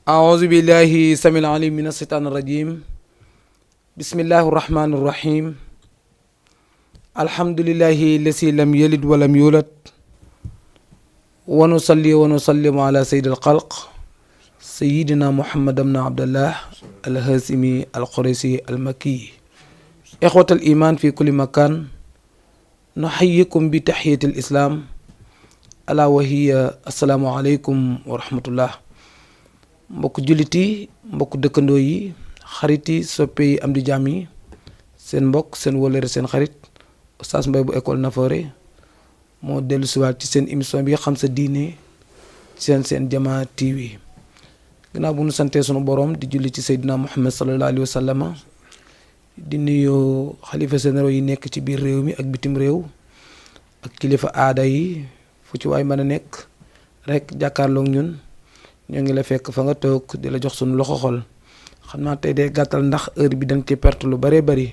أعوذ بالله السميع العليم من الشيطان الرجيم بسم الله الرحمن الرحيم الحمد لله الذي لم يلد ولم يولد ونصلي ونسلم على سيد الخلق سيدنا محمد بن عبد الله الهاشمي القريشي المكي إخوة الإيمان في كل مكان نحييكم بتحية الإسلام ألا وهي السلام عليكم ورحمة الله mbokk jullit yi mbokk dëkkandoo yi xarit yi soppe yi am di jàmm yi seen mbokk seen wóllëre seen xarit Oustaz Mbaye bu école Nafoore moo dellu siwaat ci seen émission bi xam sa diine seen Jamaa TV ginnaaw bu nu santee sunu borom di julli ci Seydina Muhammad sallallahu alayhi wa sallam di nuyu xalifa généraux yi nekk ci biir réew mi ak bitim réew ak kilifa aada yi fu ci waay mën a nekk rek jàkkaarloog ñun ñoo ngi la fekk fa nga toog di la jox suñu loxo xol xam naa tey day gàttal ndax heure bi dañ ci perte lu bëree bëri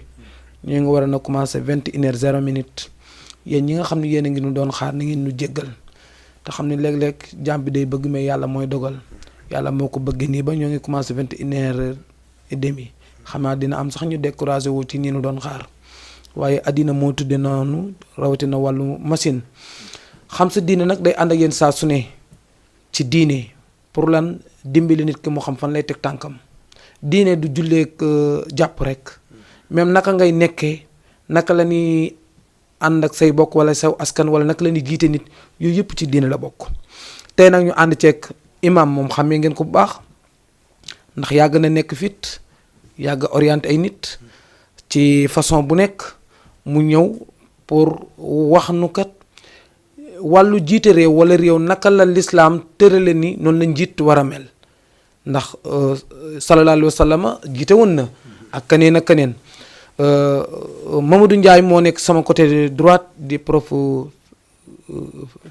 ñoo ngi war a na commencé 21h0 yéen ñi nga xam ne yéen a ngi nu doon xaar na ngeen nu jéggal te xam ne léeg-léeg jàmm bi day bëgg mais yàlla mooy dogal yàlla moo ko bëgg nii ba ñoo ngi commencé 21h30 xam naa dina am sax ñu découragé wu ci ñi nu doon xaar waaye addina moo tudde noonu rawatina wàllu machine xam sa diine nag day ànd ak yéen saa su ne ci diine. pour lan dimbali nit ki moo xam fan lay teg tànkam diine du julleek jàpp rek même naka ngay nekkee naka la ñuy ànd ak say bokk wala saw askan wala naka la ñuy jiite nit yooyu yëpp ci diine la bokk tey nag ñu ànd ceeg imam moom xamee ngeen ko bu baax ndax yàgg na nekk fit yàgg orienté ay nit ci façon bu nekk mu ñëw pour wax nu kat wàllu jiite réew wala réew naka la lislaam tërale ni noonu la njiit war a mel ndax sallallahu alayhi wa sallam jiite woon na ak keneen ak keneen Mamadou Ndiaye moo nekk sama côté droite di prof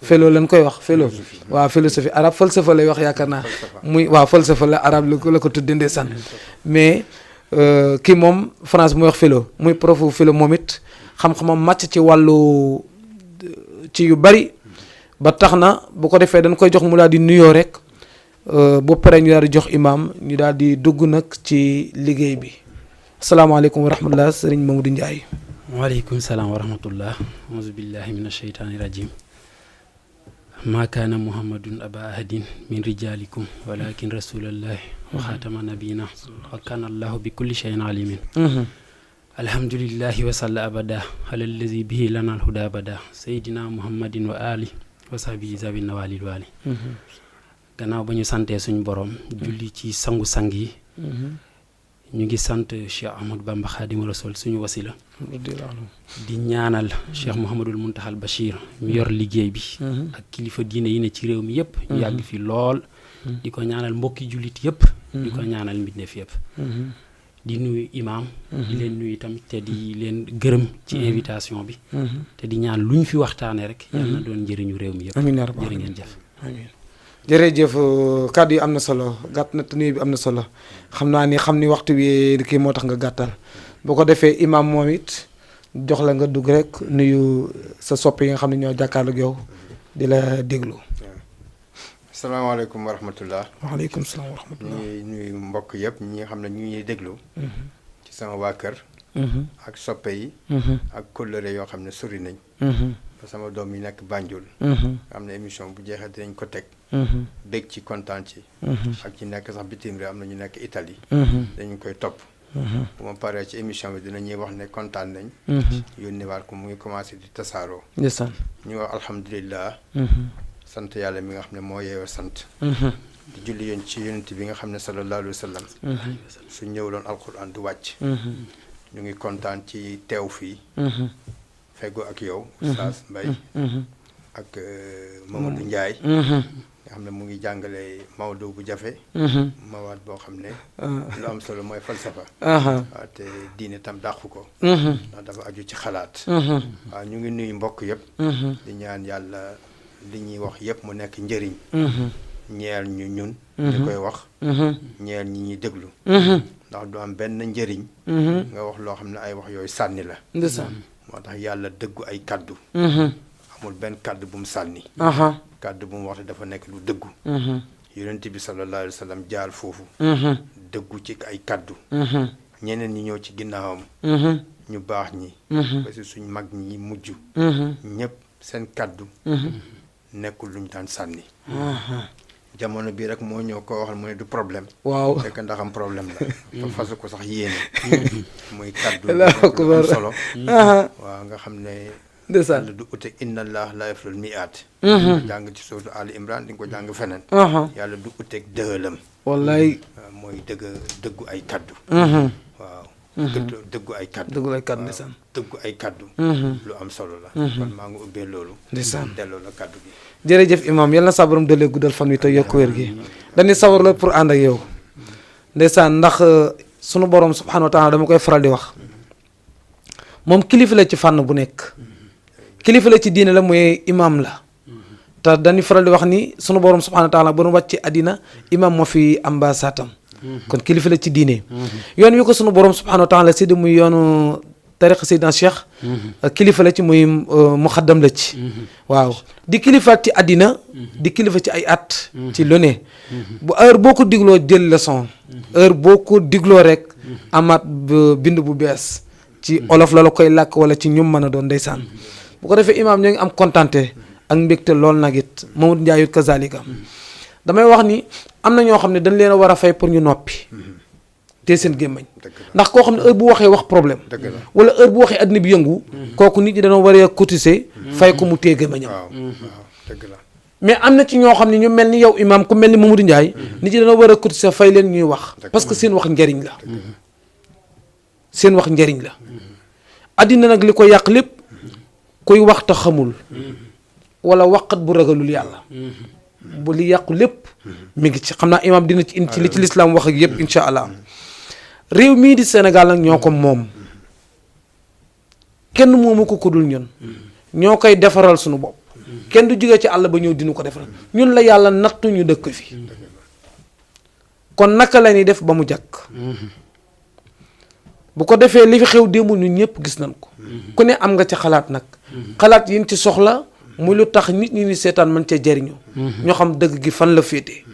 philo lañ koy wax philo waaw philosophie arabe falsafa lay wax yaakaar naa muy waaw falsafa la arabe la ko tuddee ndeysaan mais kii moom France muy wax philo muy prof philo moom it xam-xamam màcc ci wàllu ci yu bari ba tax na bu ko defee dañ koy jox mu daal di nuyoo rek bu paree ñu daal di jox imam ñu daal di dugg nag ci liggéey bi asalaamaaleykum wa rahmatullah sëriñ Mamadou Ndiaye. waaleykum salaam wa rahmatullah auzu billahi min asheytaani rajim maa kaana muhammadun aba ahadin min rijalikum walakin rasulallahi wa xaatama nabiyina wa kaana allahu bi kulli cheyin alimin alhamdulillahi wa salla abada ala allazi bihi lana alhuda abada sayidina muhammadin wa ali wa sahbihi zawin nawalil wali gannaaw ba ñu santee suñ borom julli ci sangu-sang yi ñu ngi sant Cheikh Ahmadou Bamba Khadimu Rasul suñu wasila di ñaanal Cheikh Mouhamadul Muntahal Bachir mi yor liggéey bi ak kilifa diine yi ne ci réew mi yëpp ñu yàgg fi lool di ko ñaanal mbokki jullit yëpp di ko ñaanal mbindeef yëpp di nuyu imam di leen nuyu tamit te di leen gërëm ci invitation bi te di ñaan lu ñu fi waxtaane rek yal na doon njëriñu réew mi yëpp jërë ngeen jëf amiin jërëjëf kàddu yi am na solo gàtt na te nuyu bi am na solo xam naa ni xam ni waxtu wi kii moo tax nga gàttal boo ko defee imam moom it jox la nga dugg rek nuyu sa soppe yi nga xam ne ñoo jàkkaarloog yow di la déglu. asalaamaaleykum wa rahmatullah. waaleykum salaam wa rahmatullah. ñuy nuyu mbokk yëpp ñi nga xam ne ñu ngi ñuy déglu. ci sama waa kër. ak soppe yi. ak kóllëre yoo xam ne sori nañ. ba sama doom yi nekk Banjul. am na émission bu jeexee dinañ ko teg. dégg ci kontaan ci. ak ci nekk sax bitim réew am na ñu nekk Italie. dañu koy topp. bu ma paree ci émission bi dinañuy wax ne kontaan nañ. yónneewaat ko mu ngi commencé di tasaaroo. ndeysaan ñu wax alhamdulilah. sant yàlla mi nga xam ne moo yeewoo sant. di julli yoon ci yonent bi nga xam ne sallallahu alayhi wa sallam. su ñëwloon alquran du wàcc. ñu ngi kontaan ci teew fii. feggoo ak yow. Oustaz Mbaye. ak Mamadou Ndiaye. nga xam ne mu ngi jàngale Maodo bu jafe. mawaat boo xam ne. lu am solo mooy falsafa. waaw te diine tam dàqu ko. ndax dafa aju ci xalaat. waaw ñu ngi nuyu mbokk yëpp. di ñaan yàlla. li ñuy wax yëpp mu nekk njëriñ ñeel ñu ñun ñu koy wax ñeel ñi ñuy déglu ndax du am benn njëriñ nga wax loo xam ne ay wax yooyu sànni la moo tax yàlla dëggu ay kaddu amul benn kaddu bu mu sànni kaddu bu mu wax dafa nekk lu dëggu yonent bi sallallahu alayhi wa sallam jaar foofu dëggu ci ay kaddu ñeneen ñi ñëw ci ginnaawam ñu baax ñi parce que suñ mag ñi mujj ñëpp seen kaddu nekkul luñ daan sànni jamono bii rek moo ñëw ko waxal mu ne du problème waaw fekk ndax am problème la fa fasu ko sax yéene muy kaddu Allahu akbar. am solo waaw nga xam ne ndeysaan yàlla du ute inna allah la yaflul mi'at jàng ci sootu Ali Imran di nga ko jàng feneen yàlla du uteeg dëhëlam wallaay mooy dëggu ay kaddu waaw dëggu ay kaddu dëggu ay kaddu ndeysaan dëggu ay kaddu lu am solo la kon maa ngi ubbee loolu ndeysaan delloo la kaddu gi jërëjëf imam yal na sa borom dëlee guddal fan wi te yokk wér gi dañuy sawar la pour ànd ak yow ndeysaan ndax sunu borom subhanahu wa taala dama koy faral di wax moom kilifa la ci fànn bu nekk kilifa la ci diine la mooy imam la te dañuy faral di wax ni sunu borom subhanahu wa taala ba nu wàcc ci àddina imam moo fi ambassadam kon kilifa la ci diine yoon wi ko sunu borom subhanahu wa taala séddi muy yoonu tariqa Seydina Cheikh kilifa la ci muy muxaddam la ci waaw di kilifa ci àddina di kilifa ci ay at ci lu ne bu heure boo ko digloo jël leçon heure boo ko digloo rek amaat bind bu bees ci olof la la koy làkk wala ci ñum mën a doon ndeysaan bu ko defee imaam ñoo ngi am kontante ak mbégte lool nag it Mamadou Ndiaye it kazalika damay wax ni am na ñoo xam ne dañ leen a war a fay pour ñu noppi te seen gémmañ ndax koo xam ne heure bu waxee wax problème wala heure bu waxee adduna bi yëngu kooku nit ñi dañoo war a cotiser fay ko mu téye gémmañam dëgg la mais am na ci ñoo xam ne ñu mel ni yow imaam ku mel ni Mamadou Ndiaye nit ñi dañoo war a cotiser fay leen ñuy wax parce que seen wax njariñ la seen wax njariñ la addina nag li ko yàq lépp kuy wax te xamul wala waqat bu ragalul yàlla bu li yàqu lépp mi ngi ci xam naa imaam dina ci indi ci li ci lislaam wax ak yëpp incha allah réew mii di Sénégal nag ñoo ko moom kenn moomu ko dul ñun ñoo koy defaral suñu bopp kenn du jóge ci àll ba ñëw dinu ko defaral ñun la yàlla nattu ñu dëkk fi kon naka la ñuy def ba mu jàkk bu ko defee li fi xew démb ñun ñëpp gis nañ ko ku ne am nga ci xalaat nag xalaat yi ci soxla muy lu tax nit ñi ni seetaan mën cee jariñu ñoo xam dëgg gi fan la féetee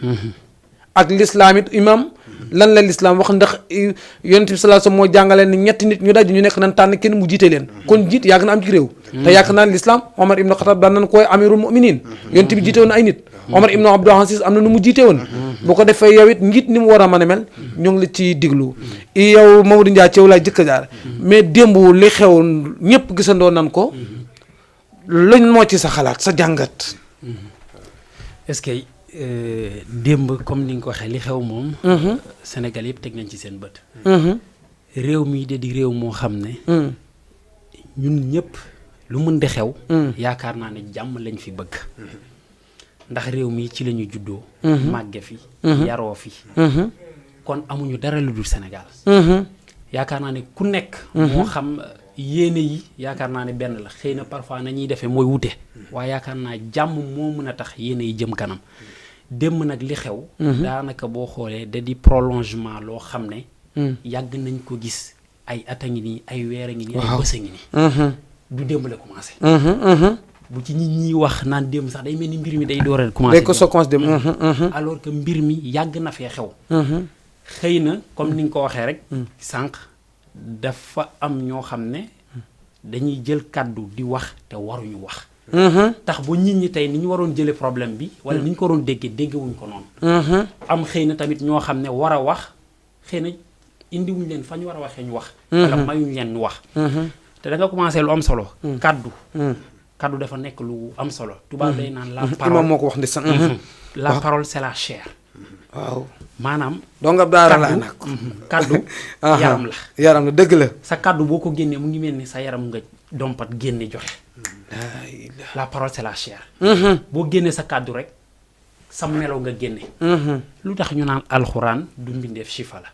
ak lislaam it imam lan la lislaam wax ndax yonent bi sallallahu alayhi wasallam moo jàngale ni ñetti nit ñu daj ñu nekk nan tànn kenn mu jiite leen kon jiit yàgg na am ci réew te yàgg naa lislaam Omar ibn Khattab daan nañ koy amirul mu'minin yonent bi jiite woon ay nit Omar ibn Abdul Aziz am na nu mu jiite woon bu ko defee yow it njiit ni mu war a mën a mel ñu ngi la ciy diglu yow Mamadou Ndiaye ci yow laay jëkk a jaar mais démb li xew ñëpp gisandoo nan ko lañ moo ci sa xalaat sa jàngat est-ce que démb comme ni nga ko waxee li xew moom Sénégal yëpp teg nañ ci seen bët réew mi de di réew moo xam ne ñun ñëpp lu mën di xew yaakaar naa ne jàmm lañ fi bëgg ndax réew mi ci la ñu juddoo màgge fi yaroo fi kon amuñu dara lu dul Sénégal yaakaar naa ne ku nekk moo xam yéene yi yaakaar naa ne benn la xëy na parfois nañuy defee mooy wute waaye yaakaar naa jàmm moo mën a tax yéene yi jëm kanam démb nag li xew daanaka boo xoolee da di prolongement loo xam ne yàgg nañ ko gis ay at a ngi nii ay weer a ngi nii ay bës a ngi nii du démb la commencé bu ci nit ñi wax naan démb sax day mel ni mbir mi day door a commencé day ko soo commencé dem alors que mbir mi yàgg na fee xew xëy na comme ni nga ko waxee rek sànq dafa am ñoo xam ne dañuy jël kàddu di wax te waruñu wax tax bu nit ñi tey ni ñu waroon jële problème bi wala ni ñu ko waroon déggewuñ ko noonu am xëy na tamit ñoo xam ne war a wax xëy na indiwuñ leen fa ñu war a waxee ñu wax wala mayuñ leen ñu wax te da nga commencé lu am solo kaddu dafa nekk lu am solo tubaab day naan la parole imam moo ko wax ndi sax la parole c'est la chair waaw maanaam doo nga daara laa nag kaddu yaram la dëgg la sa kaddu boo ko génnee mu ngi mel ni sa yaram nga dompat génne joxe la parole c'est la chair boo génnee sa kaddu rek sa melo nga génne lu tax ñu naan alxuraan du mbindeef shifa la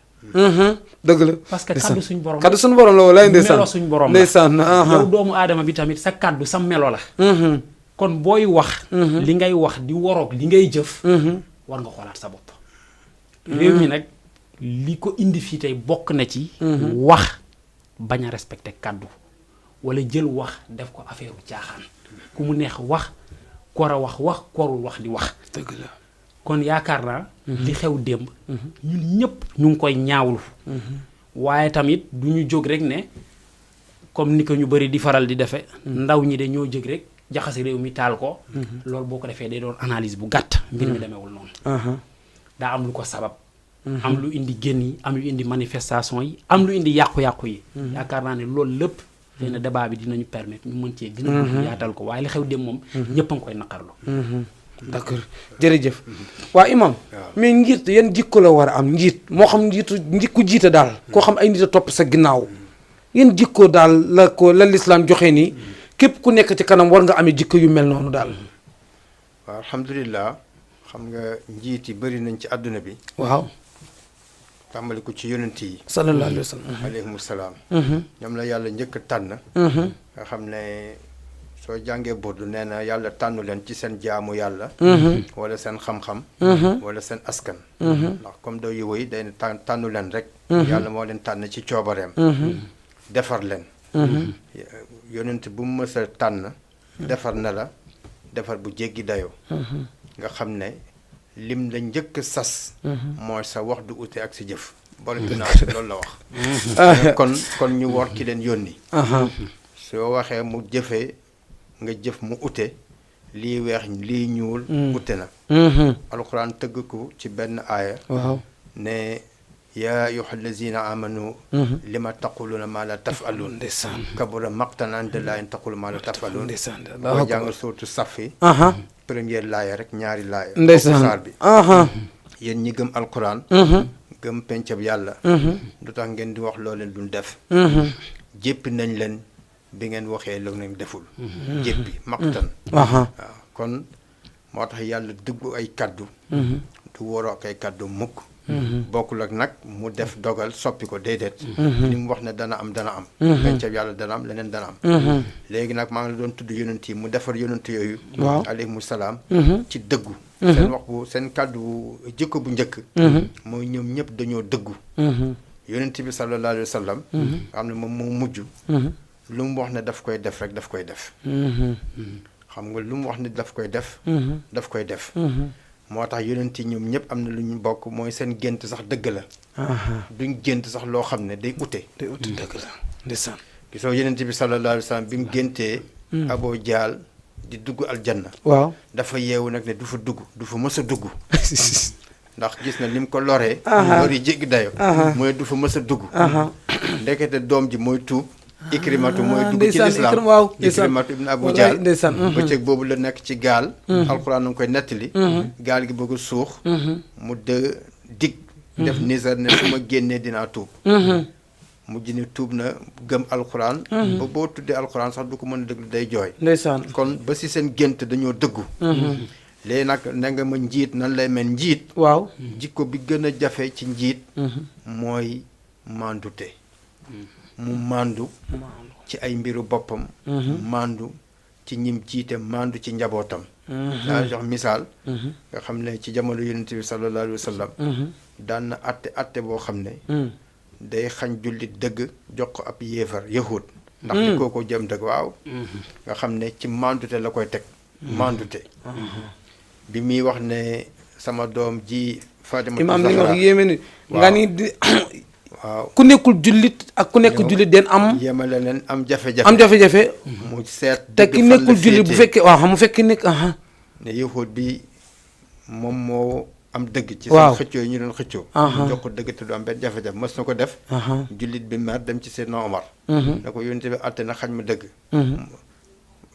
dëgg la parce que kaddu suñ borom kaddu suñu borom la walaay ndeysaan melo suñ borom la ndeysaan yow doomu aadama bi tamit sa kaddu sa melo la kon booy wax li ngay wax di waroog li ngay jëf war nga xoolaat sa bopp réew mi nag li ko indi fii tey bokk na ci wax bañ a respecté kaddu wala jël wax def ko affaire u caaxaan ku mu neex wax ku war a wax ku warul wax di wax dëgg la kon yaakaar naa li xew démb ñun ñëpp ñu ngi koy ñaawlu waaye tamit du ñu jóg rek ne comme ni ko ñu bëri di faral di defe ndaw ñi de ñoo jóg rek jaxase réew mi taal ko loolu boo ko defee day doon analyse bu gàtt mbir mi demeewul noonu daa am lu ko sabab am lu indi génn yi am lu indi manifestation yi am lu indi yàqu-yàqu yi yaakaar naa ne loolu lépp xëy na débat bi dinañu permettre ñu mën cee gën a yaatal ko waaye li xew dem moom ñëpp a ngi koy naqarlu d'accord jërëjëf waa imam mais njiit yan jikko la war a am njiit moo xam njikku jiite daal koo xam ay nit a topp sa ginnaaw yan jikko daal la lislaam joxe nii képp ku nekk ci kanam war nga amee jikko yu mel noonu daal waaw alhamdulilah xam nga njiit yi bëri nañ ci àdduna bi waaw tàmbali ko ci yonent yi sallallahu alayhi wa sallam alayhimu salaam ñoom la yàlla njëkk a tànn nga xam ne soo jàngee burdu nee na yàlla tànnu leen ci seen jaamu yàlla wala seen xam-xam wala seen askan ndax comme doo yiwoy day ne tànnu leen rek yàlla moo leen tànn ci coobareem defar leen yonent bu mu mës a tànn defar na la defar bu jéggi dayoo nga xam ne lim la njëkk sas mooy sa wax du ute ak sa jëf boole dinaa si loolu la wax kon ñu war ki leen yónni soo waxee mu jëfee nga jëf mu ute lii weex lii ñuul ute na alquran tëgg ko ci benn aaya waaw ne yaa ayyuha allazina amanu lima taquluna ma la tafaluun ndeysaan kabura maqtan inda llahi an taqulu ma la tafaluun ndeysaan boo jàng surtout safi première laaya rek ñaari laaya ndeysaan saar bi yéen ñi gëm alquran gëm pencab yàlla du tax ngeen di wax loo leen duñ def jéppi nañ leen bi ngeen waxee loo leen deful jéppi maqtan waaw kon moo tax yàlla dëggu ay kaddu du waroo ak ay kaddu mukk bokkul ak nag mu def dogal soppi ko déedéet li mu wax ne dana am pencab yàlla dana am leneen dana am léegi nag maa ngi la doon tudd yonent yi mu defar yonent yooyu alayhimu salaam ci dëggu seen wax bu seen kàddu bu jikko bu njëkk mooy ñoom ñëpp dañoo dëggu yonent bi sallallahu alayhi wa sallam xam ne moom moo mujj lu mu wax ne daf koy def rek daf koy def xam nga lu mu wax ne daf koy def daf koy def moo tax yonent yi ñoom ñëpp am na lu ñu bokk mooy seen gént sax dëgg la duñ gént sax loo xam ne day ute dëgg la ndeysaan gisoo yonent bi sallallahu alayhi wa sallam bi mu géntee Abu Jaal di dugg aljanna waaw dafa yeewu nag ne du fa dugg du fa mës a dugg ndax gis na lim ko loree lor yi jéggi dayo mooy du fa mës a dugg ndekete doom ji mooy tuub Ikrimatu mooy dugg ci lislaam waaw Ikrimatu ibn Abu Jahl ndeysaan bëccëg boobu la nekk ci gaal alxuraan na nga koy nettali gaal gi bëgg suux mu dig def nisar ne su ma génnee dinaa tuub mujj ne tuub na gëm alxuraan ba boo tuddee alxuraan sax du ko mën a déglu day jooy ndeysaan kon ba si seen gént dañoo dëggu léegi nag na nga ma njiit nan lay mel njiit waaw jikko bi gën a jafe ci njiit mooy mandute mu mandu ci ay mbiru boppam mandu ci ñim jiite mandu ci njabootam daa jox misaal nga xam ne ci jamono yonent bi sallallahu alayhi wa sallam daan na atte boo xam ne day xañ jullit dëgg jox ko ab yéefar yahud ndax di kooko jëm dëgg waaw nga xam ne ci mandute la koy teg mandute bi muy wax ne sama doom ji Fatima imaam li nga wax yéeme ni nga ni waaw ku nekkul jullit ak ku nekk jullit den am yemale leen am jafe-jafe am jafe-jafe mu seet te ki nekkul jullit bu fekkee waaw mu fekkee nekk ne yahud bi moom moo am dëgg ci waaw seen xëccoo yi ñu doon xëccoo jox ko dëgg te du am benn jafe-jafe mës na ko def jullit bi mer dem ci Seydina Omar ne ko yonent bi àtte na xañ ma dëgg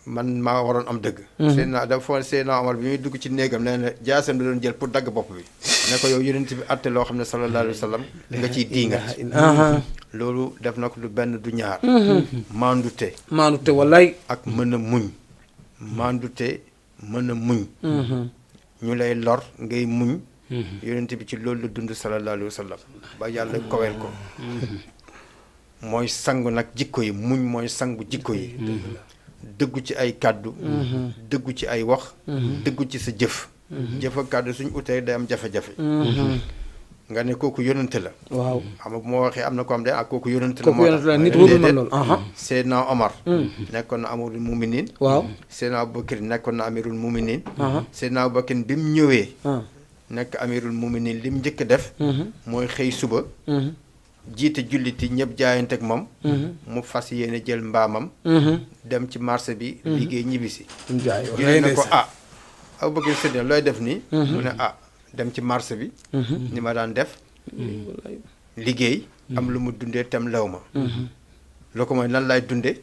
man maa waroon am dëgg Seydina Omar bi muy dugg ci néegam nee na jaasam la doon jël pour dagg bopp bi ne ko yow yonent bi àtte loo xam ne sallallahu alayhi wa sallam nga ciy diingat loolu def na ko du benn du ñaar maandute wallaay ak mën a muñ maandute mën a muñ ñu lay lor ngay muñ yonent bi ci loolu la dund sallallahu alayhi wa sallam ba yàlla kowel ko mooy sangu nag jikko yi muñ mooy sangu jikko yi dëggu ci ay kàddu dëggu ci ay wax dëggu ci sa jëf jëf ak kàddu suñ utee day am jafe-jafe nga ne kooku yonante la waaw xam nga bu ma waxee am na ko am de ak kooku yonante la nit warul mën loolu Seydina Omar nekkoon na amirul muminin waaw Seydina Abubakar nekkoon na amirul muminin Seydina Abubakar bi mu ñëwee nekk amirul muminin lim njëkk a def mooy xëy suba jiite julliti ñëpp jaayante ak moom mu fas yéene jël mbaamam dem ci marché bi liggéey ñibbisi julli na ko Abubakar Siddiq looy def nii mu ne dem ci marché bi ni ma daan def liggéey am lu mu dundee tem lew ma loo ko mooy lan lay dundee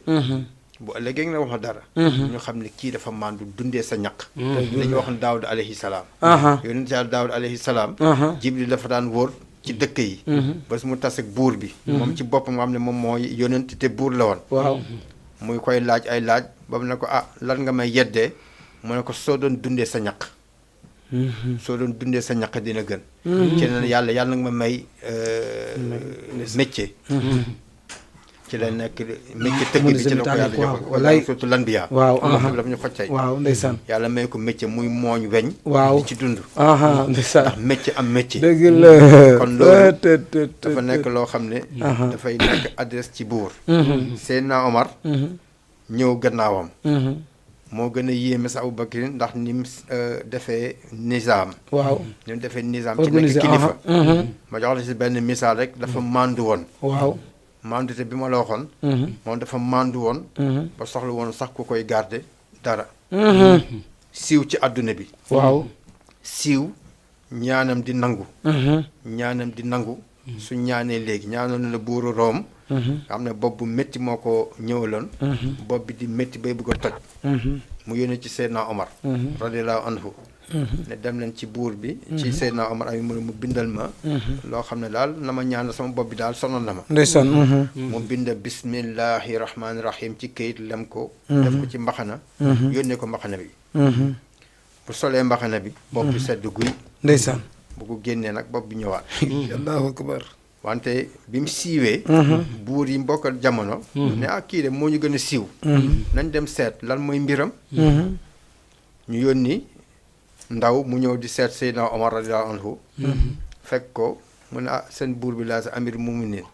bu ëllëgee nga wax dara ñu xam ne kii dafa màndu dundee sa ñaq dañu wax ne Daawud alayhi salaam yonent Yàlla Daawud alayhi salaam Jibril dafa daan wóor ci dëkk yi ba su mu tas ak buur bi moom ci boppam nga xam ne moom mooy yonent te buur la woon waaw muy koy laaj ay laaj ba mu ne ko lan nga may yeddee mu ne ko soo doon dundee sa ñaq soo doon dundee sa ñaq dina gën ci ne yàlla nga ma may métier ci la nekk métier tëgg bi ci la ko yàlla jox walaay surtout l'anbiya waaw daf ñu xoj tey waaw ndeysaan yàlla may ko métier muy mooñ weñ waaw ci dund ndeysaan ndax métier am métier dëgg la kon loolu dafa nekk loo xam ne dafay nekk adresse ci buur Seydina Omar ñëw gannaawam moo gën a yéeme sa Abubakar ndax ni mu defee nizaam waaw ni mu defee nizaam ci nekk kilifa ma jox la si benn misaal rek dafa màndu woon waaw mandute bi ma la waxoon moom dafa màndu woon ba soxla woon sax ku koy garder dara siiw ci àdduna bi waaw siiw ñaanam di nangu su ñaanee léegi ñaanoon na la buuru Room nga xam ne bopp bu métti moo ko ñëwaloon bopp bi di métti bay bëgg a toj mu yónnee ci Seydina Omar radiyallahu anhu ne dem leen ci buur bi ci Seydina Omar ay mu bindal ma loo xam ne daal na ma ñaan sama bopp bi daal sonal na ma ndeysaan mu bind bismillahi rahmaani rahim ci këyit lem ko def ko ci mbaxana yónnee ko mbaxana bi bu solee mbaxana bi bopp bi sedd guy ndeysaan bu ko génnee nag bopp bi ñëwaat allahu akbar wante bi mu siiwee buur yi mbokkal jamono ne kii de moo ñu gën a siiw nañ dem seet lan mooy mbiram ñu yónni ndaw mu ñëw di seet Seydina Omar radiyallahu anhu fekk ko mu ne seen buur bi laa sa amir muminin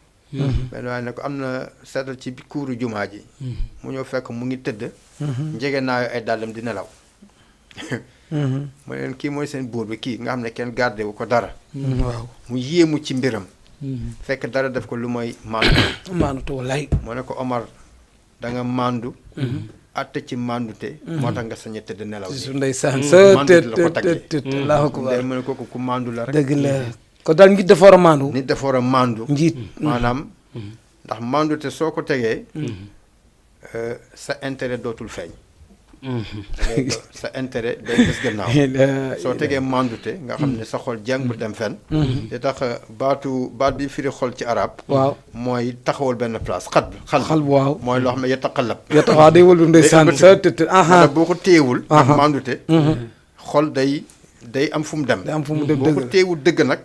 benn waaye ne ko am na seetal ci kuuru jumaa ji mu ñëw fekk mu ngi tëdd njege naayo ay dàllam di nelaw mu ne leen kii mooy seen buur bi kii nga xam ne kenn gardé wu ko dara waaw mu yéemu ci mbiram fekk dara def ko lu mooy maandu wallaay mu ne ko Omar da nga maandu atte ci mandute moo tax nga sañ a tëdd nelaw su ndeysaan mandute la ko taggee allahu akbar mu ne kooku ku mandu la rek dëgg la ko daal nit dafa war a mandu nit dafa war a mandu njiit maanaam ndax mandute soo ko tegee sa intérêt dootul feeñ sa intérêt day des gannaaw soo tegee mandute nga xam ne sa xol jàngul dem fenn di tax baat bi firi xol ci arab waaw mooy taxawal benn place xal waaw mooy loo xam ne yataqallab waaw day wëlbu ndeysaan sa tëdd boo ko téyewul ak mandute xol day am fu mu dem boo ko téyewul dëgg nag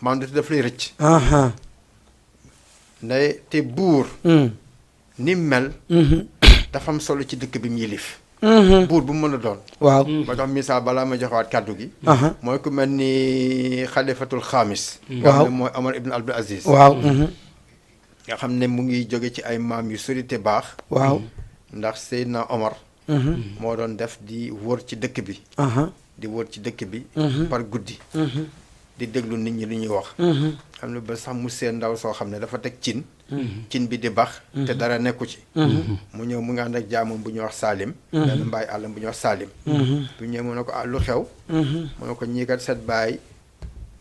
mandute daf lay rëcc nday te buur ni mel dafa am solo ci dëkk bi mu yilif buur bu mu mën a doon waaw ba tax misaal balaa ma joxewaat kàddu gi mooy ku mel ni xalifatul xaamis nga xam ne mooy Omar ibn Abdul Aziz waaw nga xam ne mu ngi jóge ci ay maam yu sori te baax waaw ndax Seydina Omar moo doon def di wër ci dëkk bi par guddi di déglu nit ñi li ñuy wax xam ne ba sax mu seen ndaw soo xam ne dafa teg cin bi di bax te dara nekku ci mu ñëw mu nga ànd ak jaamam bu ñuy wax Salim benn mbaay àllam bu ñuy wax Salim bu ñëw mu ne ko lu xew mu ne ko ñii kat set baay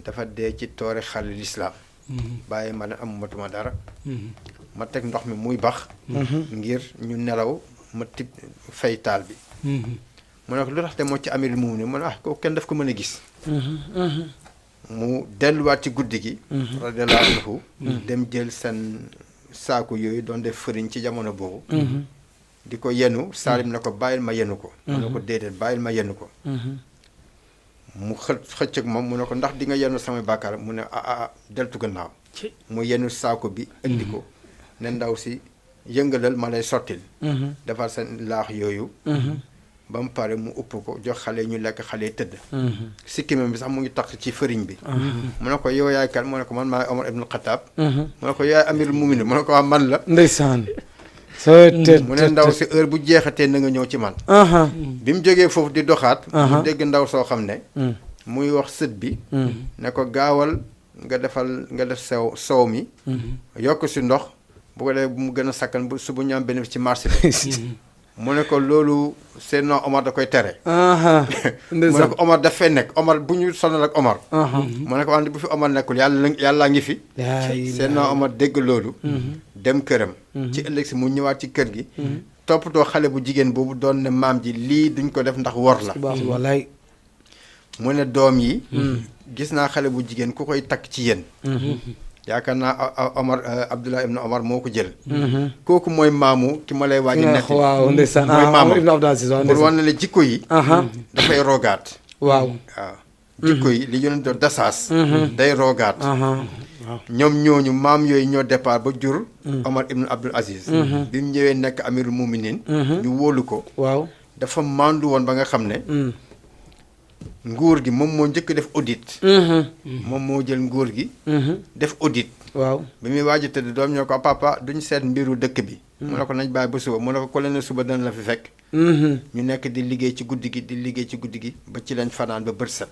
dafa dee ci toori xale lislaam bàyyi ma ne amatuma dara ma teg ndox mi muy bax ngir ñu nelaw ma tib fay taal bi mu ne ko lu tax te moo ci amirul mu'minin mu ne ko kenn daf ko mën a gis mu delluwaat ci guddi gi radiyallahu anhu dem jël seen saaku yooyu doon def fëriñ ci jamono boobu di ko yenu Salim ne ko bàyyil ma yenu ko mu ne ko déedéet bàyyil ma yenu ko mu xëcc ak moom mu ne ko ndax di nga yenu samay bàkkaar mu ne deltu gannaaw mu yenu saako bi indi ko ne ndaw si yëngalal ma lay sottil defar seen laax yooyu ba mu pare mu upp ko jox xale ñu lekk xale tëdd sikkimam bi sax mu ngi tax ci fëriñ bi mu ne ko yow yaay kan mu ne ko man maay Omar ibn Khattab mu ne ko yaay amirul muminin mu ne ko waa man la ndeysaan mu ne ndaw si heure bu jeexatee na nga ñëw ci man bi mu jógee foofu di doxaat mu dégg ndaw soo xam ne muy wax sët bi ne ko gaawal nga def sow mi yokk si ndox bu ko defee bu mu gën a sakkan bu su bu ñu am bénéfice ci marché bi mu ne ko loolu Seydina Omar da koy tere mu ne ko Omar daf fay nekk Omar bu ñu sonal ak Omar mu ne ko wante bu fi Omar nekkul yàllaa ngi fi Seydina Omar dégg loolu dem këram ci ëllëg si mu ñëwaat ci kër gi toppatoo xale bu jigéen boobu doon ne maam ji lii duñ ko def ndax wor la wallaay mu ne doom yi gis naa xale bu jigéen ku koy takk ci yéen yaakaar naa Omar Abdullah ibn Omar moo ko jël kooku mooy maamu ki ma lay waaj a netti waaw ndeysaan mooy maamu ibn Abdul Aziz waaw pour wan ne la jikko yi dafay rogaat waaw jikko yi li yonent doon dasaas day rogaat ñoom ñooñu maam yooyu ñoo départ ba jur Omar ibn Abdul Aziz bi mu ñëwee nekk amirul muminin ñu wóolu ko waaw dafa mandu woon ba nga xam ne nguur gi moom moo njëkk def audit moom moo jël nguur gi def audit waaw bi muy waaj a tëdd doom ñoo ko papa duñ seet mbiru dëkk bi mu ne ko nañ bàyyi ba suba mu ne ko ko leen suba dana la fi fekk ñu nekk di liggéey ci guddi gi ba ci lañ fanaan ba bët set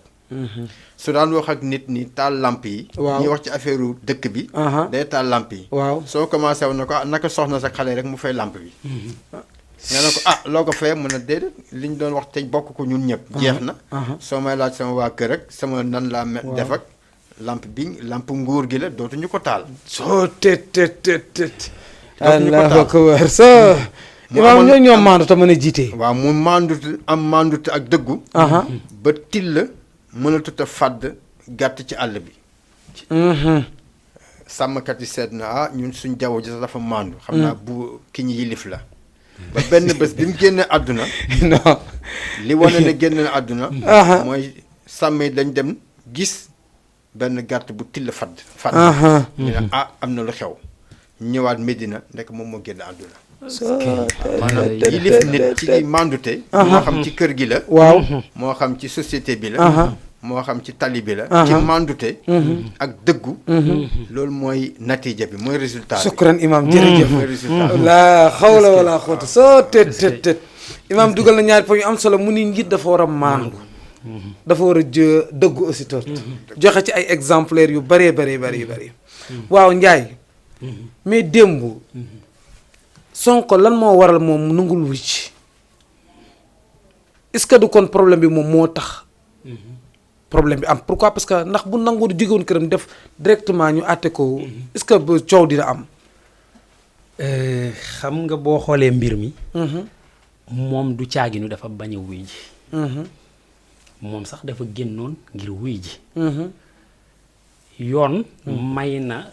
su daan wax ak nit ni taal lamp yi ñuy wax ci affaire dëkk bi day taal lamp yi waaw soo commencé woon na ko naka soxna sa xale rek mu fay lamp bi nga ne ko loo ko fee mun a déedéet li ñu doon wax te bokk ko ñun ñëpp jeex na soo may laaj sama waa kër ak sama nan laa def ak lamp nguur gi la dootuñu ko taal soo tet Allahu akbar so imaam ñoo maandu te mën a jiite waaw mu maandut ak dëggu ba till mënatut a fàdd gàtt ci àll bi sàmmkat yi seet na ñun suñ jaww ji sax dafa maandu xam naa bu ki ñu yilif la ba benn bés bi mu génne àdduna non li wane ne génne na àdduna mooy sàmm yi dañ dem gis benn gàtt bu till fadd ñu ne am na lu xew ñëwaat Medina ndek moom moo génn àdduna maanaam yilif nit ci mandute moo xam ci kër gi la waaw moo xam ci société bi la moo xam ci tali bi la ci mandute ak dëggu loolu mooy natiija bi mooy résultat bi sukran imam jërëjëf mooy résultat la xawla wala xawta soo tet imam dugal na ñaari point yu am solo mu ni njiit dafa war a maandu dafa war a dëggu aussi tot joxe ci ay exemplaires yu bëree bëri waaw Ndiaye mais démb Sonko lan moo waral moom nangul wu ci est-ce que du kon problème bi moom moo tax problème bi am pourquoi parce que ndax bu nangu jógewoon këram def directement ñu àtte ko est-ce que ba coow dina am xam nga boo xoolee mbir mi moom du caaginu dafa bañ a wuy ji moom sax dafa génnoon ngir wuy ji yoon may na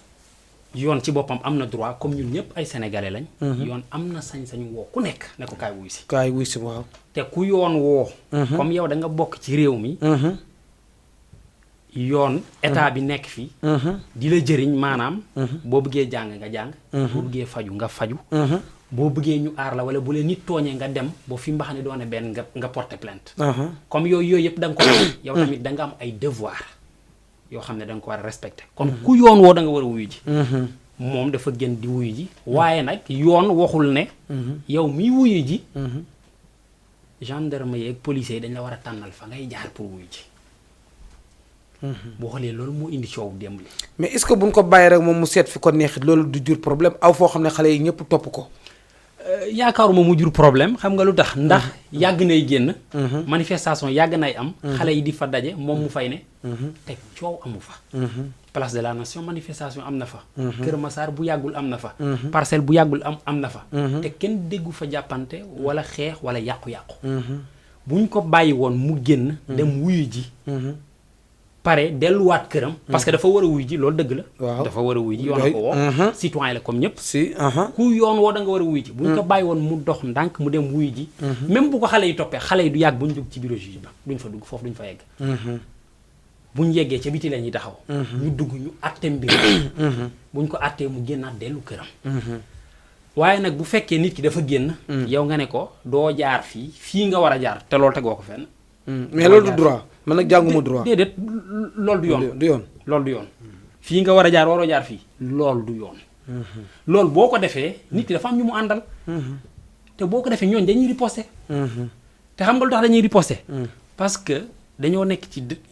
yoon ci boppam am na droit comme ñun ñëpp ay sénégalais lañ yoon am na sañ-sañ woo ku nekk ne ko kaay wuy si waaw te ku yoon woo comme yow da nga bokk ci réew mi yoon état bi nekk fii di la jëriñ maanaam boo bëggee jàng nga jàng boo bëggee faju nga faju boo bëggee ñu aar la wala bu leen nit tooñee nga dem boo fi mbax ne doone benn nga porter plainte comme yooyu yëpp da nga ko yow tamit da nga am ay devoir yoo xam ne da nga ko war a respecté kon ku yoon woo da nga war a wuyu ji moom dafa gën di wuyu ji waaye nag yoon waxul ne yow mi wuyu ji gendarme yeeg policiers yi dañ la war a tànnal fa ngay jaar pour wuyu ji boo xoolee loolu moo indi coow démb li mais est-ce que buñ ko bàyyi rek moom mu seet fi ko neexit loolu du jur problème aw foo xam ne xale yi ñëpp topp ko yaakaaruma mu jur problème xam nga lu tax ndax yàgg nay génn manifestation yàgg nay am xale yi di fa daje moom mu fay ne te coow amu fa place de la nation manifestation am na fa Kër Massar bu yàggul am na fa Parcelles bu yàggul am na fa te kenn déggu fa jàppante wala xeex wala yàqu-yàqu buñ ko bàyyi woon mu génn dem wuyu ji pare delluwaat këram parce que dafa war a wuy ji loolu dëgg la waaw dafa war a wuy ji yoon na ko woo citoyen la comme ñëpp si ku yoon woo da nga war a wuy ji bu ñu ko bàyyi woon mu dox ndànk mu dem wuy ji même bu ko xale yi toppee xale yi du yàgg bu ñu dugg ci bureau juge ba duñ fa dugg foofu duñ fa yegg bu ñu yeggee ca biti la ñuy taxaw ñu dugg ñu atte mbir bu ñu ko attee mu génnaat dellu këram waaye nag bu fekkee nit ki dafa génn yow nga ne ko doo jaar fii nga war a jaar te loolu tegoo ko fenn mais loolu du droit man nag jànguma droit déedéet loolu du yoon loolu du yoon fii nga war a jaar waroo jaar fii loolu du yoon loolu boo ko defee nit ki dafa am ñu mu àndal te boo ko defee ñooñ dañuy riposter te xam nga lu tax dañuy riposter parce que dañoo nekk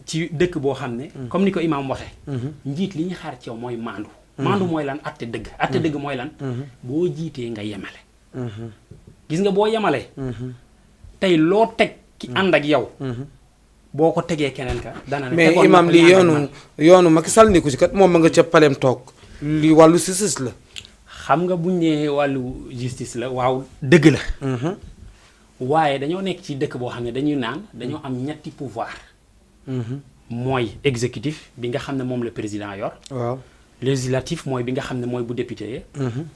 ci dëkk boo xam ne comme ni ko imaam waxee njiit li ñu xaar ci yow mooy maandu maandu mooy lan atte dëgg mooy lan boo jiitee nga yemale gis nga boo yemalee tey loo teg ki ànd ak yow boo ko tegee keneen ka dana ne mais imaam li yoonu Macky Sall ni ko ci kat moom ma nga ca palem toog li wàllu justice la xam nga buñ ne wàllu justice la waaw dëgg la waaye dañoo nekk ci dëkk boo xam ne dañuy naan dañoo am ñetti pouvoir mooy exécutif bi nga xam ne moom la président yor waaw législatif mooy bi nga xam ne mooy bu député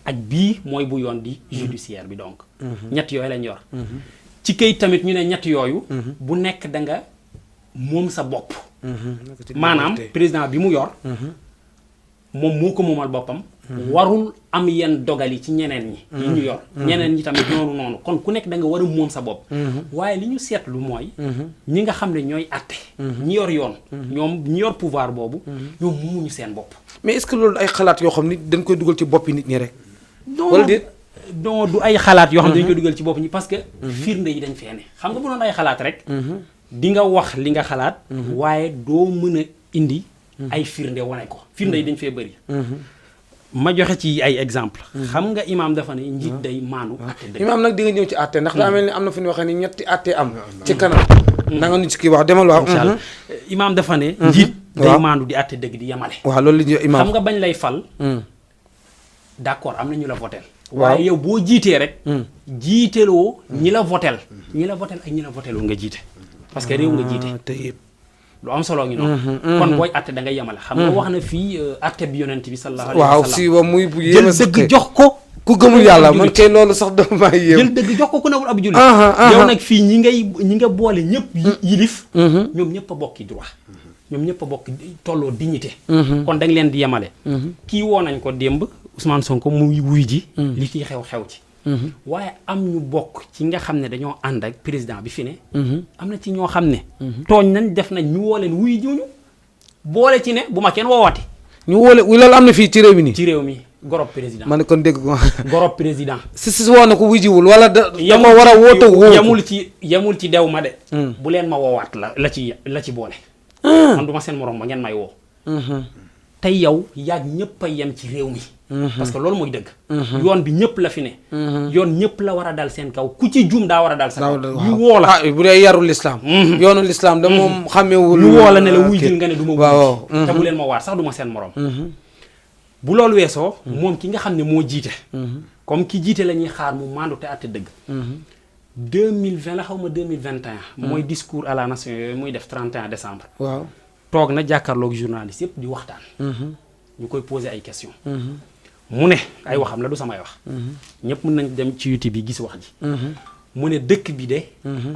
ak bii mooy bu yoon di judiciaire bi donc ñett yooyu lañ yor ci këyit tamit ñu ne ñett yooyu bu nekk da nga moom sa bopp maanaam président bi mu yor moom moo ko moomal boppam warul am yenn dogal yi ci ñeneen ñi yi ñu yor ñeneen ñi tamit noonu kon ku nekk da nga war a moom sa bopp waaye li ñu seetlu mooy ñi nga xam ne ñooy atte ñi yor yoon ñoom ñi yor pouvoir boobu ñoom moomuñu seen bopp mais est-ce que loolu ay xalaat yoo xam ni dañ koy dugal ci boppi nit ñi rek wala déet non du ay xalaat yoo xam ne dañ koy dugal ci bopp ñi parce que firnde yi dañ fee ne xam nga bu doon ay xalaat rek di nga wax li nga xalaat waaye doo mën a indi ay firnde wane ko firnde yi dañ fee bëri ma joxe ci ay exemple xam nga imaam dafa ne njiit day maandu atte dëgg imaam nag di nga ñëw ci atte ndax daa mel ni am na fu ñu waxee ni ñetti atte am ci kanam da nga nu ci kii wax demal waaw incha allah imaam dafa ne njiit day maandu di atte dëgg di yemale waaw loolu li imaam xam nga bañ lay fal d'accord am na ñu la votel waaye yow boo jiitee rek jiiteloo ñi la votel ak ñi la votelul nga jiite parce que réew nga jiite te lu am solo ngi noonu kon booy atte da ngay yemale xam nga wax na fii atte bi yonent bi sallallahu alayhi wa waaw sallam si wa muy bu jël yéeme dëgg jox ko ku gëmul yàlla man kay loolu sax dafa maa yéem jël dëgg jox ko ku newul ab jullit yow nag fii ñi nga boole ñëpp yilif ñoom ñëpp a bokki droit ñoom ñëpp a bokk tolloo dignité kon da nga leen di yemale kii woo nañ ko démb Ousmane Sonko muy wuy ji li fiy xew ci waaye am ñu bokk ci nga xam ne dañoo ànd ak président bi fi ne am na ci ñoo xam ne tooñ nañ def nañ ñu woo leen wuy jiwuñu boole ci ne bu ma kenn woowaati ñu woole loolu am na fii ci réew mi nii ci réew mi gorob président ma ne kon dégg ko gorob président si woo na ko wujiwul wala da ma war a woote woo yemul ci dew ma de bu leen ma woowaat la ci boole man du ma seen morom ma ngeen may woo tey yow yaag ñëpp a yem ci réew mi parce que loolu mooy dëgg yoon bi ñëpp la fi ne yoon ñëpp la war a dal seen kaw ku ci juum daa war a dal sa kaw ñu woo la bu dee yarul lislaam yoonu lislaam da moom xamewul ñu woo la ne la wuy jël nga ne du ma wuy te bu leen ma waat sax du ma seen morom bu loolu weesoo moom ki nga xam ne moo jiite comme ki jiite la ñuy xaar mu maandu te àtte dëgg 2020 la xaw ma 2021 mooy discours à la nation yooyu muy def 31 décembre waaw toog na jàkkaarloog journaliste yëpp di waxtaan ñu koy poser ay questions mu ne ay waxam la du samay wax ñëpp mën nañ dem ci YouTube bi gis wax ji mu ne dëkk bi de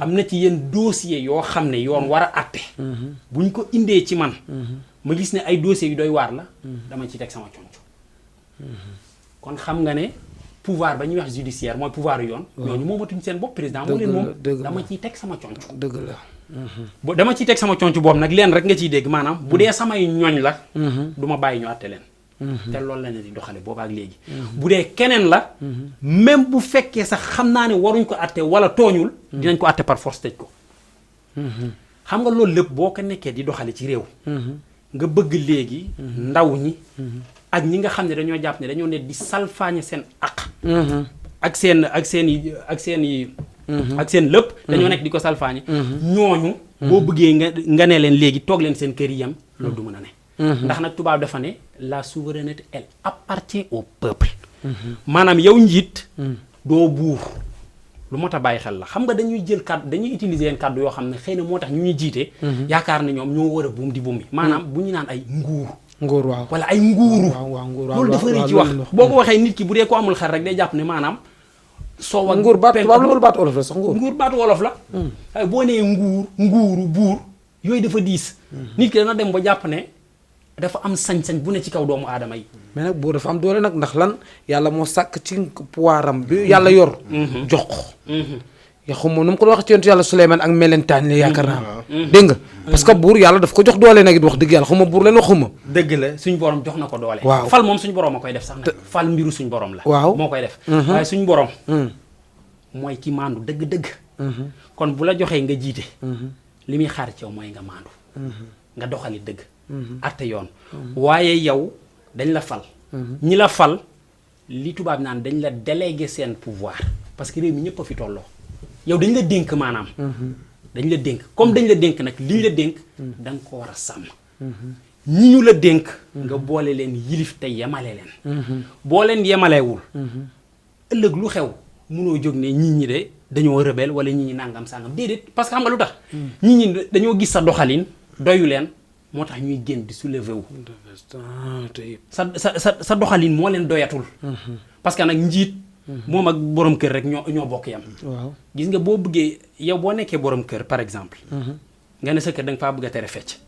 am na ci yenn dossier yoo xam ne yoon war a àtte bu ñu ko indee ci man ma gis ne ay dossiers yu doy waar la dama ciy teg sama conc kon xam nga ne pouvoir ba ñuy wax judiciaire mooy pouvoir yu yoon ñooñu moomatuñ seen bopp président moo leen moom dama ciy teg sama conc dëgg la bu dama ciy teg sama conc boobu nag leen rek nga ciy dégg maanaam bu dee samay ñooñ la du ma bàyyi ñu àtte leen te loolu la ne di doxale boobaak léegi bu dee keneen la même bu fekkee sax xam naa ne waruñ ko àtte wala tooñul dinañ ko àtte par force tëj ko xam nga loolu lépp boo ko nekkee di doxale ci réew nga bëgg léegi ndaw ñi ak ñi nga xam ne dañoo jàpp ne dañoo ne di salfaañe seen aq ak seen lépp dañoo nekk di ko salfaañe ñooñu boo bëggee nga ne leen léegi toog leen seen kër yi yam loolu du mën a ne ndax nag tubaab dafa ne la souveraineté elle appartient au peuple maanaam yow njiit doo buur lu moo tax bàyyi xel la xam nga dañuy jël kàddu dañuy utiliser yenn kàddu yoo xam ne xëy na moo tax ñu ñuy jiite yaakaar ne ñoom ñoo war a buum di buum yi maanaam bu ñu naan ay nguur waaw wala ay nguuru loolu dafa rëy ci wax boo ko waxee nit ki bu dee ko amul xel rek day jàpp ne maanaam soo wa nguur baat tubaab la wala baat wolof la sax nguur baatu wolof la waaye boo nee nguuru buur yooyu dafa diis nit ki dana dem ba jàpp ne dafa am sañ-sañ bu ne ci kaw doomu aadama yi mais nag buur dafa am doole nag ndax lan yàlla moo sàkk ci pouvoiram bi yàlla yor jox ko ya xuma nu mu ko wax ci yontu yàlla Suleymaan ak melentaan la yaakaar naa dégg nga parce que buur yàlla daf ko jox doole nag it wax dëgg yàlla xuma buur leen waxuma dëgg la suñ borom jox na ko doole waaw fal moom suñ borom a koy def sax nag fal mbiru suñ borom la waaw moo koy def waaye suñ borom mooy ki maandu dëgg-dëgg kon bu la joxee nga jiite li muy xaar ci yow mooy nga maandu nga doxali dëgg atte yoon waaye yow dañ la fal ñi la fal li tubaab naan dañ la délégué seen pouvoir parce que réew mi ñëpp a fi tolloo yow dañ la dénk maanaam dañ la dénk comme dañ la dénk nag li ñu la dénk da nga ko war a sàmm ñi ñu la dénk nga boole leen yilif te yemale leen boo leen yemalewul ëllëg lu xew munoo jóg ne nit ñi de dañoo rebelle wala nit ñi nangam sangam déedéet parce que xam nga lu tax nit ñi dañoo gis sa doxalin doyu leen moo tax ñuy génn di soulever wu sa doxalin moo leen doyatul parce que nag njiit moom ak borom kër rek ñoo bokk yam waaw gis nga boo bëggee yow boo nekkee borom kër par exemple nga ne sa kër da nga faa bëgg a tere fecc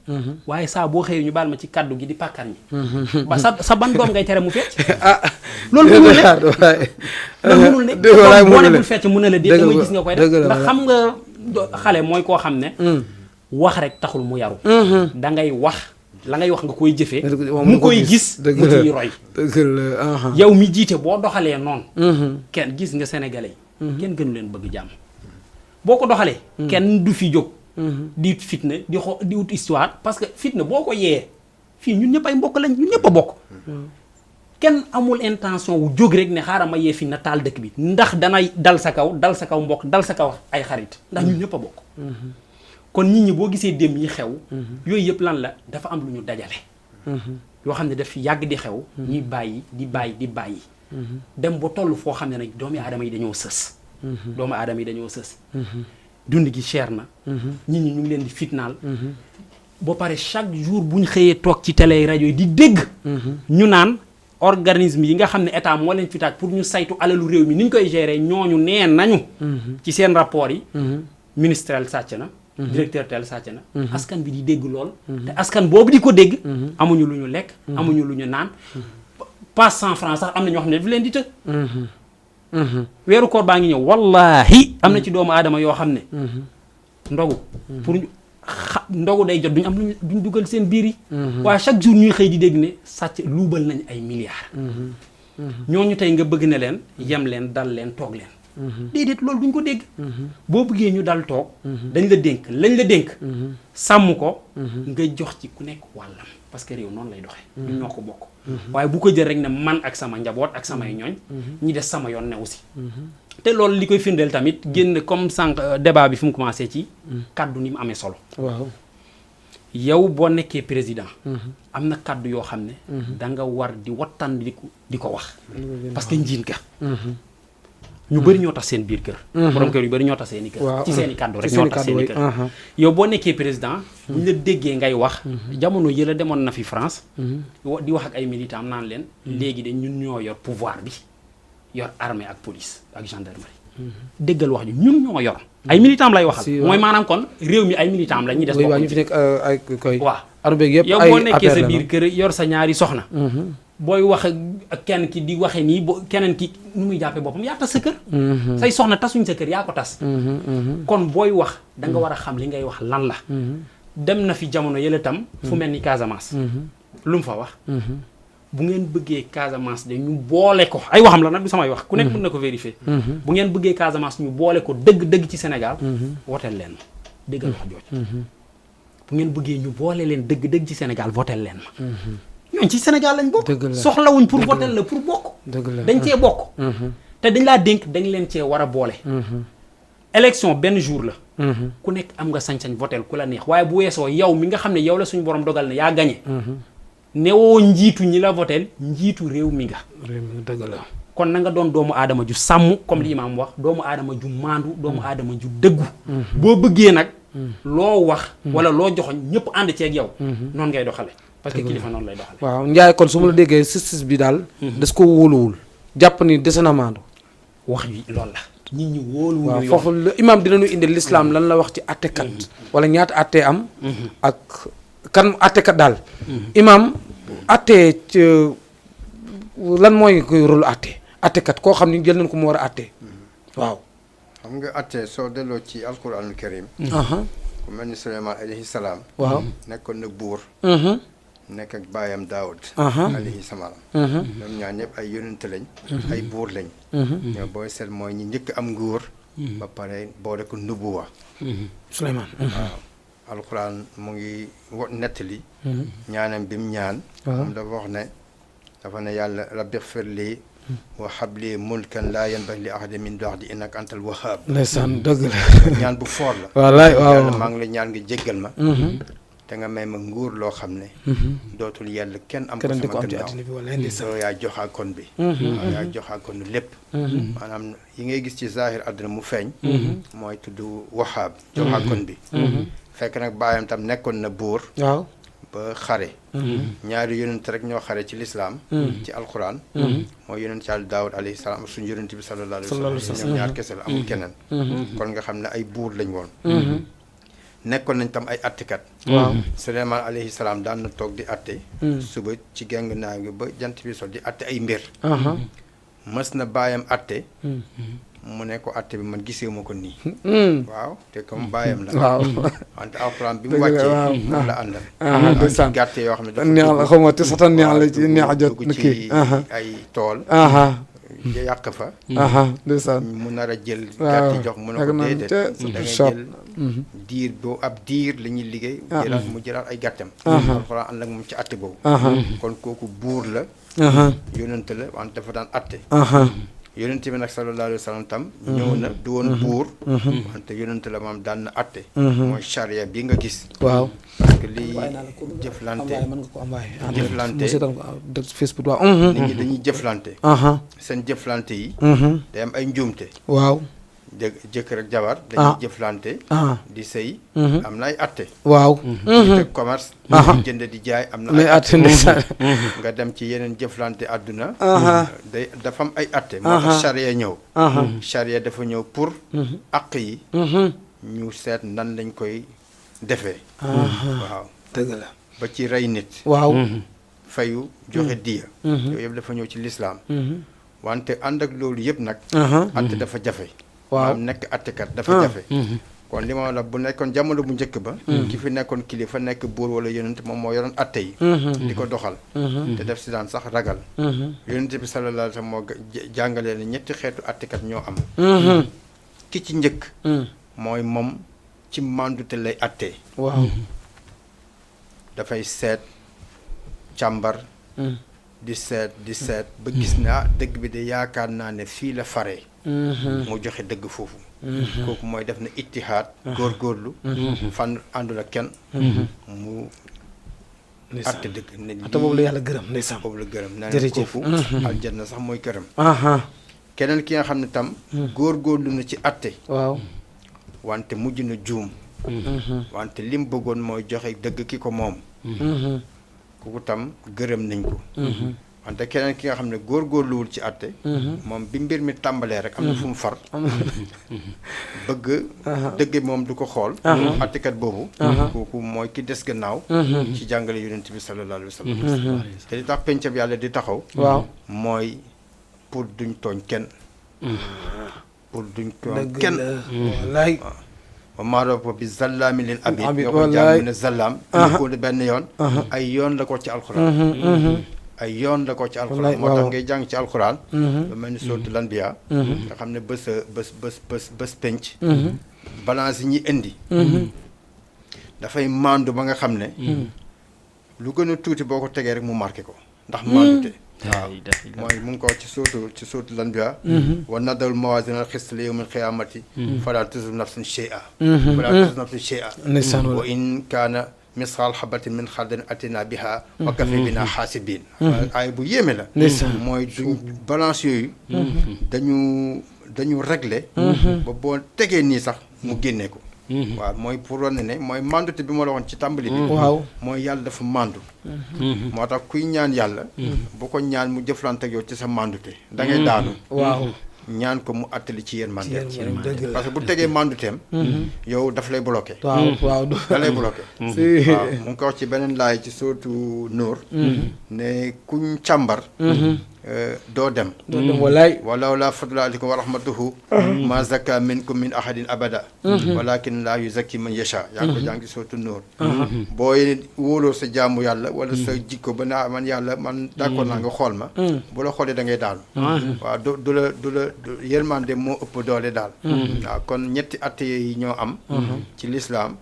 waaye saa boo xëyee ñu baal ma ci kàddu gi di pàkkar ñi ba sa ban doom ngay tere mu fecc loolu mënul ne boo ne bul fecc mën na la dégg mooy gis nga koy def ndax xam nga xale mooy koo xam ne wax rek taxul mu yaru da ngay wax la ngay wax nga koy jëfee mu koy gis mu ciy roy yow mi jiite boo doxalee noonu kenn gis nga sénégalais yi kenn gënu leen bëgg jàmm boo ko doxalee kenn du fi jóg di fitna di wut histoire parce que fitna boo ko yee fii ñun ñëpp ay mbokk lañ ñun ñëpp a bokk kenn amul intention wu jóg rek ne xaaral ma yee fitna taal dëkk bi ndax danay dal sa kaw mbokk dal sa kaw ay xarit ndax ñun ñëpp a bokk kon nit ñi boo gisee dem yi xew yooyu yëpp lan la dafa am lu ñu dajale yoo xam ne daf yàgg di xew ñuy bàyyi di bàyyi dem ba toll foo xam ne nag doomu aadama yi dañoo sës dund gi cher na nit ñi ñu ngi leen di fitnaal ba pare chaque jour bu ñu xëyee toog ci télé rajo yi di dégg ñu naan organisme yi nga xam ne état moo leen fi taaj pour ñu saytu alalu réew mi ni ñu koy gérer ñooñu nee nañu ci seen rapport yi ministériel sàcc na directeur tel sàcc na askan bi di dégg lool te askan boobu di ko dégg amuñu lu ñu lekk amuñu lu ñu naan pas 100 francs sax am na ñoo xam ne daf leen di të weeru koor baa ngi ñëw wallahi am na ci doomu aadama yoo xam ne ndogu pour ndogu day jot duñ am duñ dugal seen biir yi waaye chaque jour ñuy xëy di dégg ne sàcc luubal nañ ay milliards ñooñu tey nga bëgg ne leen yem leen dal leen toog leen déedéet loolu duñ ko dégg boo bëggee ñu dal toog dañ la dénk lañ la dénk sàmm ko nga jox ci ku nekk wàllam parce que réew noonu lay doxee ñu ñoo ko bokk waaye bu ko jël rek ne man ak sama njaboot ak samay ñooñ ñi des sama yoon ne aussi te loolu li koy firndeel tamit génn comme sànq débat bi fi mu commencé ci kàddu ni mu amee solo waaw yow boo nekkee président am na kàddu yoo xam ne da nga war di wattandiku di ko wax parce que njiit ga ñu bëri ñoo tax seen biir kër borom kër yu bëri ñoo tax seen i kër ci seen i kàddu rek ñoo tax seen i kër yow boo nekkee président bu ñu la déggee ngay wax jamono yëla demoon na fi France di wax ak ay militants naan leen léegi de ñun ñoo yor pouvoir bi yor armée ak police ak gendarmerie déggal wax ji ñun ñoo yor ay militants lay waxal mooy maanaam kon réew mi ay militants la ñuy des bokk ñu fi nekk ay koy waaw armée yëpp yow boo nekkee sa biir kër yor sa ñaari soxna booy wax ak kenn ki di waxe nii keneen ki nu muy jàppee boppam yaa tas sa kër say soxna tasuñ sa kër yaa ko tas kon booy wax da nga war a xam li ngay wax lan la dem na fi jamono yële tam fu mel ni Casamance lu mu fa wax bu ngeen bëggee Casamance de ñu boole ko ay waxam la nag du samay wax ku nekk mën na ko vérifier bu ngeen bëggee Casamance ñu boole ko dëgg ci Sénégal woteel leen ma déggal wax jooj bu ngeen bëggee ñu boole leen dëgg ci Sénégal woteel leen ma ñooñu ci Sénégal lañ bokk soxlawuñ pour voter la pour bokk dañ cee bokk te dañ laa dénk dañ leen cee war a boole élection benn jour la ku nekk am nga sañ-sañ voter ku la neex waaye bu weesoo yow mi nga xam ne yow la suñu borom dogal ne yaa gañe newoo njiitu ñi la voter njiitu réew mi nga dëgg la kon na nga doon doomu aadama ju sàmm comme li imaam wax doomu aadama ju maandu doomu aadama ju dëggu boo bëggee nag loo wax wala loo joxoñ ñëpp ànd ceeg yow noonu ngay doxale parce que kilifa noonu lay doxale waaw Ndiaye kon su ma la déggee justice bi daal des ko wóoluwul jàpp ni dese na maandu wax bi loolu la nit ñi wóoluwul waaw foofu imaam dinañu indi l'islam lan la wax ci attekat wala ñaata attee am ak kan attekat daal imaam attee lan mooy koy rôle attekat koo xam ni jël nañ ko mu war a attee waaw xam nga attee soo delloo ci alquranul karim ku mel ni Suleymaan alayhi salaam waaw nekkoon na buur nekk ak baayam Daawud alayhi salaam ñoom ñaar ñëpp ay yonent lañ ay buur lañ ñoo booy seet mooy ñi njëkk am nguur ba pare boole ko nubuwa Suleymaan waaw alquran mu ngi nettali ñaanam bi mu ñaan moom dafa wax ne dafa ne yàlla rabbi xfir lii wa habli mulkan laa yanbaghi li ahadin min ba'di innaka antal wahhab. ndeysaan dëgg la. ñaan bu foor la. wallaay waaw yàlla maa ngi la ñaan nga jéggal ma. te nga may ma nguur loo xam ne. dootul yàlla kenn am ko sama gannaaw. soo yaa joxaa kon bi. waaw yaa joxaa kon lépp. maanaam yi ngay gis ci zahir àdduna mu feeñ. mooy tudd wahhab. joxaa kon bi. fekk nag baayam tam nekkoon na buur. waaw. ba xare ñaari yonent rek ñoo xare ci lislaam ci alquran mooy yonent yàlla daawud alayhi salaam suñu yonent bi sallallahu alayhi wa sallam ñoom ñaar kese la amul keneen kon nga xam ne ay buur lañ woon nekkoon nañ tam ay attekat waaw Suleymaan alayhi salaam daan na toog di atte suba ci geng naa ngi ba jant bi so di atte ay mbir mës na baayam atte mu ne ko atte bi man gisee ma ko nii. waaw te comme bàyyam la. waaw wante alxuraan bi mu wàccee. moom la àndal. ndeysaan gàtte yoo xam ne dafa neex la xaw ma te satan neex la ci neex a jot. dugg ci ay tool. yàq fa. ndeysaan mu nar a jël. gàtte jox mu ne ko déedéet. da ngay jël diir boo ab diir la ñuy liggéey. jëlaat mu jëlaat ay gàttam. alxuraan ànd ak moom ci atte boobu. kon kooku buur la. yonent la wante dafa daan atte. yonent bi nag sallallahu alayhi wa sallam tam ñëw na du woon buur wante yonent la moom daan na atte mooy charia bi nga gis waaw parce que lii jëflante Facebook waaw nit ñi dañuy jëflante seen jëflante yi day am ay njuumte waaw jëkkër ak jabar dañuy jëflante di sëy am na ay atte waaw te commerce jënd di jaay am na ay atte nga dem ci yeneen jëflante àdduna day dafa am ay atte moo tax charia ñëw charia dafa ñëw pour àq yi ñu seet nan lañ koy defee waaw dëgg la ba ci rey nit waaw fayu joxe diya yooyu yëpp dafa ñëw ci lislaam wante ànd ak loolu yëpp nag atte dafa jafe waaw nekk attekat dafa jafe kon li ma la bu nekkoon jamono bu njëkk ba ki fi nekkoon kilifa nekk buur wala yonent moom moo yoroon atte yi di ko doxal te def si daan sax ragal yonent bi sallallahu alayhi wa sallam moo jàngalee ne ñetti xeetu attekat ñoo am ki ci njëkk mooy moom ci màndute lay attee waaw dafay seet càmbar di seet ba gis ne dëgg bi de yaakaar naa ne fii la fare mu joxe dëgg foofu kooku mooy def na ittihaad góorgóorlu fan àndul ak kenn mu atte dëgg ne lii te boobu la yàlla gërëm ndeysaan boobu la gërëm nee na kooku aljanna sax mooy këram keneen ki nga xam ne tam góorgóorlu na ci atte waaw wante mujj na juum wante lim bëggoon mooy joxe dëgg ki ko moom kooku tam gërëm nañ ko wante keneen ki nga xam ne góorgóorluwul ci àtte moom bi mbir mi tàmbalee rek am na fu mu far bëgg dëgg moom du ko xool àttekat boobu kooku mooy ki des gannaaw ci jàngale yonent bi sallallahu alayhi wa sallam te li tax pencam yàlla di taxaw waaw mooy pour duñ tooñ kenn pour duñ tooñ kenn wallaay wa maa rabbuka bi zallaami lil abiid yoo ko jàng mu ne zallaam ko benn yoon ay yoon la ko ci alxuraan ay yoon la ko ci alxuraan moo tax ngay jàng ci alxuraan lu mel ni suratul anbiya nga xam ne bés penc balance yi ñuy indi dafay maandu ba nga xam ne lu gën a tuuti boo ko tegee rek mu marqué ko ndax maandute waaw mooy mu ngi ko wax ci suratul anbiya wa nada'ul mawaazina al-qist li yawmil qiyaamati falaa tuzlamu nafsun shay'an wa in kaana misqaal habatin min xardalin atinaa bihaa wa kafaa binaa haasibiin ay bu yéeme la mooy duñ balance yooyu dañu régler ba boo tegee nii sax mu génnee ko waaw mooy pour wane ne mooy mandute bi ma la waxoon ci tàmbali bi waaw mooy yàlla dafa mandu moo tax kuy ñaan yàlla bu ko ñaan mu jëflante ak yow ci sa mandute da ngay daanu waaw ñaan ko mu attali ci yéen man parce que bu tegee manduteem yow daf lay bloqué waaw da lay bloqué waaw mu ngi ko wax ci beneen laay ci sootu Nóor ne kuñ càmbar doo dem walaay walaw laa fadla aleykum wa rahmatuhu ma zakka minkum min ahadin abada walakin laa yuzakki man yasha yaa ngi ko jàng sootu Nuur booy wóoloo sa jaamu yàlla wala sa jikko ba naa man yàlla man d'accord naa nga xool ma bu la xoolee da ngay daanu waaw du la yërmande moo ëpp doole daal waaw kon ñetti atte yi ñoo am ci lislaam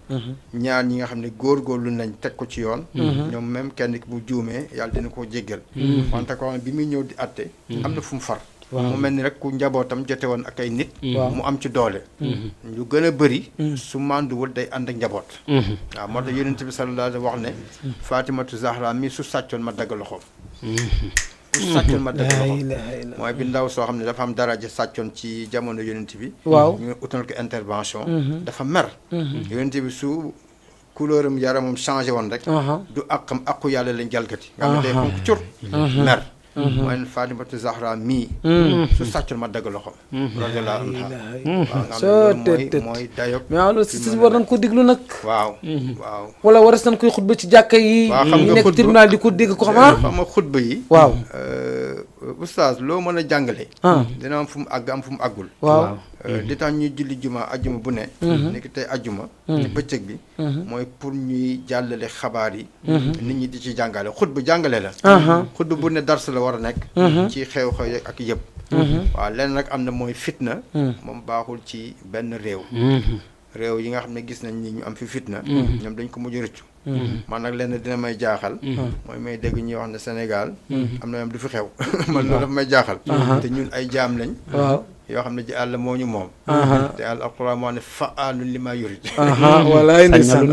ñaar ñi nga xam ne góorgóorlu nañ teg ko ci yoon ñoom même kenn ki bu juumee yàlla dina ko jéggal wante ko xam ne bi muy ñëw di atte am na fu mu far mu mel ni rek ku njabootam jote woon ak ay nit mu am ci doole lu gën a bëri su mànduwul day ànd ak njaboot waaw moo tax yonent bi sallallahu alayhi wa sallam wax ne Fatimatu Zahra mi su sàccoon ma dagg loxoom su sàccoon ma dagg loxoom mooy bi ndaw soo xam ne dafa am daraja sàccoon ci jamono yonent bi ñu utal ko intervention dafa mer yonent bi su couleur am yaramam changé woon rek du aqu yàlla lañ jalgati nga xam ne day fonk cur mer mooy Fatimatu Zahra mii su sàccul ma dagg loxo radiyallahu anha waaw nga xam ne mooy dayog mais alors si war nañ ko déglu nag waaw wala waras nañ koy xutba ci jàkka yi ñu nekk tribunal di ko dégg ko xam nga xutba yi waaw oustaz loo mën a jàngale dina am fu mu àgg am fu mu àggul waaw li tax ñuy julli juma ajjuma bu ne nekk tey ajjuma ci bëccëg bi mooy pour ñuy jàllale xabaar yi nit ñi di ci jàngale xutba jàngale la xutba bu ne dars la war a nekk ci xew-xew ak yëpp waaw lenn nag am na mooy fitna moom baaxul ci benn réew yi nga xam ne gis nañ ni ñu am fi fitna ñoom dañ ko mujj rëccu man nag lenn dina may jaaxal mooy may dégg ñuy wax ne Sénégal am na du fi xew man loolu dafa may jaaxal te ñun ay jaam lañ yoo xam ne ci àll moo ñu moom te àll alquran moo ne fa'aalun limaa yurid walaay ndeysaan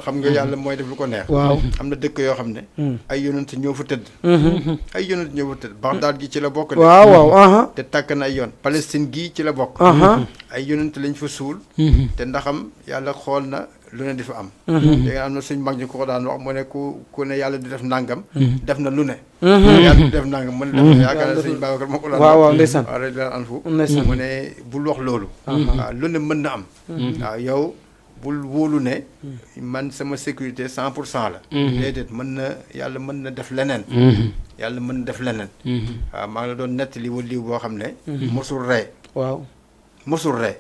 xam nga yàlla mooy def lu ko neex am na dëkk yoo xam ne ay yonent ñoo fa tëdd ay yonent ñoo fa tëdd Bagdad gi ci la bokk de waaw te tàkk na ay yoon Palestine gii ci la bokk ay yonent lañ fa suul te ndaxam yàlla xool na lu ne di fa am léegi am na suñ mag ñi ko daan wax mu ne ku ne yàlla di def nangam def na lu ne yàlla di def nangam mu ne def na yaakaar na suñ Babacar moo ko daan waaw ndeysaan waaw rek daan an fu mu ne bul wax loolu waaw lu ne mën na am waaw yow bul wóolu ne man sama sécurité 100% la déedéet mën na yàlla mën na def leneen yàlla mën na def leneen waaw maa ngi la doon nettali wu liw boo xam ne mosul ree waaw mosul ree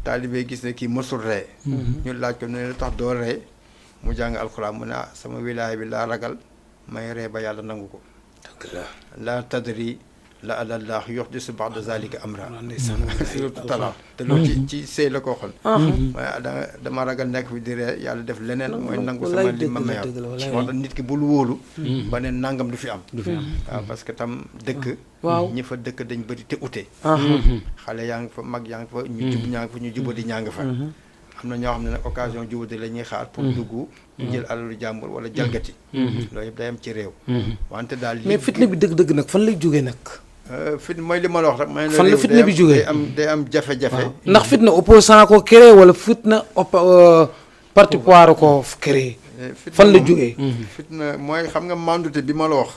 taalibe gis ne kii mosul ree ñu laaj ko ne lu tax doo ree mu jàng alxuraan mu ne sama wilaaya bi laa ragal may ree ba yàlla nangu ko la tadri la alallah yuhdisu ba'da zalika amra surtout talaa te loolu ci sëy la ko waxoon waaye dama ragal nekk fi di ree yàlla def leneen mooy nangu sama li ma mayal wax nit ki bul wóolu ba ne nangam du fi am waaw parce que tam dëkk ñi fa dëkk dañ bëri te ute xale yaa ngi fa mag yaa ngi fa ñu jub ñaa ngi fa ñu jubadi ñaa ngi fa am na ñoo xam ne nag occasion jubadi la ñuy xaar pour dugg jël alalu jàmbur wala jalgati loolu yëpp day am ci réew wante daal mais fitna bi dëgg-dëgg nag fan lay jógee nag fitna mooy li ma la wax rek mooy fan la fitna bi jógee day am jafe-jafe ndax fitna opposant ko créé wala fitna parti pouvoir ko créé fan la jógee fitna mooy xam nga mandute bi ma la wax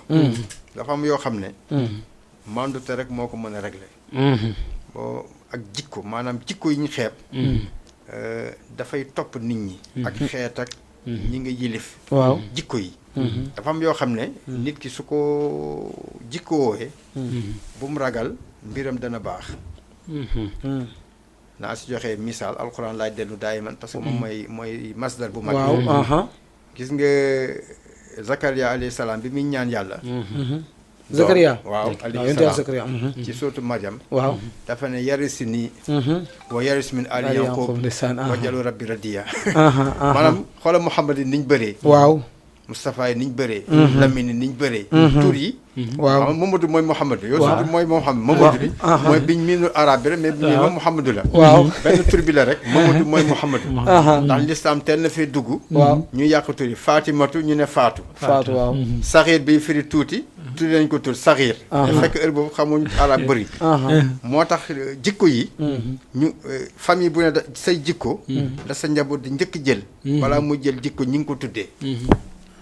dafa am yoo xam ne mandute rek moo ko mën a régler boo ak jikko maanaam jikko yi ñu xeeb dafay topp nit ñi ak xeet ak ñi nga yilif waaw jikko yi dafa am yoo xam ne nit ki su ko jikkoowee bu mu ragal mbiram dana baax naa si joxee misaal alxuraan laay dellu daay man parce que moom mooy masdar bu mag waaw gis nga Zakaria alayhi salaam bi muy ñaan yàlla Zakaria waaw alayhi salaam ci sootu Maryam waaw dafa ne yarisi nii wa yaris min ali yaqub wajalu rabbi radiya maanaam xoola Muhammad yi niñ bëree waaw Moustapha yi niñ bëree Lamine niñ bëree tur yi waaw Mamadou mooy Mouhamad bi yow surtout mooy Mouhamad Mamadou bi mooy biñ miinu arabe bi rek mais biñ moom Mouhamadou la waaw benn tur bi la rek Mamadou mooy Mouhamadou ndax lislaam teel na fee dugg waaw ñu yàq tur yi Fatimatu ñu ne Faatu waaw saxiir bi firi tuuti tuddi nañ ko tur saxiir fekk heure boobu xamuñ arabe bëri moo tax jikko yi ñu famille bu ne say jikko la sa njaboot di njëkk jël balaa mu jël jikko ñi ngi ko tuddee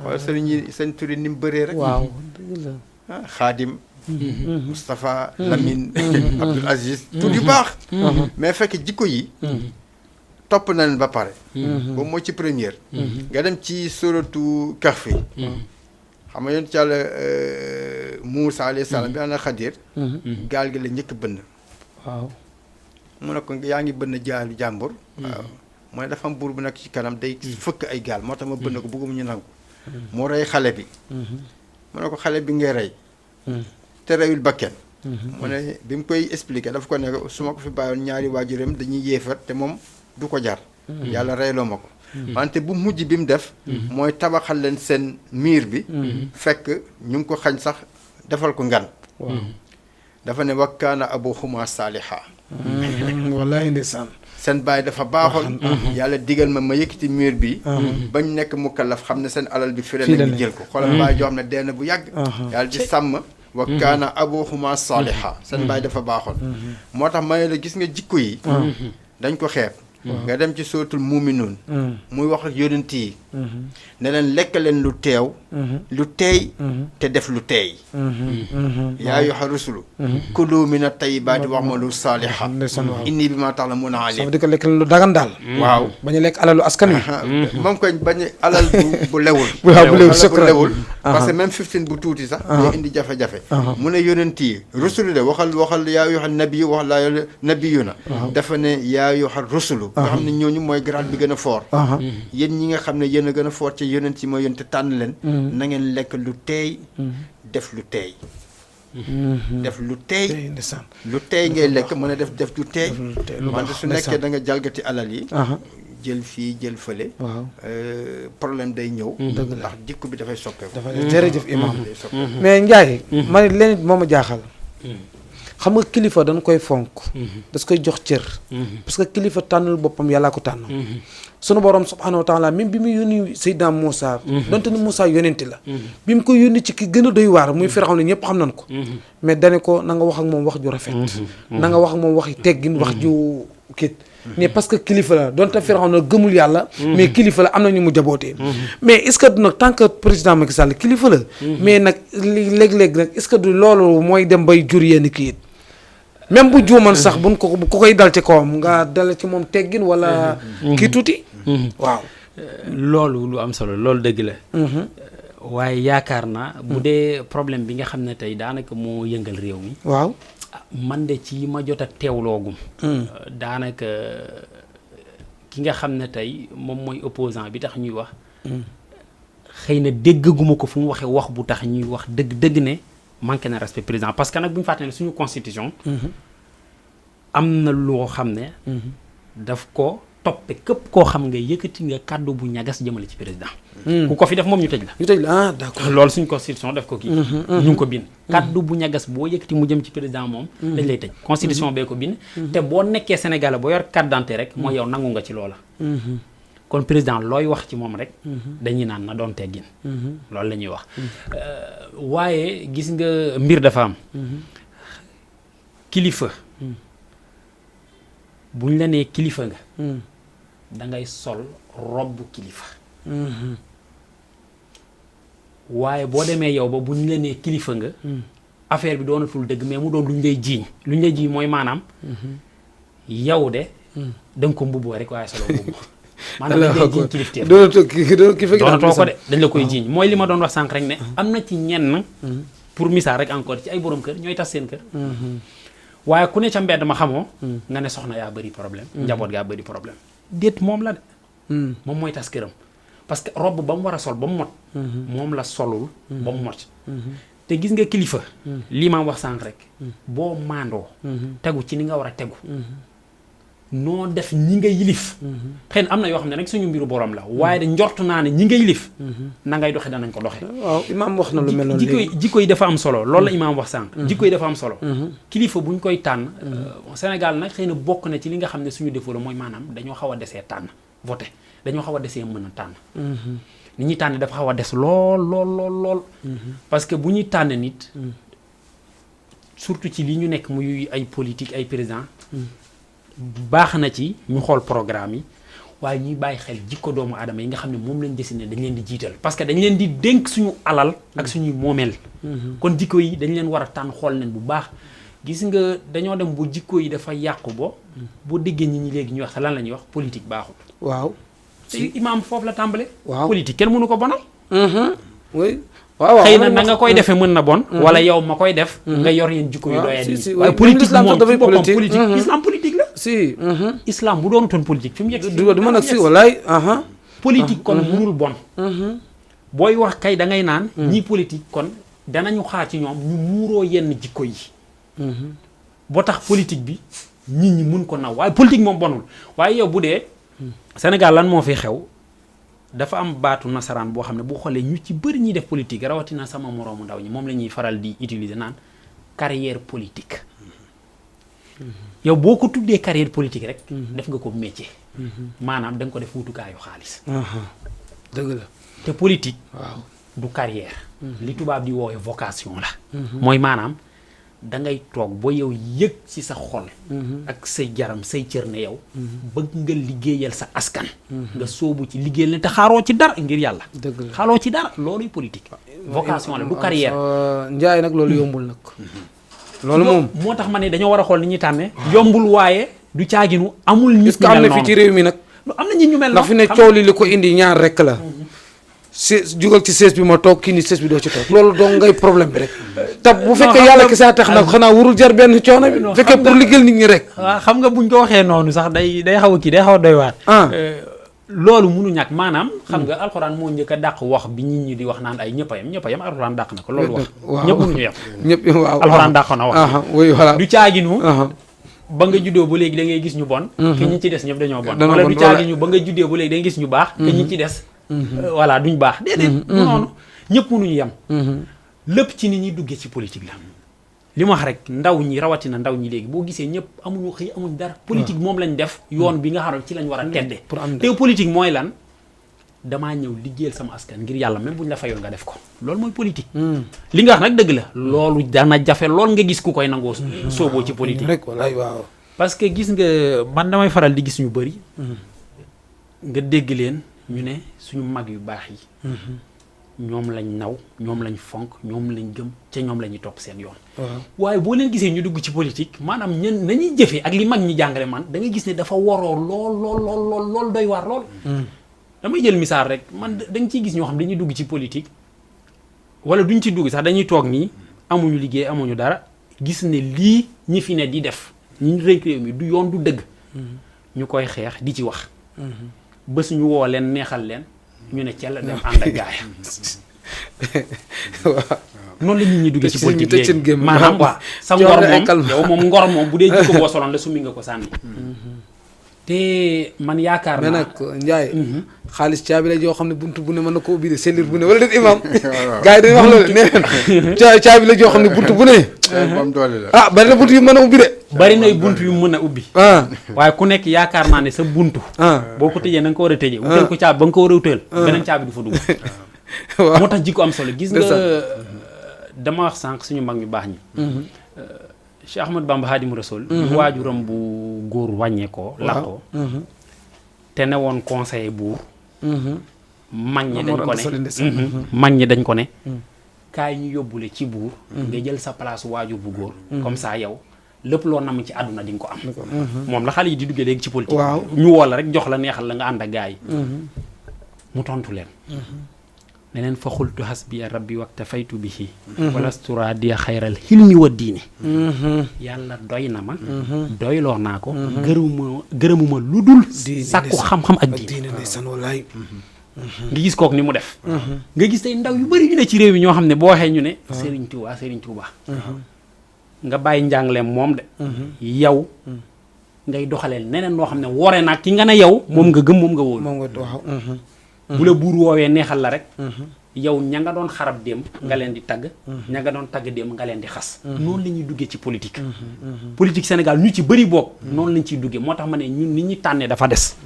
wala sëriñ yi seen tur yi ni mu bëree rek waaw Xaadim Moustapha Lamine Abdoul Aziz tur yu baax mais fekk jikko yi topp na leen ba pare boobu moo ci première nga dem ci suratu Kahfi xam nga yonent yàlla Muusa alayhi salaam bi ana Xadir gaal gi la njëkk bënn waaw mu ne ko yaa ngi bënn jaalu jàmbur waaw mu ne dafa am buur bu nekk ci kanam day fëkk ay gaal moo tax ma bënn ko bëgguma ñu nangu mu rey xale bi mu ne ko xale bi ngay rey te reyul bakken mu ne bi mu koy expliqué dafa ko ne su ma ko fi bàyyoon ñaari waajuram dañuy yéefar te moom du ko jar yàlla reyloo ma ko wante bu mujj bi mu def mooy tabaxal leen seen miir bi fekk ñu ngi ko xañ sax defal ko ngan dafa ne wa kaana abuhuma saaliha wallahi ndeysaan seen baay dafa baaxoon yàlla digal ma yëkkati miir bi bañ nekk mu kallaf xam ne seen alal bi fire nañu jël ko xoolal baay joo xam ne dee na bu yàgg yàlla di sàmm wa kaana abuhuma saaliha seen baay dafa baaxoon moo tax ma ne la gis nga jikko yi dañ ko xeeb nga dem ci sootul muuminuun muy wax ak yonent yi ne leen lekk leen lu teew lu teey te def lu teey yaa ayyuha rusulu kulu mina tayyibaati wa'malu saalihan inni bimaa ta'maluuna aliim. ça veut dire que lekk leen lu dagan daal. waaw bañ a lekk alalu askan wi. moom koy bañ alal bu lewul. waaw bu lewul bu lewul parce que même 15 bu tuuti sax. day indi jafe-jafe. mu ne yonent yi rusulu de waxal yaa ayyuha nabiyyu wax la nabiyuna dafa ne yaa ayyuha rusulu nga xam ne ñooñu mooy grade bi gën a fort. yéen ñi nga xam ne yéen a gën a fort ci yonent yi mooy yonent tànn leen. na ngeen lekk lu teey def lu teey. def lu teey lu teey ngay lekk mën a def lu teey. wante su nekkee da nga jalgati alal yi. jël fii jël fële. waaw problème day ñëw. ndax jikko bi dafay soppeeku. dafay jërëjëf imam mais Ndiaye. ma ne leen it moo ma jaaxal. xam nga kilifa dañ koy fonk. das koy jox cër. parce que kilifa tànnul boppam yàllaa ko tànn. sunu borom subhanahu wa taala même bi mu yónni Seydina Moussa. donte ni Moussa yónenti la. bi mu ko yónni ci ki gën a doy waar muy Firawna ñëpp xam nañ ko. mais dane ko na nga wax ak moom wax ju rafet. na nga wax ak moom waxi teggin wax ju kit mais parce que kilifa la donte Firawna gëmul yàlla. mais kilifa la am na ñu mu jabootee. mais est-ce que nag tant que président Macky Sall kilifa la. mais nag léeg-léeg nag est-ce que du loolu mooy dem bay jur yenn kii it même bu juuman sax buñ ko koy dal ci kawam nga dal ci moom teggin wala. kii tuuti. waaw. loolu lu am solo loolu dëgg la. waaye yaakaar naa. bu dee problème bi nga xam ne tey daanaka moo yëngal réew mi. waaw. man de ci ma jot a teewloogum. daanaka ki nga xam ne tey moom mooy opposant bi tax ñuy wax. xëy na déggaguma ko fu mu waxee wax bu tax ñuy wax dëgg ne manqué na respect président parce que nag bu ñu fàtte ne suñu constitution. am na loo xam ne. daf ko toppe képp koo xam nga yëkkati nga kàddu bu ñagas jëmale ci président. ku ko fi def moom ñu tëj la. ñu tëj la ah d'accord. loolu suñu constitution def ko kii. ñu ngi ko bind. kàddu bu ñagas boo yëkkati mu jëm ci président moom. dañ lay tëj constitution bee ko bind. te boo nekkee Sénégalais boo yor carte d'identité rek mooy yow nangu nga ci loola. kon président looy wax ci moom rek. dañuy naan na doon teggin. loolu la ñuy wax. waaye gis nga mbir dafa am. kilifa. buñ la nee kilifa nga. da ngay sol robb kilifa. waaye boo demee yow ba buñ la nee kilifa nga. affaire bi doonatul dëgg mais mu doon luñ lay jiiñ luñ lay jiiñ mooy maanaam. yow de. da nga ko mbubboo rek waaye solo mbubb. maanaam dañ lay jiiñ kilifteef. doonatoo ko de dañ la koy jiiñ mooy li ma doon wax sànq rek ne am na ci ñenn. pour misaal rek encore ci ay borom kër ñooy tas seen kër. waaye ku ne ca mbedd ma xamoo. nga ne soxna yaa bëri problème. njaboot gaa bëri problème. déet moom la de. moom mooy tas këram. parce que robe ba mu war a sol ba mu mot. moom la solul. ba mu mot. te gis nga kilifa. lii ma wax sànq rek. boo maandoo. tegu ci ni nga war a tegu. noo def ñi nga yilif. xëy na am na yoo xam ne rek suñu mbiru borom la waaye de njort naa ne ñi nga yilif. na ngay doxe danañ ko doxe waaw imaam wax na lu mel noonu léegi jikko yi dafa am solo loolu la imaam wax sànq. jikko yi dafa am solo. kilifa bu ñu koy tànn. Sénégal nag xëy na bokk na ci li nga xam ne suñu défaut la mooy maanaam dañoo xaw a desee tànn voté dañoo xaw a desee mën a tànn. ni ñuy tànn dafa xaw a des lool. parce que bu ñuy tànn nit. surtout ci li ñu nekk muy ay politique ay président. baax na ci ñu xool programme yi waaye ñuy bàyyi xel jikko doomu aadama yi nga xam ne moom lañ dessiné dañ leen di jiital parce que dañ leen di dénk suñu alal ak suñuy moomeel. kon jikko yi dañ leen war a tànn xool leen bu baax gis nga dañoo dem bu jikko yi dafa yàqu boo déggee ñi léegi ñuy wax lan la ñuy wax politique baaxul. waaw. te imaam foofu la tàmbale. waaw politique kenn mënu ko bonal. oui waaw xëy na nga koy defee mën na bon. wala yow ma koy def. nga yor yeen jikko yu doyal yi. waaye politique moom ci boppam politique islam politique la. si. islam bu doonutoon politique fi mu yegg. du mën a si walaay. politique kon mënul bon. booy wax kay da ngay naan. ñii politique kon danañu xaar ci ñoom ñu muuroo yenn jikko yi. boo tax politique bi nit ñi mun ko naw waaye politique moom bonul waaye yow bu dee. Sénégal lan moo fi xew. dafa am baatu nasaraan boo xam ne bu xoolee ñu ci bëri ñuy def politique rawatina sama moroomu ndaw ñi moom la ñuy faral di utiliser naan carrière politique. yow boo ko tuddee carrière politique rek. def nga ko métier. maanaam da nga ko def wutukaayu xaalis. dëgg la te politique. waaw du carrière. li tubaab di woowee vocation la. mooy maanaam da ngay toog ba yow yëg ci sa xol. ak say jaram say cër ne yow. bëgg nga liggéeyal sa askan. nga soobu ci liggéeyal ne te xaaroo ci dara ngir yàlla. dëgg la xaaroo ci dara looluy politique. vocation la du carrière. Njaay nag loolu yombul nag. loolu moom moo tax ma ne dañoo war a xool ni ñuy tànne. yombul waaye du caaginu amul. nit est-ce que am na fii ci réew mi nag. am na nit ñu mel ndax fi ne coow li ko indi ñaar rek la. jugal ci sees bi ma toog kii ni sees bi doo ci toog loolu doo ngay problème bi rek. te bu fekkee yàlla ki saa tax nag xanaa warul jar benn coono bi. bu fekkee pour liggéeyal nit ñi rek. waaw xam nga buñ ko waxee noonu sax day xaw a kii day xaw a doy waar. loolu munu ñàkk maanaam. xam nga alxuraan moo njëkk a dàq wax bi nit ñi di wax naan ay ñëpp a yem alxuraan dàq na ko loolu wax. ñëpp mënuñu yem. ñëpp waaw alxuraan dàq na wax. oui voilà du caaginu. ba nga juddoo ba léegi da ngay gis ñu bon. ke ñi ci des ñëpp dañoo bon. wala du caaginu ba nga juddoo ba léegi da ngay gis ñu baax. ke ñi ci des. voilà duñ baax déedéet. noonu ñëpp mënuñu yem. lépp ci nit ñi duggee ci politique la. li ma wax rek ndaw ñi rawatina ndaw ñi léegi boo gisee ñëpp amuñu xëy amuñ dara. politique moom lañ def yoon bi nga xam ne ci lañ war a tedde. te politique mooy lan damaa ñëw liggéeyal sama askan ngir yàlla même buñ la fayoon nga def ko loolu mooy politique. li nga wax nag dëgg la. loolu dana jafe lool nga gis ku koy nangoo sooboo ci politique. rek walaay waaw. parce que gis nga man damay faral di gis ñu bëri. nga dégg leen ñu ne suñu mag yu baax yi. ñoom lañ naw ñoom lañ fonk ñoom lañ gëm ca ñoom la ñuy topp seen yoon. waaye boo leen gisee ñu dugg ci politique maanaam ñen nañuy jëfee ak li mag ñi jàngale man da ngay gis ne dafa waroo lool doy waar lool. damay jël misaal rek man da nga ciy gis ñoo xam dañuy dugg ci politique wala duñ ci dugg sax dañuy toog nii amuñu liggéey amuñu dara gis ne lii ñi fi ne di def ñi rënk réew mi du yoon du dëgg. ñu koy xeex di ci wax. bés ñu woo leen neexal leen. ñu ne cell dem ànd ak gaaya noonu la nit ñi duggee ci politique léegi maanaam waa sa ngor moom yow moom ngor moom bu dee jikko boo soloon la summi nga ko sànni te man yaakaar naa mais nag Ndiaye xaalis caabi la joo xam ne buntu bu ne mën na ko ubbi de sellir bu ne wala déet imam gars yi dañuy wax loolu nee na caabi la joo xam ne buntu bu ne bari na buntu yu mën a ubbi de bari nay buntu yu mën a ubbi waaye ku nekk yaakaar naa ne sa buntu boo ko tëjee na nga ko war a tëjee wutal ko caabi ba nga ko war a wutal beneen caabi du fa dugg moo tax jikko am solo gis nga dama wax sànq suñu mag ñu baax ñi Cheikh Ahmadou Bamba Xaadimu Rasuul bu waajuram bu góor wàññeekoo làqoo te ne woon conseiller buur mag ñi dañ ko ne kaay ñu yóbbule ci buur nga jël sa place waajur bu góor comme ça yow lépp loo nam ci àdduna di nga ko am moom la xale yi di duggee léegi ci politique ñu woo la rek jox la neexal la nga ànd ak gaa yi mu tontu leen ne leen fa xultu hasbiya rabbi waktafaytu bihi walastura dia xayral xilmi wa diine yàlla doy na ma doyloo naa ko gërëmuma lu dul sàkku xam-xam ak diine nga gis kook ni mu def nga gis tey ndaw yu bëri ñu ne ci réew mi ñoo xam ne boo waxee ñu ne Serigne Touba nga bàyyi njàngaleem moom de yow ngay doxaleel neneen noo xam ne wore naag ki nga ne yow moom nga gëm moom nga wóolu bu la buur woowee neexal la rek yow ña nga doon xarab démb nga leen di tagg ña nga doon tagg démb nga leen di xas noonu la ñuy duggee ci politique politique Sénégal ñu ci bëri boog noonu lañ ciy duggee moo tax ma ne ñun nit ñi tànnee dafa des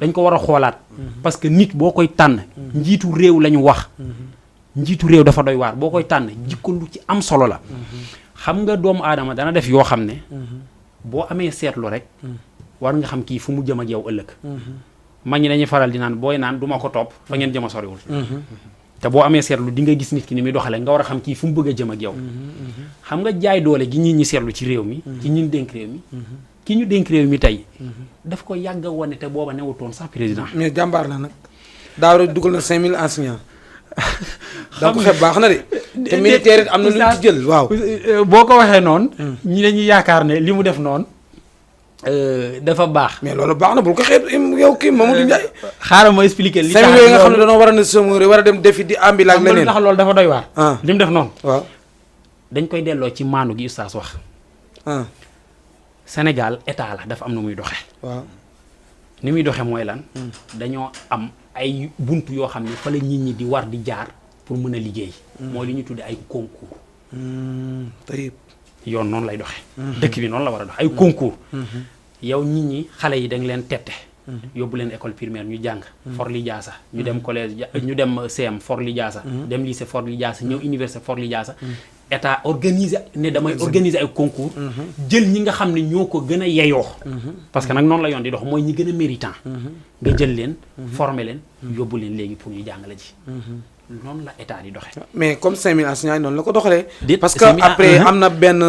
dañ ko war a xoolaat parce que nit boo koy tànn njiitu réew la ñu wax njiitu réew dafa doy waar boo koy tànn jikko lu ci am solo la xam nga doomu aadama dana def yoo xam ne boo amee seetlu rek war nga xam kii fu mu jëm ak yow ëllëg mag ñi dañuy faral di naan booy naan du ma ko topp fa ngeen jëm a soriwul te boo amee seetlu di nga gis nit ki ni muy doxale nga war a xam kii fu mu bëgg a jëm ak yow xam nga jaay doole gi nit ñi seetlu ci réew mi ci ñun dénk réew mi ki ñu dénk réew mi tey daf ko yàgg a wane te booba newutoon sax président mais jàmbaar la nag daaw rek dugal na 5000 enseignants donc xeeb baax na de. te militaire it am na lu ñu ci jël waaw. boo ko waxee noonu. ñi dañuy yaakaar ne li mu def noonu dafa baax. mais loolu baax na bul ko xeeb yow kii Mamadou Ndiaye. xaaral ma expliquer li tax yooyu nga xam ne dañoo war a ne semence war a dem defi di ambi ak leneen. ndax loolu dafa doy waar. li mu def noonu. waaw dañ koy delloo ci maanu gi ustaas wax. Sénégal état la dafa am na muy doxe waaw ni muy doxe mooy lan. dañoo am ay bunt yoo xam ne fa la nit ñi di war di jaar pour mën a liggéey. mooy li ñu tuddee ay concours. tey yoon noonu lay doxe dëkk bi noonu la war a doxe ay concours. yow nit ñi xale yi da nga leen tette. yóbbu leen école primaire ñu jàng. for li jaasa ñu dem collège ñu dem CM for li jaasa. dem lycée for li jaasa ñëw université for li jaasa. état organisé ne damay organiser ay concours. jël ñi nga xam ne ñoo ko gën a yeyoo. parce que nag noonu la yoon di dox mooy ñi gën a méritant. nga jël leen. former leen yóbbu leen léegi pour ñu jàngale ji. noonu la état di doxe mais comme 5000 enseignants noonu la ko doxalee. parce que après am na benn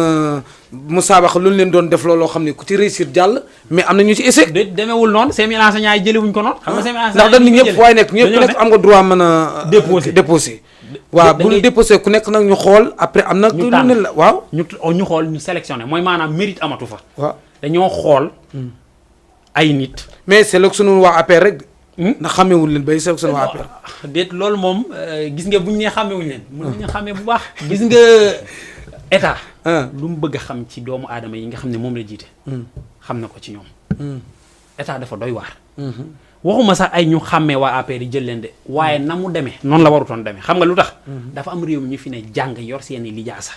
musaabax lu ñu leen doon def looloo xam ne ku ci réussir jàll. mais am na ñu ci échec. demeewul noonu 5000 enseignants yi jëlewuñ ko noonu. xam nga 5000 enseignants ndax dañ ni ñëpp waaye nekk ñëpp ku nekk am nga droit mën a. déposer waaw bu ñu déposé ku nekk nag ñu xool après am na. ñu tànn la waaw. ñu xool ñu sélectionné mooy maanaam mérite amatu fa. waaw dañoo xool ay nit. mais sélectionné waa APR rek. ndax xamewul leen bay sélectionné waa APR. déet loolu moom gis nga bu ñu nee xamewuñ leen. mën nañu xamee bu baax. gis nga état. lu mu bëgg a xam ci doomu aadama yi nga xam ne moom la jiite. xam na ko ci ñoom. état dafa doy waar. waxuma sax ay ñu xàmmee waa APR yi jël leen de waaye na mu demee noonu la warutoon demee xam nga lu tax. dafa am réew mi ñu fi ne jàng yor seeni lijaasa.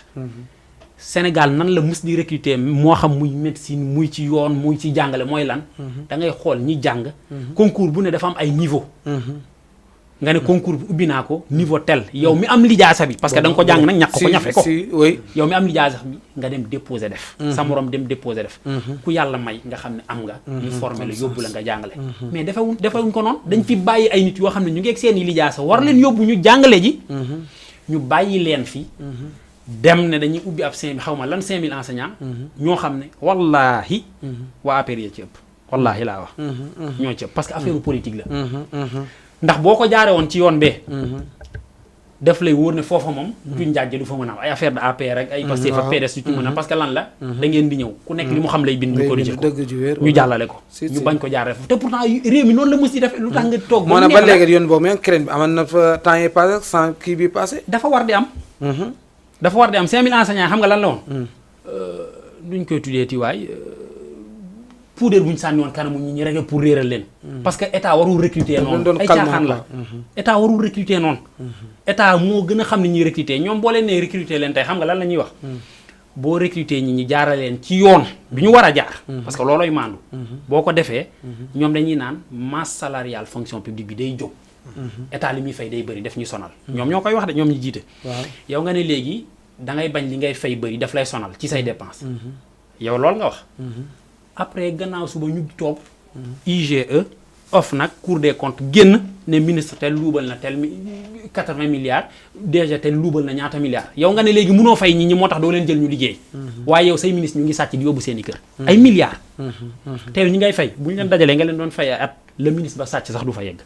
Sénégal nan la mus di recruter moo xam muy médecine muy ci yoon muy ci jàngale mooy lan. da ngay xool ñi jàng. concours bu ne dafa am ay niveau. nga ne concours bi ubbi naa ko niveau tel yow mi am lijaasa bi. parce que da nga ko jàng nag ñàkk ko ñafe ko. yow mi am lijaasa bi nga dem déposer def. sa morom dem déposer def. ku yàlla may nga xam ne am nga. ñu formé la yóbbu la nga jàngale. mais defewuñ ko noonu dañ fi bàyyi ay nit yoo xam ne ñu ngi ak seeni lijaasa war leen yóbbu ñu jàngale ji. ñu bàyyi leen fi. dem ne dañuy ubbi ab 5000 xaw ma lan 5000 enseignants. ñoo xam ne wallaahi. waa APR yi ci ëpp. wallaahi laa wax. ñoo ci ëpp parce que affaire politique la. ndax boo ko jaaree woon ci yoon bee. def lay wóor ne foofa moom. duñ njàjj du fa mën a am ay affaire de APR rek ay Pastef ak PDS yu ci mën a parce que lan la. da ngeen di ñëw ku nekk li mu xam lay bind. ñu corrigé ko ñu jàllale ko. ñu bañ ko jaaree foofu te pourtant réew mi noonu la mës di def lu tax nga toog. moo ne ba léegi yoon boobu même CREN bi amoon na fa temps yii passé sans kii bi passé. dafa war di am. dafa war di am 5000 enseignants xam nga lan la woon. duñ koy tuddee tiwaay puudar bu ñu sànni woon kanamu ñi rek pour réeral leen. parce que état warul recruter noonu. ay caaxaan la état warul recruter noonu. état moo gën a xam ni ñuy recruter ñoom boo leen nee recruter leen tey xam nga lan la ñuy wax. boo recruter ñi jaarale leen ci yoon. bi ñu war a jaar. parce que loolooy maandu. boo ko defee. ñoom dañuy naan masse salariale fonction publique bi day jóg. état li muy fay day bëri def ñu sonal. ñoom ñoo koy wax de ñoom ñu jiite. yow nga ne léegi da ngay bañ li ngay fay bëri daf lay sonal ci say dépense. yow loolu nga wax. après gannaaw suba ñu toog. IGE OFNAC Cour des comptes génn ne ministre tel luubal na tel 80 milliards DG tel luubal na ñaata milliards yow nga ne léegi mënoo fay ñi moo tax doo leen jël ñu liggéey. waaye yow say ministre ñu ngi sàcc di yóbbu seen i kër. ay milliards. te ñi ngay fay bu ñu leen dajalee nga leen doon fay at le ministre ba sàcc sax du fa yegg.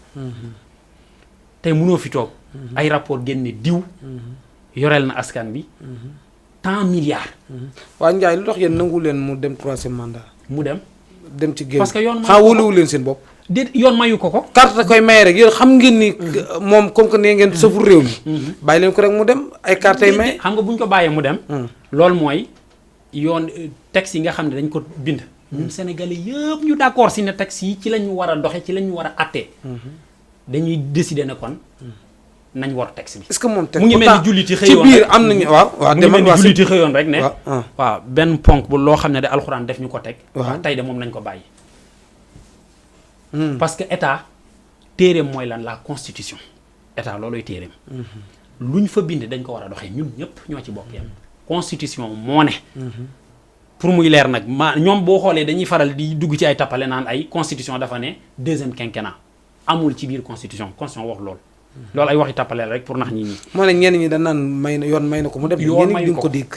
tey mënoo fi toog. ay rapport génne diw. yoreel na askan bi. tant milliards. waa Ndiaye lu tax yéen nangu leen mu dem troisième mandat. mu dem ci génn parce que yoon xaa wóoluwu leen seen bopp. déet yoon mayu ko ko. carte koy maye rek yéen xam ngeen ni. moom comme que nee ngeen sëfu réew mi. bàyyi leen ko rek mu dem ay carte yi maye. xam nga bu ñu ko bàyyee mu dem. loolu mooy yoon texte yi nga xam ne dañ ko bind. ñun Sénégalais yëpp ñu d'accord si ne texte yi ci la ñu war a doxe ci la ñu war a attee. dañuy décider ne kon nañ war texte bi. est-ce que moom mu ngi mel ni julliti xëyoon ci biir am nañu waaw mu ngi mel ni julliti xëyoon rek ne. waaw benn ponk bu loo xam ne de alxuraan def ñu ko teg. waaw tey de moom nañ ko bàyyi. parce que état téereem mooy lan la constitution état loolooy téereem. lu ñu fa bind dañ ko war a doxee ñun ñëpp ñoo ci bokk yam constitution moo ne. pour muy leer nag ñoom boo xoolee dañuy faral di dugg ci ay tappale naan ay constitution dafa ne deuxième quinquennat amul ci biir constitution wax loolu. loolu ay waxi tappale rek pour nax nit ñi. moo ne ñenn ñi dañ naan may na ko mu dem. yoon may ñenn ñi ko dégg.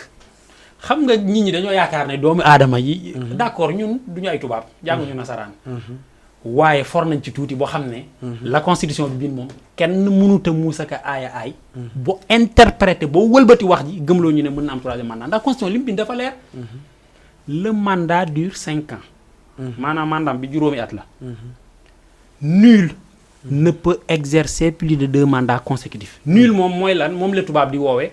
xam nga nit ñi dañoo yaakaar ne doomu aadama yi. d'accord ñun duñu ay tubaab jànguñu nasaraan. waaye for nañ ci tuuti boo xam ne la constitution bi biin moom kenn mënuta muusaka aaya aay boo interprété boo wëlbati wax ji gëmloo ñu ne mën na am troisième mandat ndax constitution li mu bind dafa leer le mandat dure 5 ans maanaam mandat bi juróomi at la nul ne peut exercer plus de 2 mandats consécutifs nul moom mooy lan moom la tubaab di woowee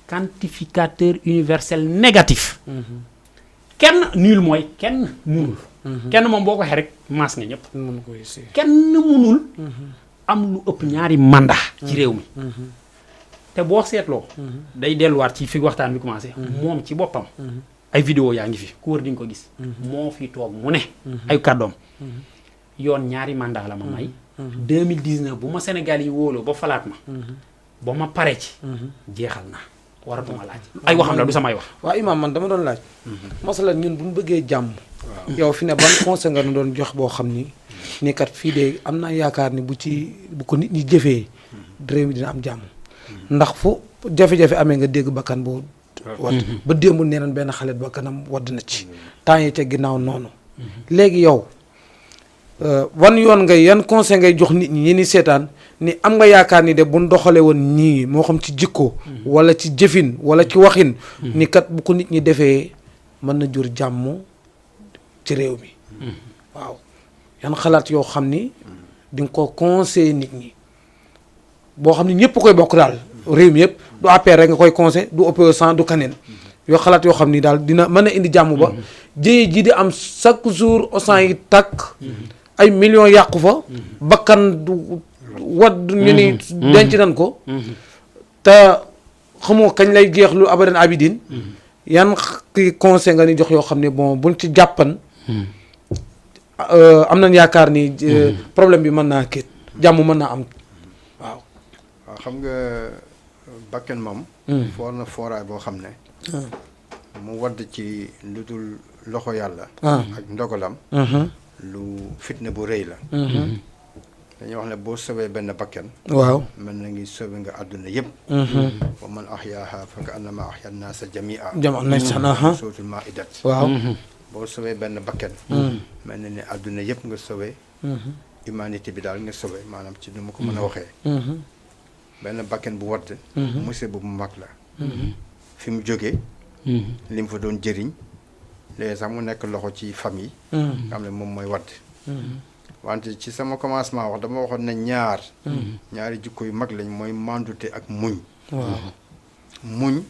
quantificateur universel négatif kenn nul mooy kenn munul kenn moom boo ko waxee rek maas nga ñëpp kenn munul am lu ëpp ñaari mandat ci réew mi te boo seetloo day delluwaat ci fi waxtaan bi commencé moom ci boppam ay vidéo yaa ngi fi ku wër di nga ko gis moo fi toog mu ne ay kàddoom yoon ñaari mandat la ma may 2019 bu ma Sénégal yi wóoloo ba falaat ma ba ma pare ci jeexal na waratuma laaj ay waxam la du samay wax waaw imaam man dama doon laaj masala ñun bu ñu bëggee jàmm yow fi ne ban conseil nga doon jox boo xam ni kat fii de am naa yaakaar ni bu ko nit ñi jëfee réew mi dina am jàmm ndax fu jafe-jafe amee nga dégg bakkan boo wadd ba démb nee nañ benn xale bakkanam wadd na ci temps yi ca ginnaaw noonu léegi yow wan yoon ngay yan conseil ngay jox nit ñi ni seetaan ni am nga yaakaar ni de buñ doxalee woon ñii moo xam ci jikko wala ci jëfin wala ci waxin ni kat bu ko nit ñi defee mën na jur jàmm ci réew mi waaw yan xalaat yoo xam ni di nga ko conseiller nit ñi boo xam ni ñëpp koy bokk daal réew mi yëpp du APR rek nga koy conseil du opposant du kaneen yoo xalaat yoo xam ni daal dina mën a indi jàmm ba jëye ji di am chaque jour osan yi tàkk ay millions yàqu fa bakkan wadd ñu ni denc nañ ko te xamoo kañ lay jeexlu abadan abidin yan ki conseil nga ni jox yoo xam ne bon buñ ci jàppan am nañ yaakaar ni problème bi mën naa kii jàmm mën naa am waaw xam nga bakken moom foor na fooraay boo xam ne mu wadd ci lu dul loxo yàlla ak ndogalam lu fitna bu rëy la dañuy wax ne boo sowee benn bakken waaw mën na ngi sowe nga àdduna yëpp wa man ahyaaha fa ka annama ahya naasa jamia suratul maidat waaw boo sowee benn bakken mel na ni àdduna yëpp nga sowe humanité bi daal nga sowe maanaam ci nu ma ko mën a waxee benn bakken bu wadd musiba bu mag la fi mu jógee li mu fa doon jëriñ léegi sax mu nekk loxo ci famille nga xam ne moom mooy wadd wante ci sama commencement wax dama waxoon ne ñaari jikko yu mag lañ mooy mandute ak muñ waaw muñ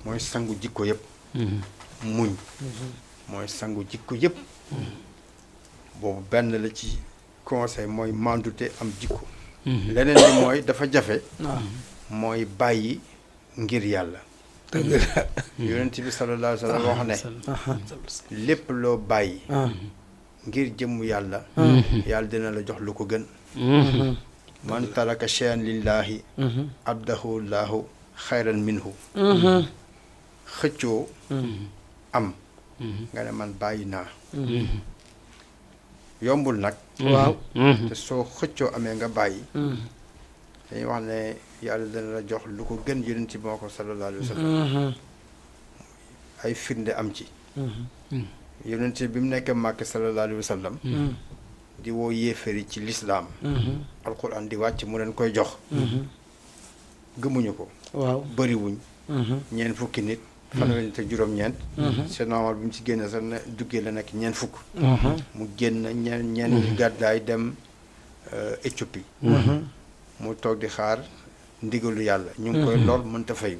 mooy sangu jikko yëpp muñ mooy sangu jikko yëpp boobu benn la ci conseil mooy mandute am jikko leneen li mooy dafa jafe mooy bàyyi ngir yàlla yonent bi sallallahu alayhi wa sallam wax ne lépp loo bàyyi ngir jëmm yàlla yàlla dina la jox lu ko gën man taraka shay'an lillahi abdahu llahu xayran minhu xëccoo am nga ne man bàyyi naa yombul nag waaw te soo xëccoo amee nga bàyyi dañuy wax ne yàlla dina la jox lu ko gën yonent bi moo ko sallallahu alayhi wa sallam ay firnde am ci yonent bi mu nekkee Màkka sallallahu alayhi wa sallam di woo yéefari ci lislaam alquran di wàcc mu leen koy jox gëmuñu ko waaw bëriwuñ ñeent fukki nit fanweeri nit ak juróom-ñeent c'est normal bi mu ci génne sax ne duggee la nekk ñeent fukk mu génn ñeen ñi gàddaay dem Éthiopie mu toog di xaar ndigalu yàlla ñu ngi koy lor mënta fayu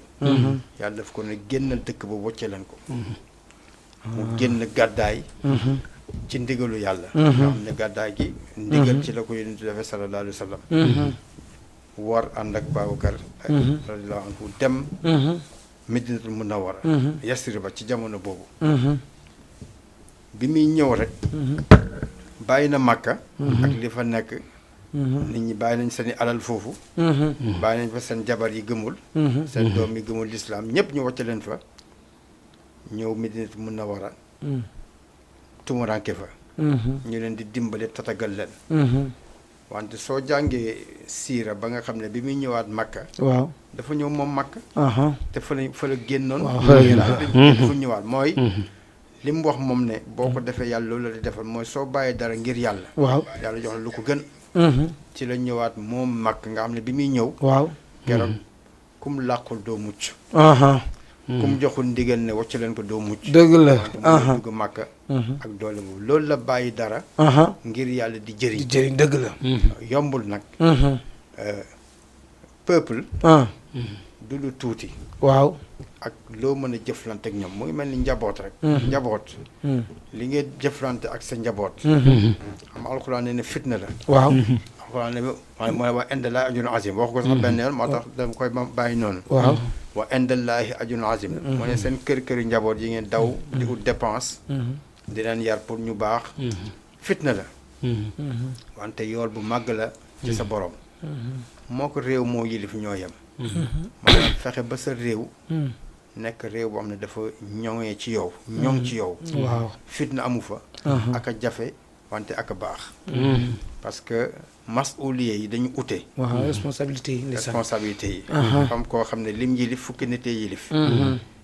yàlla daf ko ne génnal dëkk ba wocce leen ko mu génn gàddaay ci ndigalu yàlla nga xam ne gàddaay gi ndigal ci la ko yonent defee sallallahu alayhi wa sallam war ànd ak Babacar ak radiyallahu anhu dem Medinatul Munawwara Yasriba ci jamono boobu bi muy ñëw rek bàyyi na Màkka ak li fa nekk nit ñi bàyyi nañ seeni alal foofu bàyyi nañ fa seen jabar yi gëmul seen doom yi gëmul lislaam ñëpp ñu wàcce leen fa ñëw Medinatul Munawwara tumuranke fa ñu leen di dimbale tatagal leen wante soo jàngee siira ba nga xam ne bi muy ñëwaat Makka waaw dafa ñëw moom Makka te fa la génnoon waaw dafa ñëwaat mooy li mu wax moom ne boo ko defee yàlla loolu la di defal mooy soo bàyyee dara ngir yàlla waaw yàlla jox la lu ko gën ci la ñëwaat moom mag nga xam ne bi muy ñëw waaw keroog kum làqul doo mucc kum joxul ndigal ne wacc leen ko doo mucc dëgg la mu dugg màkk ak doole boobu loolu la bàyyi dara ngir yàlla di di jëriñ jëriñ dëgg la yombul nag peuple du lu tuuti waaw ak loo mën a jëflante ak ñoom mu ngi mel ni njaboot rek njaboot li nga jëflante ak sa njaboot xam alxuraan ne ne fitna la waaw alxuraan ne mooy wa indallaahi ajrun azim wax ko sax benn yoon moo tax dama koy bàyyi noonu waaw wa indallaahi ajrun azim mu ne seen kër njaboot yi ngeen daw di ut dépense di leen yar pour ñu baax fitna la wante yool bu màgg la ci sa borom moo ko réew moo yilif ñoo yem maanaam fexe ba sa réew nekk réew boo xam ne dafa ñoŋee ci yow ñoŋ ci yow waaw fitna amu fa ak a jafe wante ak a baax parce que masuliye yi dañu ute waaw responsabilité yi responsabilité yi xam koo xam ne lim yilif fukki nit yilif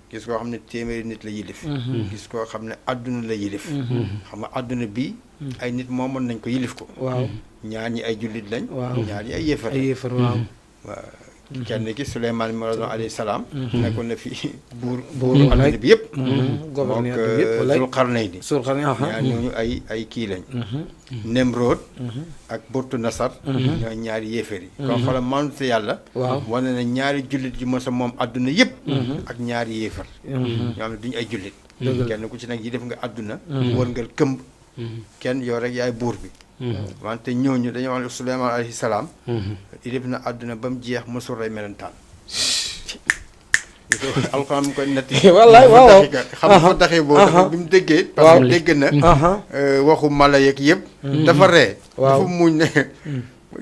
gis koo xam ne téeméeri nit la yilif gis koo xam ne àdduna la yilif xam nga àdduna bi ay nit moomoon nañ ko yilif ko waaw ñaar ñi ay jullit lañ waaw ñaar ñi ay yéefar ay yéefar waaw waaw kenn ki Souleymane Miradon alayhi salaam nekkoon na fi buur buuru àdduna bi yëpp gouverneur bi yëpp donc Zul Qarnayni Qarnayni ñaar ñooñu ay kii lañ Nemrod ak Burtu Nasar ñooy ñaari yéefar yi kon xoolal maanute yàlla waaw wane na ñaari jullit yu mos a moom àdduna yëpp ak ñaari yéefar ñoo xam ne duñu ay jullit kenn ku ci nekk yi def nga àdduna wër nga këmb kenn yow rek yaay buur bi wante ñooñu dañoo wax ne Souleymane alayhi salaam def na àdduna ba mu jeex mosul rey melentaan alxuraan mu koy netti wallaay waaw xam nga fa taxee boobu dafa bi mu déggee parce que dégg na waxu mala yeeg yëpp dafa ree dafa muñ ne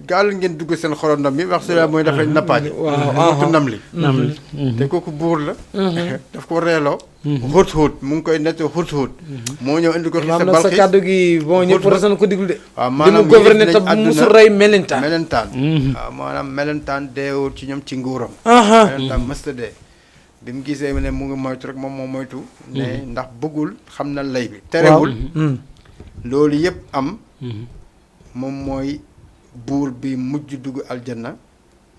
gaal ngeen dugg seen xorondom bi wax Souleymane mooy dafay nappaaje mutu nam li te kooku buur la daf ko reeloo xóot mu ngi koy nett xóot moo ñëw indi ko xis sa sa kàddu gi bon ñëpp rasan ko diglu de waaw maanaam mu gouverner te musul rey melentaan waaw maanaam melentaan deewul ci ñoom ci nguuram melentaan mësta dee bi mu gisee ne mu ngi moytu rek moom moo moytu ne ndax bëggul xam na lay bi terewul loolu yëpp am moom mooy buur bi mujj dugg aljanna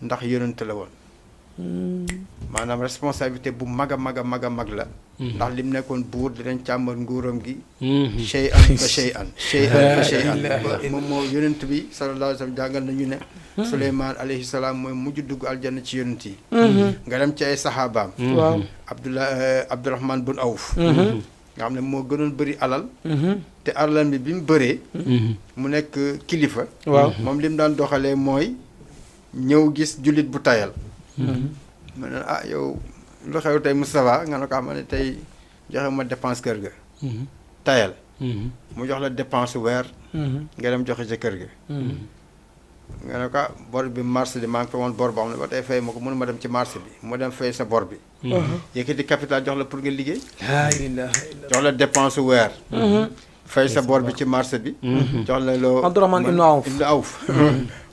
ndax yonente la woon maanaam responsabilité bu mag a mag a mag a mag la ndax lim nekkoon buur dinañ càmbar nguuram gi chey an fa chey an moom moo yonent bi sallallahu alayhi wa sallam jàngal nañu ne Souleymane alayhi salaam mooy mujj dugg aljanna ci yonent yi nga dem ci ay saxaabaam waaw Abdurahman bun Awf nga xam ne moo gënoon bëri alal te alalam bi mu bëree mu nekk kilifa waaw moom li mu daan doxalee mooy ñëw gis jullit bu tayal ma ne yow lu xew tey Moustapha nga ne ko xam ne tey joxe ma dépense kër ga tayal mu jox la dépense weer nga dem joxe ca kër ga nga ne ko bor bi marché bi maa ngi fa woon bor boo xam ne ba tey fay ma ko mënu ma dem ci marché bi mu dem fay sa bor bi yëkkati capital jox la pour nga liggéey jox la dépense weer fay sa bor bi ci marché bi jox la loo Abdourahmane ibn Awf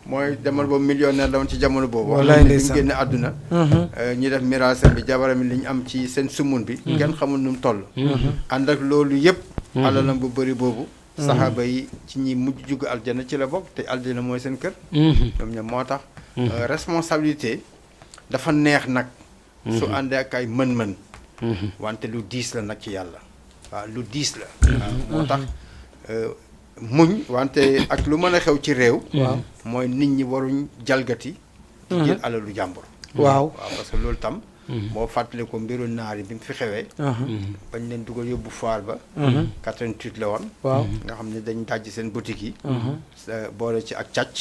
mooy demal boobu millionnaire la woon ci jamono boobu wallaay bi mu génne àdduna ñu def miraasam bi jabaram li ñu am ci seen sumun bi kenn xamul nu mu toll ànd ak loolu yëpp alalam bu bëri boobu saxaaba yi ci ñi mujj jugg aljana ci la bokk te aljana mooy seen kër ñoom ñoom moo tax responsabilité dafa neex nag su àndee ak ay mën-mën wante lu diis la nag ci yàlla waaw lu diis la waaw moo tax muñ wante ak lu mën a xew ci réew mooy nit ñi waruñ jalgati di jël alalu jàmbur waaw parce que loolu tam boo fàttale ko mbiru naar yi bi mu fi xewee bañ leen dugal yóbbu foire ba 88 la woon waaw nga xam ne dañ dajji seen boutique yi boole ci ak càcc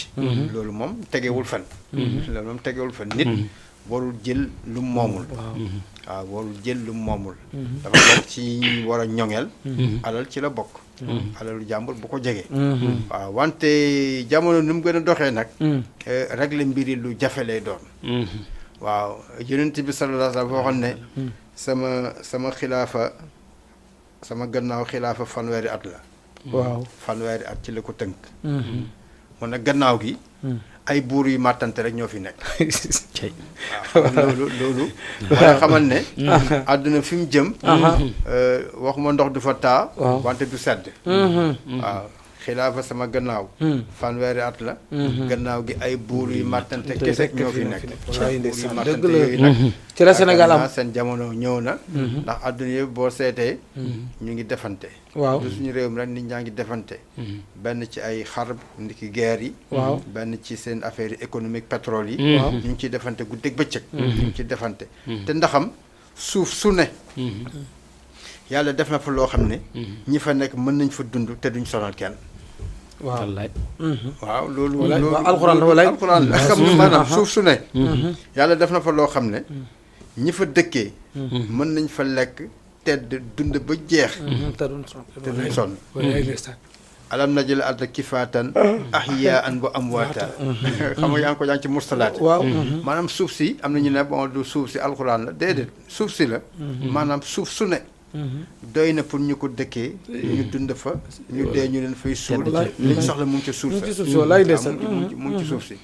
loolu moom tegewul fen loolu moom tegewul fen nit warul jël lu moomul waaw warul jël lu moomul dafa bokk ci ñu war a ñoŋeel alal ci la bokk alalu jàmbur bu ko jege waaw wante jamono ni mu gën a doxee nag régler mbiri lu jafe lay doon waaw yonent bi sallallahu alayhi wa sallam waxoon ne sama xilaafa sama gannaaw xilaafa fanweeri at la waaw fanweeri at ci la ko tënk mu ne gannaaw gi ay buur yu màttante rek ñoo fi nekk. cey waaw loolu mooy xamal ne àdduna fi mu jëm waxuma ndox du fa taa wante du sedd waaw xilaafa sama gannaaw fanweeri at la gannaaw gi ay buur yu màttante kese ñoo fi nekk buur yu màttante yooyu nag ci la Sénégal am seen jamono ñëw na ndax àdduna yëpp boo seetee ñu ngi defante waaw du suñu réew mi rek nit ñaa ngi defante benn ci ay xarb ndiki guerre yi waaw benn ci seen affaire yi économique pétrole yi waaw ñu ngi ciy defante guddeeg bëccëg ñu ngi ciy defante te ndaxam suuf su ne yàlla def na fa loo xam ne ñi fa nekk mën nañ fa dund te duñ sonal kenn waaw wallaay waaw loolu walaay loolu waaw alxuraan la walaay alxuraan la xam nga maanaam suuf su ne yàlla def na fa loo xam ne ñi fa dëkkee mën nañ fa lekk tedd dund ba jeex te duñ te duñ sonn walaay ndeysaan alam najal arda kifaatan ahyaan wa amwaata xam nga yaa ngi ko jàng ci murstalaat waaw maanaam suuf si am na ñu ne bon du suuf si alxuraan la déedéet suuf si la maanaam suuf su ne doy na pour ñu ko dëkkee ñu dund fa ñu dee ñu leen fay suul li ñu soxla mu ngi ci suuf mu ngi ci sa suuf si walaay ndeysaan mu ngi ci suuf si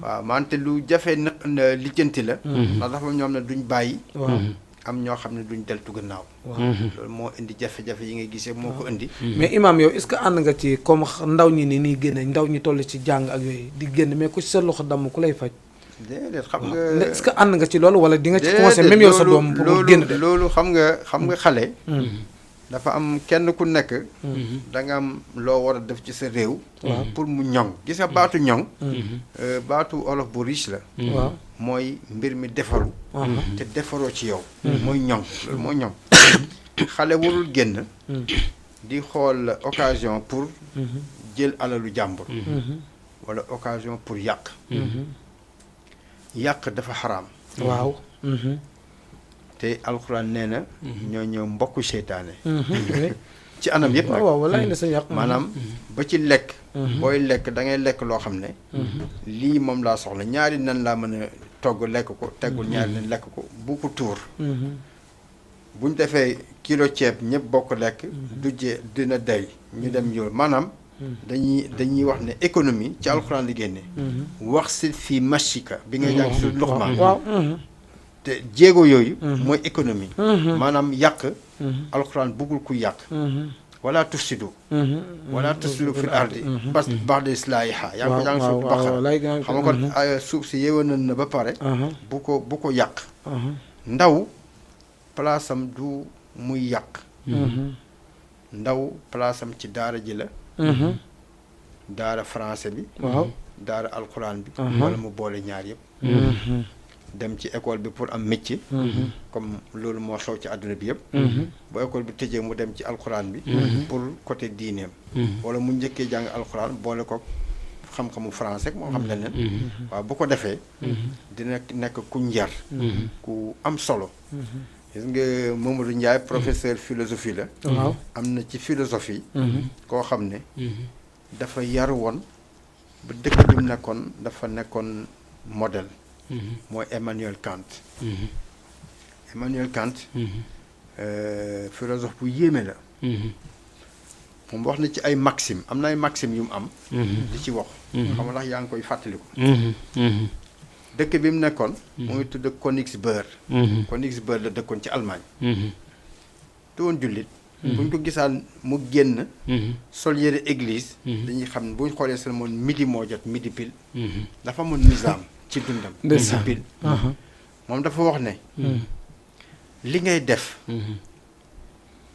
waaw mante lu jafe na lijjanti la ndax dafa ñoom ne duñ bàyyi waaw am ñoo xam ne duñ deltu gannaaw loolu moo indi jafe-jafe yi ngay gisee moo ko indi mais imam yow est-ce que ànd nga ci comme ndaw ñi ni nii génne ndaw ñi toll ci jàng ak yooyu di génn mais ku ci sa loxo damm ku lay faj déedéet xam nga est-ce que ànd nga ci loolu wala di nga ci conseil même yow sa doom pour mu génn de loolu xam nga xale dafa am kenn ku nekk da nga am loo war a def ci sa réew pour mu ñoŋ gis nga baatu ñoŋ baatu olof bu riche la waaw mooy mbir mi defaru te defaroo ci yow mooy ñoŋ loolu mooy ñoŋ xale warul génn di xool occasion pour jël alalu jàmbur wala occasion pour yàq yàq dafa xaraam waaw te alxuraan nee na ñoo ñëw mbokku seytaane ci anam yëpp nag waaw walaay ne sa yàq maanaam ba ci lekk booy lekk da ngay lekk loo xam ne lii moom laa soxla ñaari nan laa mën a togg lekk ko teggul ñaari nan lekk ko bu ko tuur buñ defee kilo ceeb ñëpp bokk lekk du jee dina day ñu dem yool maanaam dañuy wax ne économie ci alxuraan li génne wax si fii machika bi ngay jàng su Luqmaan waaw te jéego yooyu mooy économie maanaam yàq alxuraan buggul ku yàq wala tufsidu wala tufsidu fil ardi ba'da islaahiha yaa ngi ko jàng suuf Baqara xam nga kon suuf si yéwénal na ba pare bu ko yàq ndaw palaasam du muy yàq ndaw palaasam ci daara ji la daara français bi waaw daara alxuraan bi wala mu boole ñaar yëpp dem ci école bi pour am métier comme loolu moo xew ci àdduna bi yëpp bu école bi tëjee mu dem ci alxuraan bi pour côté diineem wala mu njëkkee jàng alxuraan boole ko xam-xamu français moo xam leneen waaw bu ko defee dina nekk ku njar ku am solo gis nga Mamadou Ndiaye professeur philosophie la waaw am na ci philosophie koo xam ne dafa yar woon ba dëkk bi mu nekkoon dafa nekkoon modèle mooy Emmanuel Kant Emmanuel Kant philosophe bu yéeme la moom wax na ci ay maxime am na ay maxime yu mu am di ci wax xam nga ndax yaa ngi koy fàttaliku dëkk bi mu nekkoon mu ngi tudd Königsberg Königsberg la dëkkoon ci Allemagne te woon jullit buñ ko gisaan mu génn sol yére église dañuy xam ne buñ xoolee seen moom midi moo jot midi pile dafa amoon nizaam ci dundam midi pile moom dafa wax ne li ngay def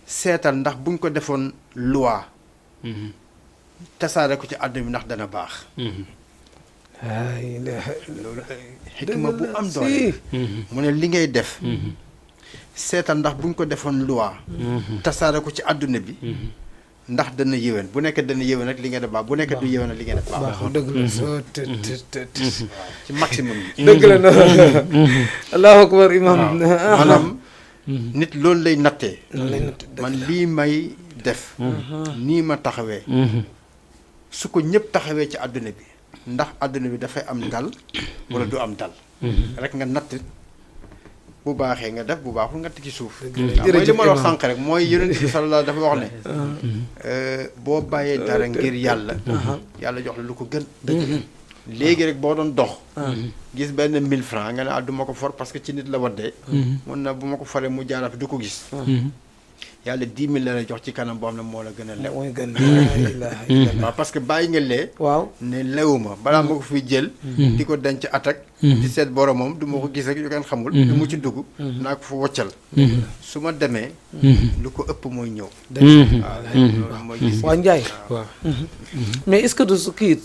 seetal ndax buñ ko defoon loi tasaare ko ci àdduna bi ndax dana baax loolu xikma bu am doole mu ne li ngay def seetal ndax buñ ko defoon loi tasaare ko ci àdduna bi ndax dana yéwén bu nekkee dana yéwén rek li ngeen def baax bu nekkee du yéwén rek li ngeen def baax dëgg la ci maximum bi dëgg la na allahu akbar imam maanaam nit loolu lay nattee man lii may def nii ma taxawee su ko ñëpp taxawee ci àdduna bi ndax àdduna bi dafay am dal wala du am dal rek nga natt bu baaxee nga def bu baaxul nga teg ci suuf. jërëjëf mooy li ma la wax imam. sànq rek mooy yonent bi sallallahu dafa wax ne boo bàyyee dara ngir yàlla yàlla jox la lu ko gën. léegi rek boo doon dox. gis benn 1000 francs nga ne ah du ma ko for parce que ci nit la waddee. mun na bu ma ko foree mu jaara fi du ko gis. yàlla 10 000 la lay jox ci kanam boo xam ne moo la gën a lew. mooy gën la ilaha illallah. waaw parce que bàyyi nga lee. waaw ne lewuma balaa ma ko fiy jël. di ko denc attaque. di seet boromam du ma ko gis rek yu kenn xamul. du mu ci dugg. naa ko fa woccal. su ma demee. lu ko ëpp mooy ñëw. waaw loolu mooy gis. waa Ndiaye. waaw mais est-ce que du kii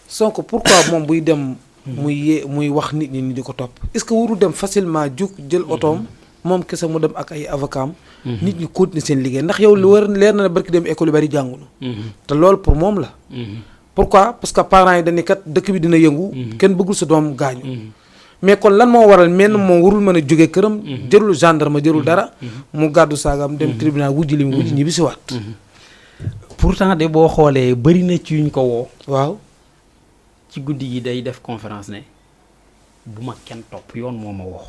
Sonko pourquoi moom buy dem. muy wax nit ñi di ko topp est-ce que warul dem facilement jug jël otoom moom kese mu dem ak ay avocat am. nit ñi continuer seen liggéey ndax yow lu war leer na ne barki dem école yu bari jàngunu te loolu pour moom la. pourquoi parce que parents yi dañuy kat dëkk bi dina yëngu. kenn bëggul sa doom gaañu. mais kon lan moo waral menn moom warul mën a jóge këram. jërul gendarme jërul dara. mu gàddu saagam dem tribunal wujji li mu wujji ñibbi si waat. pourtant de boo xoolee bëri na ci yuñ ko woo. waaw. ci guddi gi day def conférence ne bu ma kenn topp yoon moo ma woo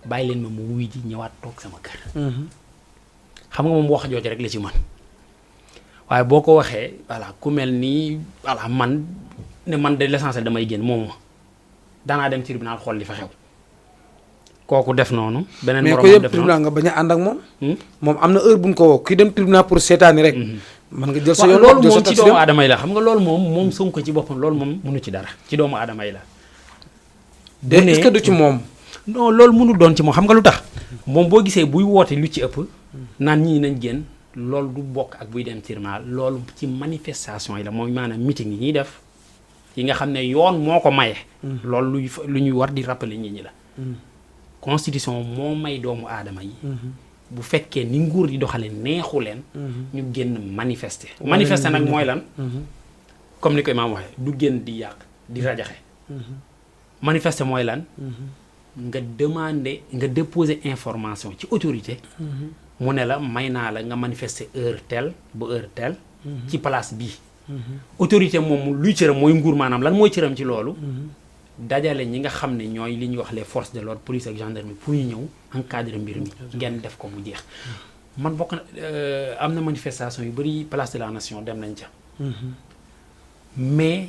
bàyyi leen ma mu wuy ji ñëwaat toog sama kër. xam nga moom wax jooju rek la ci man waaye boo ko waxee voilà ku mel nii voilà man ne man de l'essentiel damay génn moom ma danaa dem tribunal xool li fa xew kooku def noonu. beneen mais ko moromam yëpp def tribunal noonu nga bañ a ànd ak moom. moom am na heure bu ñu ko woo ki dem tribunal pour seetaani rek. man nga jël sa waaw yoon loolu jël sa moom ci taxi doomu dem. aadama yi la xam nga loolu moom Sonko ci boppam loolu moom mënu ci dara ci doomu aadama yi la. de est-ce que du ci moom. non loolu mënul doon ci moom xam nga lu tax moom boo gisee buy woote lu ci ëpp naan ñii nañ génn loolu du bokk ak buy dem tribunal loolu ci manifestation yi la mooy maanaam meeting yi ñuy def yi nga xam ne yoon moo ko maye. loolu lu ñuy war di rappeler nit ñi la. constitution moo may doomu aadama yi. bu fekkee ni nguur di doxale neexu leen. ñu génn manifester. manifester nag mooy lan. comme ni ko imaam waxee du génn di yàq di rajaxe. manifester mooy lan. nga demander nga déposer information ci autorité. mu ne la may naa la nga manifester heure telle ba heure telle. ci place bii. autorité moom luy cëram mooy nguur maanaam lan mooy cëram ci loolu. dajale ñi nga xam ne ñooy li ñuy wax les forces de l'ordre police ak gendarmerie pour ñu ñëw encadrer mbir mi ngeen def ko mu jeex. man bokk na am na manifestation yu bari place de la nation dem nañ ca. mais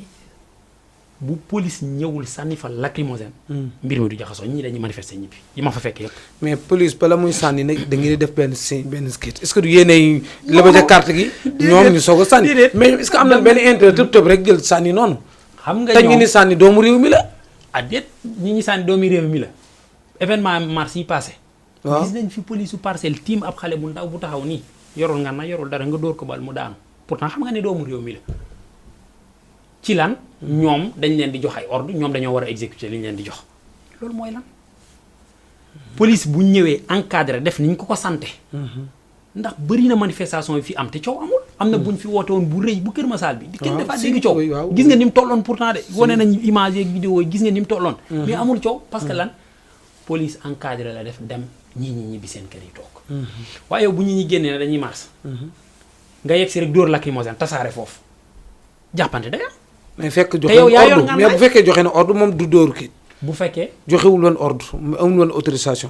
bu police ñëwul sànni fa lacrymogène. mbir mi du jaxasoo ñii dañuy manifester ñibbi yi ma fa fekk yëpp. mais police bala muy sànni nag da ngeen di def benn skit est-ce que du yéenay lëbëj carte gi. ñoom ñu soog a sànni. mais est-ce que am na benn intérêt tëb rek jël sànni noonu. xam nga te ñu ni sànni doomu réew mi la. déet ñi sànni doomi réew mi la événement mars yi passé. waaw gis nañ fi police su parcelle tiim ab xale bu ndaw bu taxaw nii yorul nga na yorul dara nga dóor ko bal mu daanu pourtant xam nga ne doomu réew mi la. ci lan ñoom dañ leen di jox ay ordre ñoom dañoo war a exécuter li ñu leen di jox loolu mooy lan. police bu ñëwee encadré def ni ñu ko sante ndax bëri na manifestation yi fi am te coow amul. am na buñ fi woote woon bu rëy bu Kër Masal bi. di kenn defaat dégg coow gis nga ni mu tolloon pourtant de. wane nañ image yeeg vidéo yi gis nga ni mu tolloon. mais amul coow parce que lan police encadré la def dem ñii ñibbi seen kër yi toog. waaye yow bu ñi génnee ne dañuy mars. nga yegg si rek dóor lacrymogène tasaare foofu jàppante day am. mais fekk joxe te yow yaa yor ordre mais bu fekkee joxe na ordre moom du dóor kii. bu fekkee joxewul woon ordre amul woon autorisation.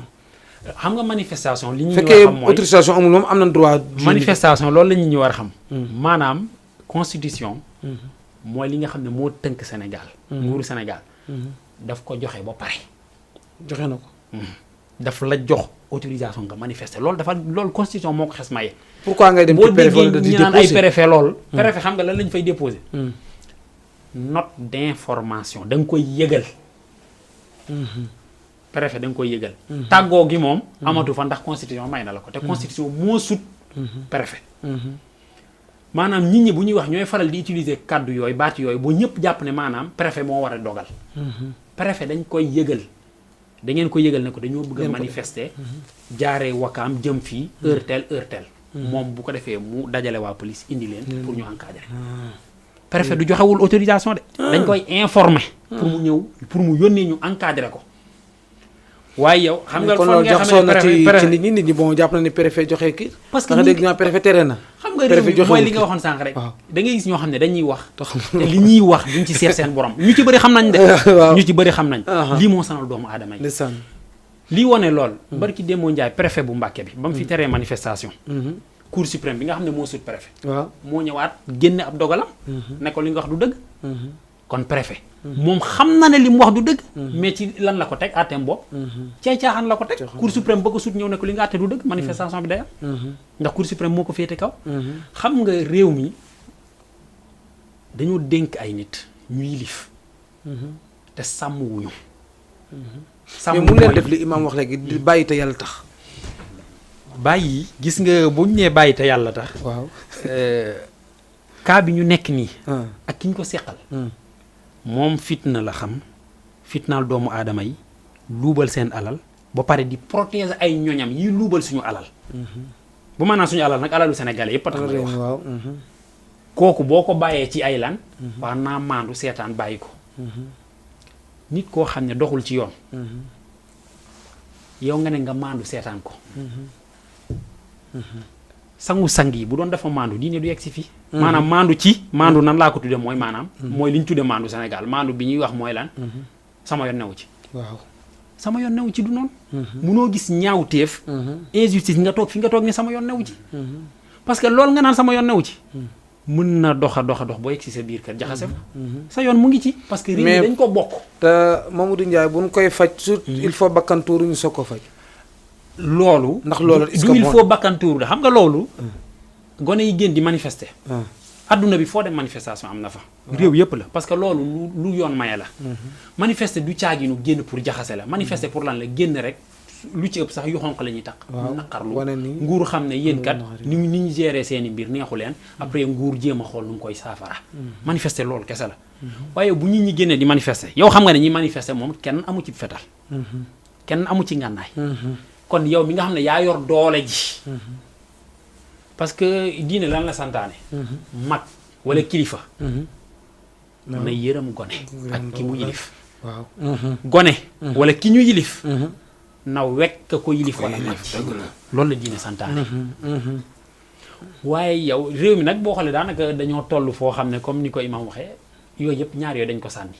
xam nga manifestation li ñu war a fekkee xam mooy autorisation amul moom am na droit. manifestation loolu la ñu war a xam. maanaam constitution. mooy li nga xam ne moo tënk Sénégal. nguuru Sénégal. daf ko joxe ba pare. joxe na ko. daf la jox autorisation nga manifester loolu constitution moo ko xes maye. pourquoi ngay dem ci préfet wala boo déggee ñu naan ay préfet loolu. préfet xam nga lan lañ fay déposer. note d'information da nga koy yëgal. préfet da nga koy yëgal. tàggoo gi moom. amatu fa ndax constitution may na la ko te constitution moo sut. préfet. maanaam nit ñi bu ñuy wax ñooy faral di utiliser kàddu yooyu baat yooyu boo ñëpp jàpp ne maanaam préfet moo war a dogal. préfet dañ koy yëgal da ngeen ko yëgal ne ko dañoo bëgg a manifester. jaaree wakaam jëm fii heure telle. moom bu ko defee mu dajale waa police indi leen. pour ñu encadrer. préfet du joxewul autorisation de. dañ koy informer. pour mu ñëw pour mu yónnee ñu encadrer ko. waaye yow xam nga kon loolu jaxasoo na ci nit ñi bon jàpp na ni préfet joxe kii. parce que nga dégg ñu préfet tere na. xam nga réew mooy li nga waxoon sànq rek. da ngay gis ñoo xam ne dañuy wax. te li ñuy wax duñ ci seet seen borom ñu ci bëri xam nañ de. ñu ci bëri xam nañ. lii moo sonal doomu aadama yi. lii wone lool. barki Demba Ndiaye préfet bu Mbàkke bi. ba mu fi teree manifestation. cour suprême bi nga xam ne moo sut préfet. waaw moo ñëwaat génne ab dogalam. ne ko li nga wax du dëgg. kon préfet. moom xam na ne li mu wax du dëgg. mais ci lan la ko teg àtteem bopp. cay caaxaan la ko teg. cour suprême ba ko sut ñëw ne ko li nga àtte du dëgg. manifestation bi day am. ndax cour suprême moo ko féete kaw. xam nga réew mi dañoo dénk ay nit ñu yilif. te sàmm wuñu. sàmm mais mu leen def li imaam wax léegi di bàyyi te yàlla tax. bàyyi gis nga bu ñu nee bàyyi te yàlla tax. waaw cas bi ñu nekk nii. ak ki ñu ko seqal. moom fitna la xam fitnaal doomu aadama yi luubal seen alal ba pare di protéger ay ñoñam yi luubal suñu alal. bu ma naan suñu alal nag alalu sénégalais yëpp a tax ma wax. waaw kooku boo ko bàyyee ci ay lan. waa naa maandu seetaan bàyyi ko. nit koo xam ne doxul ci yoon. yow nga ne nga maandu seetaan ko. sangu-sang yi bu doon dafa maandu diine du yegg si fii. maanaam maandu nan laa ko tudde mooy maanaam. mooy li ñu tudde maandu Sénégal maandu bi ñuy wax mooy lan. sama yoon newu ci. waaw sama yoon newu ci du noonu. munoo gis ñaawteef. injustice nga toog fi nga toog ne sama yoon newu ci. parce que loolu nga naan sama yoon newu ci. mën na dox boo yegg si sa biir kër jaxase ko. sa yoon mu ngi ci parce que réew mi dañ ko bokk. te Mamadou Ndiaye bu ñu koy faj surtout il faut bakkan tuuru ñu soog ko faj. loolu. ndax loolu du il faut bakkan tuuru de xam nga loolu. gone yi génn di manifester. adduna bi foo dem manifestation am na fa. réew yëpp la parce que loolu lu yoon maye la. manifester du caaginu génn pour jaxase la manifester pour lan la génn rek lu ci ëpp sax yu xonq la ñuy taq. waaw naqarlu nguur xam ne yéen kat ni ñu gérer seeni mbir neexu leen. après nguur jéem a xool nu mu koy saafara. manifester loolu kese la. waaye bu nit ñi génnee di manifester yow xam nga ne ñi manifester moom kenn amu ci fetal. kenn amu ci ngànnaay. kon yow mi nga xam ne yaa yor doole ji. parce que diine lan la santaane. mag wala kilifa. na yërëm gone. ak ki mu yilif. waaw gone. wala ki ñu yilif. na wekk ko yilif wala màcc. loolu la diine santaane. waaye yow réew mi nag boo xoolee daanaka dañoo toll foo xam ne comme ni ko imam waxee yooyu yëpp ñaar yooyu dañ ko sànni.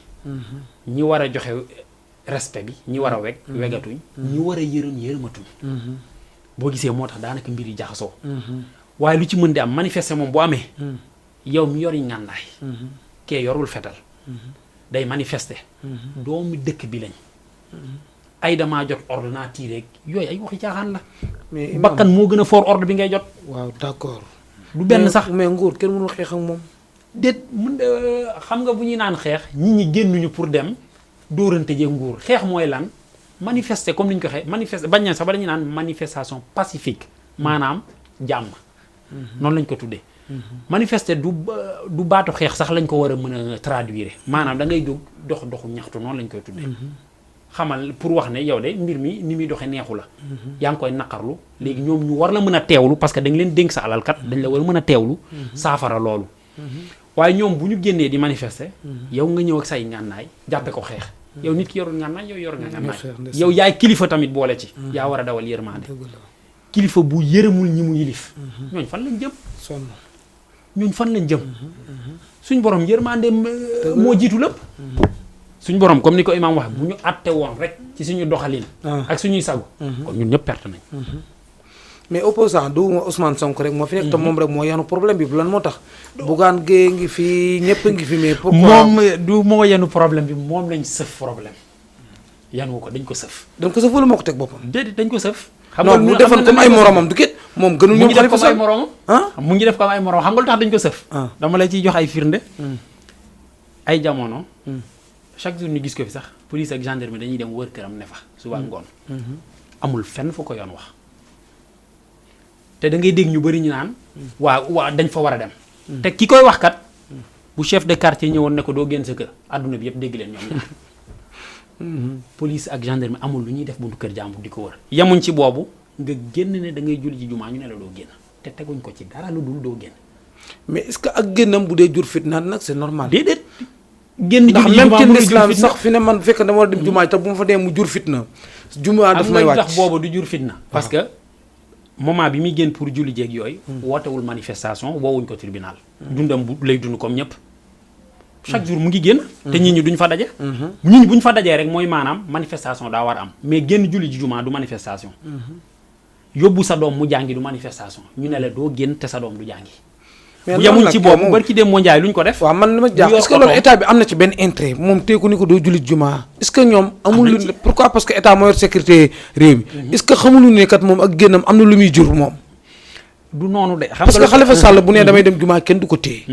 ñi war a joxe respect bi ñi war a weg wegatuñ. ñi war a yërëmatuñ. boo gisee moo tax daanaka mbir yi jaxasoo. waaye lu ci mën di am manifester moom bu amee. yow mi yor yi ngàndaay. kee yorul fetal. day manifester. doomu dëkk bi lañ. ay damaa jot ordre naa tiire yooyu ay waxi caaxaan la. mais bakkan moo gën a fort ordre bi ngay jot. waaw d'accord. du benn sax mais nguur kenn mënul xeex ak moom. déet xam nga bu ñuy naan xeex nit ñi génnuñu pour dem dóorante jee nguur xeex mooy lan manifester comme ni ñu ko waxee manifester bañ na sax ba dañuy naan manifestation pacifique maanaam jàmm. noonu lañ ko tuddee. manifester du baatu xeex sax lañ ko war a mën a traduire maanaam da ngay jóg doxu ñaxtu noonu lañ koy tuddee. xamal pour wax ne yow de mbir mi ni muy doxee neexu la. yaa ngi koy naqarlu léegi ñoom ñu war la mën a teewlu parce que dañ leen dénk sa alalkat dañ la war a mën a teewlu. saafara loolu. waaye ñoom bu ñu génnee di manifester. yow nga ñëw ak say ngànnaay jàppe ko xeex. yow nit ki yorul ngànnaay yow yor nga ngànnaay. yow yaay kilifa tamit boole ci. yaa war a dawal yërmande. kilifa bu yërëmul ñi mu yilif. ñooñ fan lañ jëm. ñooñ fan lañ jëm. suñ borom yërmande moo jiitu lépp. suñ borom comme ni ko imaam wax bu ñu àtte woon rek ci suñu doxalin. ak suñuy sagu. kon ñun ñëpp perte nañ. mais opposant du Ousmane Sonko rek moo fi nekk te moom rek moo yanu problème bi lan moo tax. Bougane Gueye ngi fi ñëpp ngi fi mais. pourquoi moom du moo yanu problème bi moom lañ sëf problème. yanu ko dañ ko sëf. dañ ko sëf wala moo ko teg boppam. déedéet dañ ko sëf. xam nga bu defoon comme ay moromam du ket moom gënul ñoom Khalifa Sall mu ngi def comme ay moromam xam nga lu tax dañ ko sëf. dama lay ciy jox ay firnde. ay jamono. chaque jour ñu gis ko fi sax police ak gendarmerie dañuy dem wër këram ne fa suba ngoon. amul fenn fu ko yoon wax. te da ngay dégg ñu bëri ñu naan. waa dañ fa war a dem. te ki koy wax kat bu chef de quartier ñëwoon ne ko doo génn sa kër adduna bi yëpp dégg leen ñoom ñaar. police ak gendarmerie amul lu ñuy def buntu kër jàmbur di ko wër. yemuñ ci boobu nga génn ne da ngay julli ci jumaa ñu ne la doo génn te teguñ ko ci dara lu dul doo génn. mais est-ce que ak génnam bu dee jur fitna nag c'est normal. déedéet. génn ndax même ci l'islam sax fi ne man fekk dama war a dem jumaa te bu ma fa dee mu jur fitna jumaa daf may am nga wàcc tax boobu du jur fitna. parce que moment bi muy génn pour julli jeeg yooyu. wootewul manifestation woowuñ ko tribunal. dundam bu lay dund comme ñëpp. chaque jour mu ngi génn. te nit ñi duñ fa daje. nit ñi buñ fa dajee rek mooy maanaam manifestation daa war am mais génn julli ji jumaa du manifestation. yóbbu sa doom mu jàngi du manifestation ñu ne la doo génn te sa doom du jàngi. mais bu yemuñ ci boobu barki dem moo njaay luñ ko def. waaw man li ma jaax est-ce que loolu état bi am na ci benn intérêt moom teeku ni ko doo jullit jumaa est-ce que ñoom amul lu pourquoi parce que état moo yor sécurité réew mi est-ce que xamuñu ne kat moom ak génnam am na lu muy jur moom du noonu de. xam parce que Khalifa Sall bu nee damay dem jumaa kenn du ko téye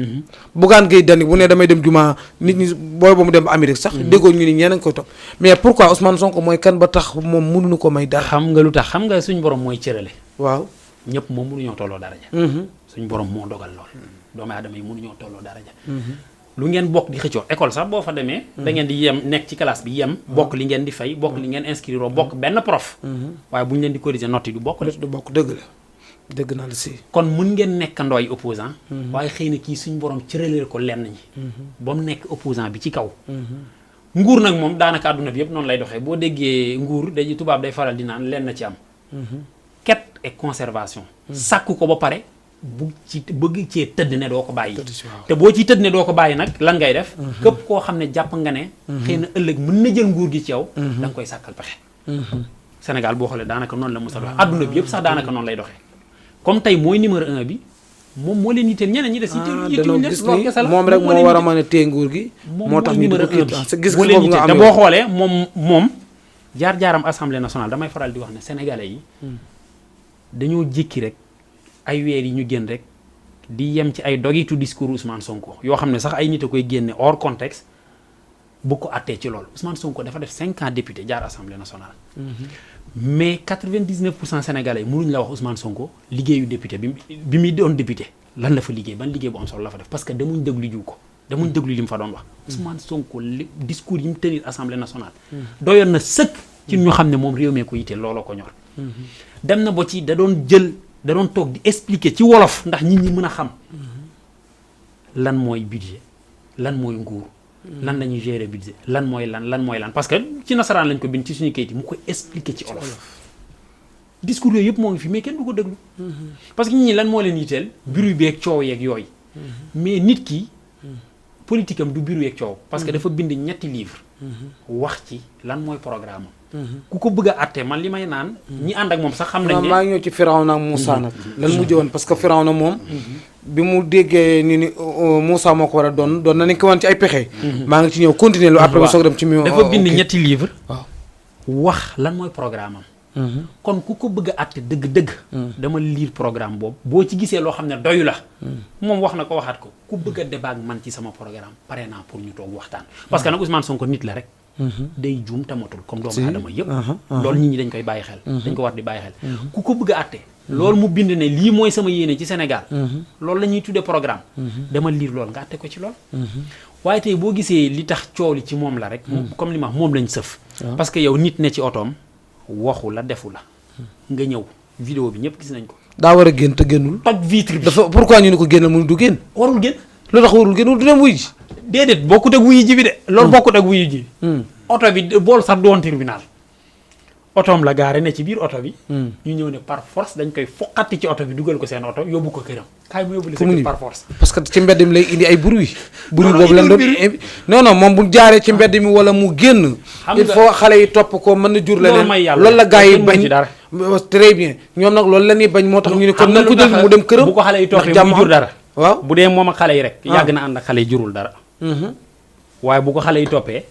Bougane Gueye Dany bu nee damay dem jumaa nit ñi booy ba mu dem Amérique sax déggoo ñu ni ñeneen koy topp mais pourquoi Ousmane Sonko mooy kan ba tax moom mënuñu ko may dara xam nga lu tax xam nga suñ borom mooy cërale waaw ñëpp moom mënuñoo tolloo daraja suñ borom moo dogal lool doomu aadama yi mënuñoo tolloo daraja lu ngeen bokk di xëccoo école sax boo fa demee da ngeen di yem nekk ci classe bi yem bokk li ngeen di fay bokk li ngeen inscrire bokk benn prof waaye bu ñu leen di corriger note yi du bokk du bokk dëgg la dëgg naa la si kon mun ngeen nekkandoo ay opposant waaye xëy na kii suñ borom cëraleel ko lenn ñi ba mu nekk opposant bi ci kaw nguur nag moom daanaka àdduna bi yëpp noonu lay doxee boo déggee nguur dañuy tubaab day faral di naan lenn na ci am quête et conservation sàkku ko ba pare bu ci bëgg cee tëdd ne doo ko bàyyi te boo ciy tëdd ne doo ko bàyyi nag lan ngay def képp koo xam ne jàpp nga ne xëy na ëllëg mën na jël nguur gi ci yow da nga koy sàkkal pexe Sénégal boo xoolee daanaka noonu la mos a doxee àdduna bi yëpp sax daanaka noonu lay doxee comme tey mooy numéro 1 bi moom moo leen yitteel ñeneen ñi des yitteluñ leen loolu kese la moom rek moo war a mën a téye nguur gi moo tax ñu numéro 1 bi sa gis moo leen boobu nga yitteel am te boo xoolee moom jaar-jaaram assemblée nationale damay faral di wax ne sénégalais yi dañoo jékki rek ay weer yi ñu génn rek di yem ci ay dogitu discours Ousmane Sonko yoo xam ne sax ay nit a koy génne hors contexte bu ko attee ci loolu Ousmane Sonko dafa def 5 ans député jaar assemblée nationale mais 99% sénégalais mënuñ la wax Ousmane Sonko liggéeyu député bi muy doon député lan la fa liggéey ban liggéey bu am solo la fa def parce que demuñ déglu jiw ko demuñ déglu li mu fa doon wax Ousmane Sonko discours yi mu tenir assemblée nationale doyoon na sëkk ci ñu xam ne moom réew mee ko yitteel looloo ko ñor dem na ba ci da doon toog di expliquer ci wolof ndax nit ñi mën a xam lan mooy budget lan mooy nguur lan la ñuy gérer budget lan mooy lan parce que ci nasaraan lañ ko bind ci suñu kayit yi mu koy expliquer ci olof discours yooyu yëpp moo ngi fi mais kenn du ko déglu parce que nit ñi lan moo leen yitteel bruit beeg coow yeeg yooyu mais nit ki politique am du bruit yeeg coow parce que dafa bind 3 livres wax ci lan mooy programme am ku ko bëgg a àtte man li may naan ñi ànd ak moom sax xam nañ ne maa ngi ñëw ci Firawna ak Moussa nag lan mujj woon parce que Firawna moom bi mu déggee ni Moussa moo ko war a doon na nañ ko woon ci ay pexe maa ngi ci ñëw continuer lu après ma soog dem ci mi dafa bind 3 livres waaw wax lan mooy programme am kon ku ko bëgg a àtte dëgg-dëgg dama lire programme boobu boo ci gisee loo xam ne doyu la moom wax na ko waxaat ko ku bëgg a débat ak man ci sama programme pare naa pour ñu toog waxtaan parce que nag Ousmane Sonko nit la rek day juum tamatul comme doomu aadama yëpp loolu nit ñi dañ koy bàyyi xel dañ ko war di bàyyi xel ku ko bëgg a àtte loolu mu bind ne lii mooy sama yéene ci Sénégal loolu la ñuy tuddee programme dama lire loolu nga àtte ko ci lool waaye tey boo gisee li tax coow li ci moom la rek comme li ma wax moom lañ sëf parce que yow nit ne ci otoom waxu la defu la nga ñëw vidéo bi ñëpp gis nañ ko daa war a génn te génnul toj vitre bi dafa pourquoi ñu ne ko génnal mu du génn warul génn lu tax warul génnul du dem wuy ji déedéet bokkut ak wuyu ji bi de loolu bokkut ak wuyu ji oto bi bool sax doon tribunal otoom la gaare ne ci biir oto bi ñu ñëw ne par force dañ koy foqati ci oto bi dugal ko seen oto yóbbu ko këram kaay mu yóbbu la par force parce que ci mbedd mi lay indi ay bruit boobu lañ doon non moom bu jaaree ci mbedd mi wala mu génn il faut xale yi topp ko mën na jur leneen loolu la gars yi bañ très bien ñoom nag loolu la ñuy bañ moo tax ñu ne kon nañ ko jël mu dem këram bu ko xale yi toppee mu jur dara waaw bu dee moom ak xale yi rek yàgg na ànd ak xale yi jurul dara waaye bu ko xale yi toppee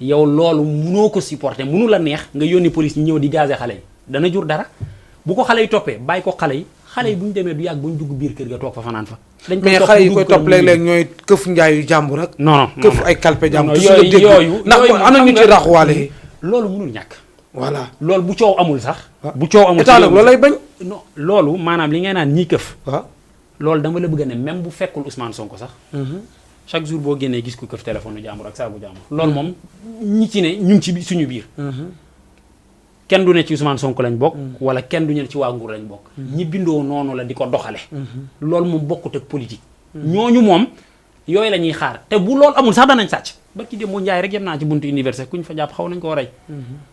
yow loolu munoo ko supporter munu la neex nga yónni police ñu ñëw di gazer xale yi dana jur dara bu ko xale yi toppee bàyyi ko xale yi bu ñu demee du yàgg bu ñu dugg biir kër ga toog fa fanaan fa mais xale yi koy topp léeg-léeg ñooy këf njaayu jàmbur rek non këf ay kalpe jàmbur yooyu ndax am na ñu ci raxwaale loolu munul ñàkk voilà loolu bu coow amul sax bu coow amul état nag loolu lay bañ non loolu maanaam li ngay naan ñii këf waaw loolu dama la bëgg a ne même bu fekkul Ousmane Sonko sax chaque jour boo génnee gis ko këf téléphone jàmbur ak saabu jàmbur loolu moom ñi ci ne ñu ngi ci suñu biir kenn du ne ci Ousmane Sonko lañ bokk wala kenn du ne ci waa nguur lañ bokk ñi bindoo noonu la di ko doxale loolu moom bokkut ak politique ñooñu moom yooyu la ñuy xaar te bu loolu amul sax danañ sàcc barki dem moo njaay rek yem naa ci buntu université kuñ fa jàpp xaw nañ koo rey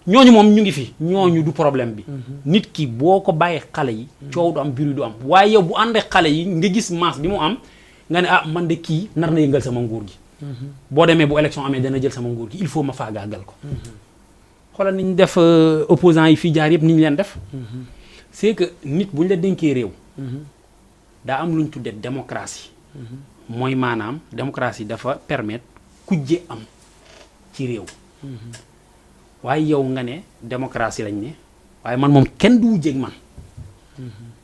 ñooñu moom ñu ngi fi ñooñu du problème bi nit ki boo ko bàyyee xale yi coow du am biru du am waaye yow bu àndee xale yi nga gis masse bi mu am nga ne ah man de kii nar na yëngal sama nguur gi boo demee bu élection amee dana jël sama nguur gi il faut ma faagaagal ko xoolal ni ñu def opposants yi fii jaar yëpp ni ñu leen def c'est que nit bu ñu la dénkee réew daa am lu ñu tuddee démocratie mooy maanaam démocratie dafa permettre kujje am ci réew waaye yow nga ne démocratie lañ ne waaye man moom kenn du wujjeeg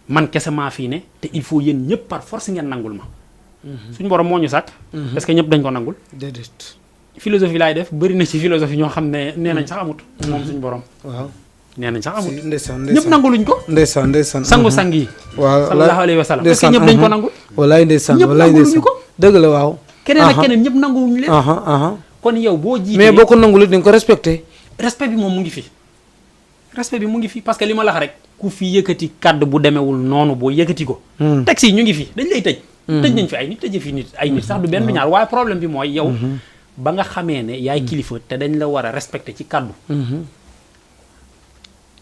man kese maa fii ne te il faut yéen ñëpp par force ngeen nangul ma suñu borom moo ñu sàkk parce que ñëpp dañ ko nangul déedéet philosophie laay def bëri na ci philosophie ñoo xam ne nee nañ sax amut moom suñu borom waaw nee nañ sax amut ndeysaan ñëpp nanguluñ ko ndeysaan sangu-sang yi waaw sallallahu alayhi wa sallam parce que ñëpp dañ ko nangul wallaay ndeysaan ñëpp wallaay nanguluñu ndeysaan ko dëgg la waaw keneen ak keneen ñëpp nanguwuñu leen kon yow boo jiitee mais boo ko nangul dañ ko respecté respect bi moom mu ngi fi respect bi mu ngi fi parce que li ma la wax rek ku fi yëkkati kàddu bu demewul noonu boo yëkkati ko taxi yi ñu ngi fi dañ lay tëj tëj nañ fi ay nit tëj fi nit ay nit sax du benn du ñaar waaye problème bi mooy yow ba nga xamee ne yaay kilifa te dañ la war a respecté ci kàddu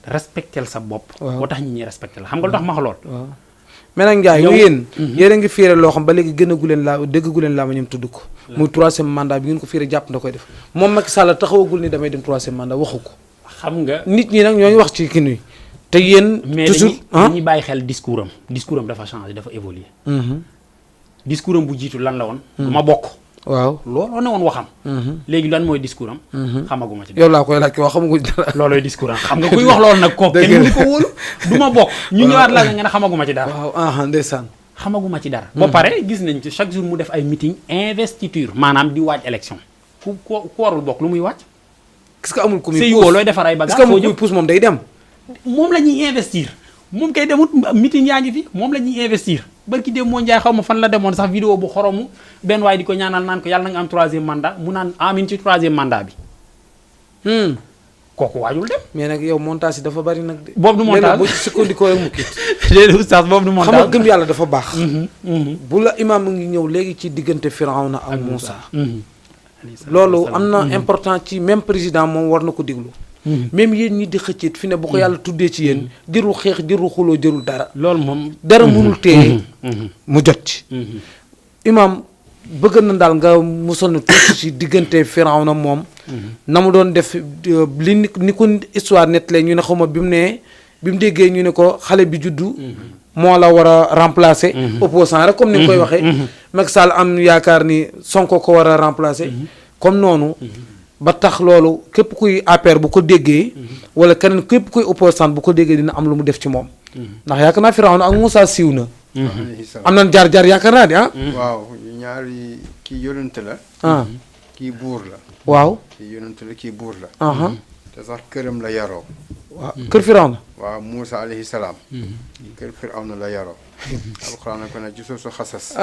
respectel sa bopp boo tax ñi ñuy respecté la xam nga lu tax ma lool waaw mais nag Ndiaye yéen yéen a ngi fiire loo xam ba léegi gën a gu leen laa déggagu leen laa ma ñoom tudd ko muy 3e mandat bi ngeen ko fiire jàpp na koy def moom Macky Sall taxawagul ni damay dem 3e mandat waxu ko xam nga nit ñi nag ñoo ngi wax ci kii nii te yéen toujours dañuy bàyyi xel discours am dafa changé dafa évolué discours am bu jiitu lan la woon du ma bokk waaw looloo ne woon waxam léegi lan mooy discours am xamaguma ci yow laa koy laaj ko wax xamaguñ dara loolooy discours am xam nga kuy wax loolu nag kooku kenn mënu ko wóolu du ma bokk ñu ñëwaat la nga ne xamaguma ci dara waaw ndeysaan xamaguma ci dara ba pare gis nañ ci chaque jour mu def ay meeting investiture maanaam di waaj élection ku warul bokk lu muy waaj est-ce que amul ku muy pousse looy defar ay bagages est-ce que amul ku muy pousse moom day dem moom la ñuy investir moom kay demut meeting yaa ngi fi moom la ñuy investir barki dem moo njaay xaw ma fan la demoon sax vidéo bu xoromu benn waay di ko ñaanal naan ko yàlla na nga am 3e mandat mu naan amin ci 3e mandat bi kooku waajul dem mais nag yow montage yi dafa bari nag de boobu du montage boo ci sukkandikoo rek mu kit déedéet oustaz boobu du montage xam nga gëm yàlla dafa baax bu la imaam mu ngi ñëw léegi ci diggante Firawna ak Moussa loolu am na important ci même président moom war na ko déglu même yéen ñi di xëccit fi ne bu ko yàlla tuddee ci yéen jërul xeex jërul xuloo jërul dara loolu moom dara mënul téye mu jot ci imaam bëgg na daal nga musal na tuuti ci diggante Firawna moom na mu doon def li ni ko histoire nettalee ñu ne xaw ma bi mu déggee ñu ne ko xale bi juddu moo la war a remplacer opposant rek comme ni nga koy waxee Macky Sall am yaakaar ni Sonko ko war a remplacer comme noonu ba tax loolu képp kuy APR bu ko déggee wala keneen képp kuy opposant bu ko déggee dina am lu mu def ci moom ndax yaakaar naa Firawna ak Moussa siiw na am nañ jaar-jaar yaakaar naa di waaw ñaari kii yonent la kii buur la waaw kii yonent la kii buur la te sax këram la yaroo waaw kër Firawna waaw Moussa alayhi salaam kër Firawna la yaroo alxuraan ko ne ci suusu xasas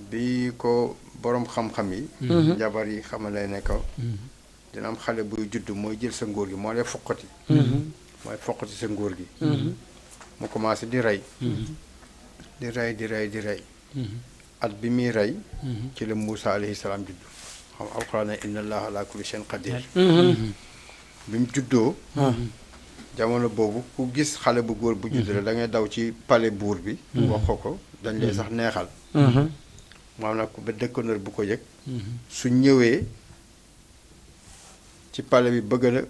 bi ko borom xam-xam yi jabar yi xamale ne ko dina am xale buy judd mooy jël sa nguur gi moo lay foqati mooy foqati sa nguur gi mu commencé di rey di rey at bi muy rey ci la Moussa alayhi salaam judd xam alxuraan ne inna allaha ala kulli shay'in qadir bi mu juddoo jamono boobu ku gis xale bu góor bu judd la da ngay daw ci palais buur bi wax ko dañ lay sax neexal maanaam ku ba dëkkandoor bu ko yëg su ñëwee ci palais bi bëgg na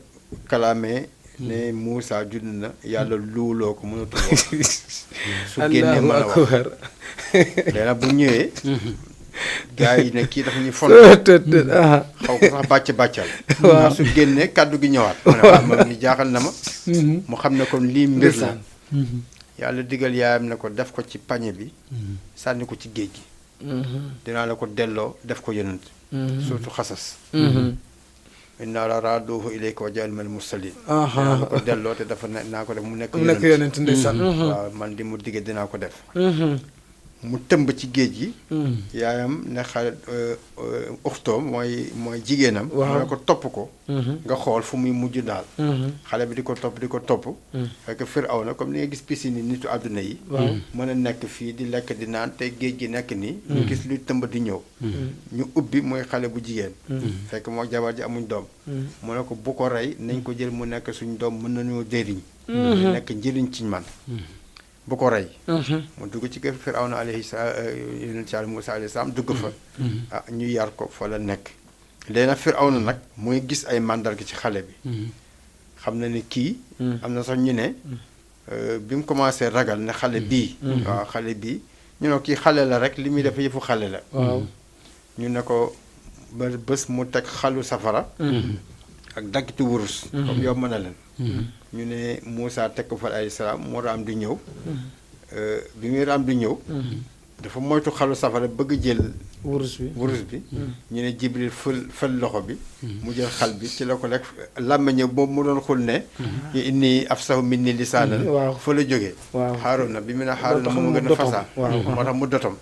kalaamee ne Moussa judd na yàlla luuloo ko mënatuloo su génnee mën a wax léegi bu ñëwee gars yi ne kii dafa ñuy fon xaw ko sax bàccal waaw su génnee kàddu gi ñëwaat ma ni jaaxal na ma mu xam ne kon lii mbir la yàlla digal yaayam ne ko def ko ci pañe bi sànni ko ci géej gi dinaa la ko delloo def ko yonent surtout xasas inna la raaduhu ilayka wa ja'alna minal mursalin dinaa la ko delloo te dafa naa ko def mu nekk yonent ndeysaan waaw man di mu digge dinaa ko def mu tëmb ci géej gi yaayam ne xale uxtoom mooy jigéenam mu ne ko topp ko nga xool fu muy mujj daal xale bi di ko topp fekk Firawna comme ni nga gis piscine yi nitu àdduna yi mën a nekk fii di lekk di naan te géej gi nekk nii ñu gis luy tëmb di ñëw ñu ubbi mooy xale bu jigéen fekk moo jabar ji amuñ doom mu ne ko bu ko rey nañ ko jël mu nekk suñ doom mën nañoo jëriñ nekk njëriñ ci man bu ko rey mu dugg ci kër Firawna alayhi salaam yonent Yàlla Muusaa alayhi salaam dugg fa ñu yar ko fa la nekk léegi nag Firawna nag muy gis ay màndarga ci xale bi xam na ni kii am na sax ñu ne bi mu commencé ragal ne xale bii waaw xale bii ñu ne kii xale la rek li muy def yëfu xale la ñu ne ko ba bés mu teg xalu safara ak daggitu wurus comme yow mën na leen ñu ne Moussa teg ko fa alayhi salaam mu raam di ñëw bi muy raam di ñëw dafa moytu xalu safara bëgg jël wurus bi ñu ne Jibril fël loxo bi mu jël xal bi ci la ko lekk làmmiñ boobu mu doon xul ne inni afsahu minni lisaanan fa la jógee Haaruna bi mu ne Haaruna mu gën a fasaa moo tax mu dotom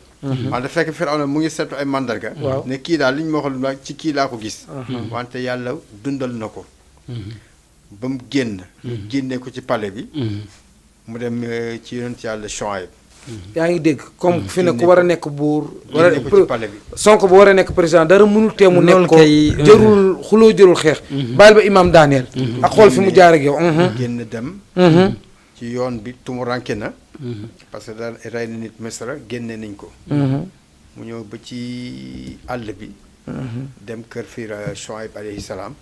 wante fekk Firawna mu ngi seetu ay mandarga ne kii daal li ñu ma waxoon ci kii laa ko gis wante yàlla dundal na ko ba mu génne ko ci palais bi mu dem ci yonent yàlla Shuayb yaa ngi dégg comme fi ne ku war a nekk buur war a ko ci palais bi Sonko bu war a nekk président dara mënul tee mu nekk ko jërul xuloo jërul xeex bàyyil ba imaam daaneel ak xool fi mu jaar ak yow génn dem ci yoon bi tumuranke na parce que daal rey na nit Misra génne nañ ko mu ñëw ba ci àll bi dem kër fiir Shuayb alayhi salaam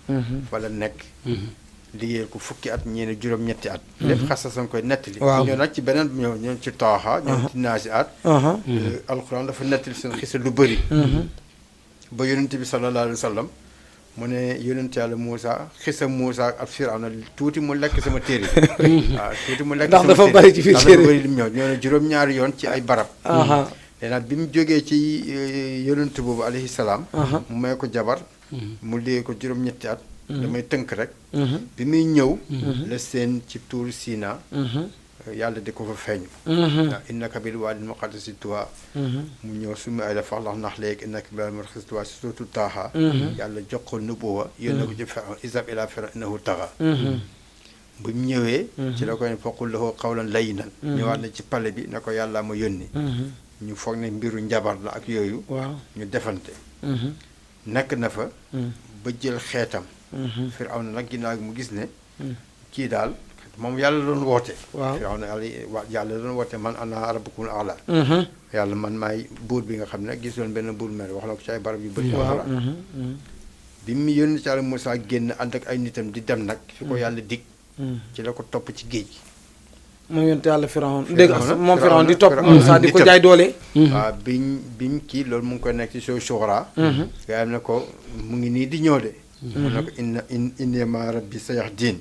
fa la nekk liggéeyal ko fukki at ñeene juróom-ñetti at lépp xasasan koy nettali ñoo nag ci beneen ñoo ci Taaha ñoo ci naasi at alxuraan dafa nettali seen xisa lu bëri ba yonent bi sallallahu alayhi wa sallam mu ne yonent yàlla Moussa xisa Moussa ak Firawna tuuti mu lekk sama téere waaw tuuti mu lekk ndax dafa bëri ci biir téere dafa bëri lim ñëw ñoo ne juróom-ñaari yoon ci ay barab léegi bi mu jógee ci yonent boobu alayhi salaam mu may ko jabar mu liggéey ko juróom-ñetti at damay tënk rek bi muy ñëw la seen ci tuur Sina yàlla di ko fa feeñu waaw innaka bil waadil muqaddasi tuwa mu ñëw su mu ay la fax lax nax léegi innaka bil waadil muqaddasi tuwa si surtout Taaha yàlla jox ko nubuwa yónne ko ci Firawna izhab ila Firawna innahu tagha bu mu ñëwee ci la koy ne faqul lahu qawlan layyinan ñëwaat na ci pale bi ne ko yàlla ma yónni ñu foog ne mbiru njabar la ak yooyu ñu defante nekk na fa ba jël xeetam Firawna nag ginnaaw mu gis ne kii daal moom yàlla doon woote Firawna yàlla doon woote man ana rabbukumul a'la yàlla man maay buur bi nga xam ne gisoon benn buur mel wax na ko ci ay barab yu bëri bi mu yónni ci Yàlla Moussa génn ànd ak ay nitam di dem nag fi ko yàlla dig ci la ko topp ci géej gi moom yonent yàlla Firawna dégg moom Firawna di topp Moussa di ko jaay doole waaw biñ kii loolu mu ngi koy nekk ci soo Shu'ara gaa yi ne ko mu ngi nii di ñëw de mu ne ko inni ma rabbi sayahdin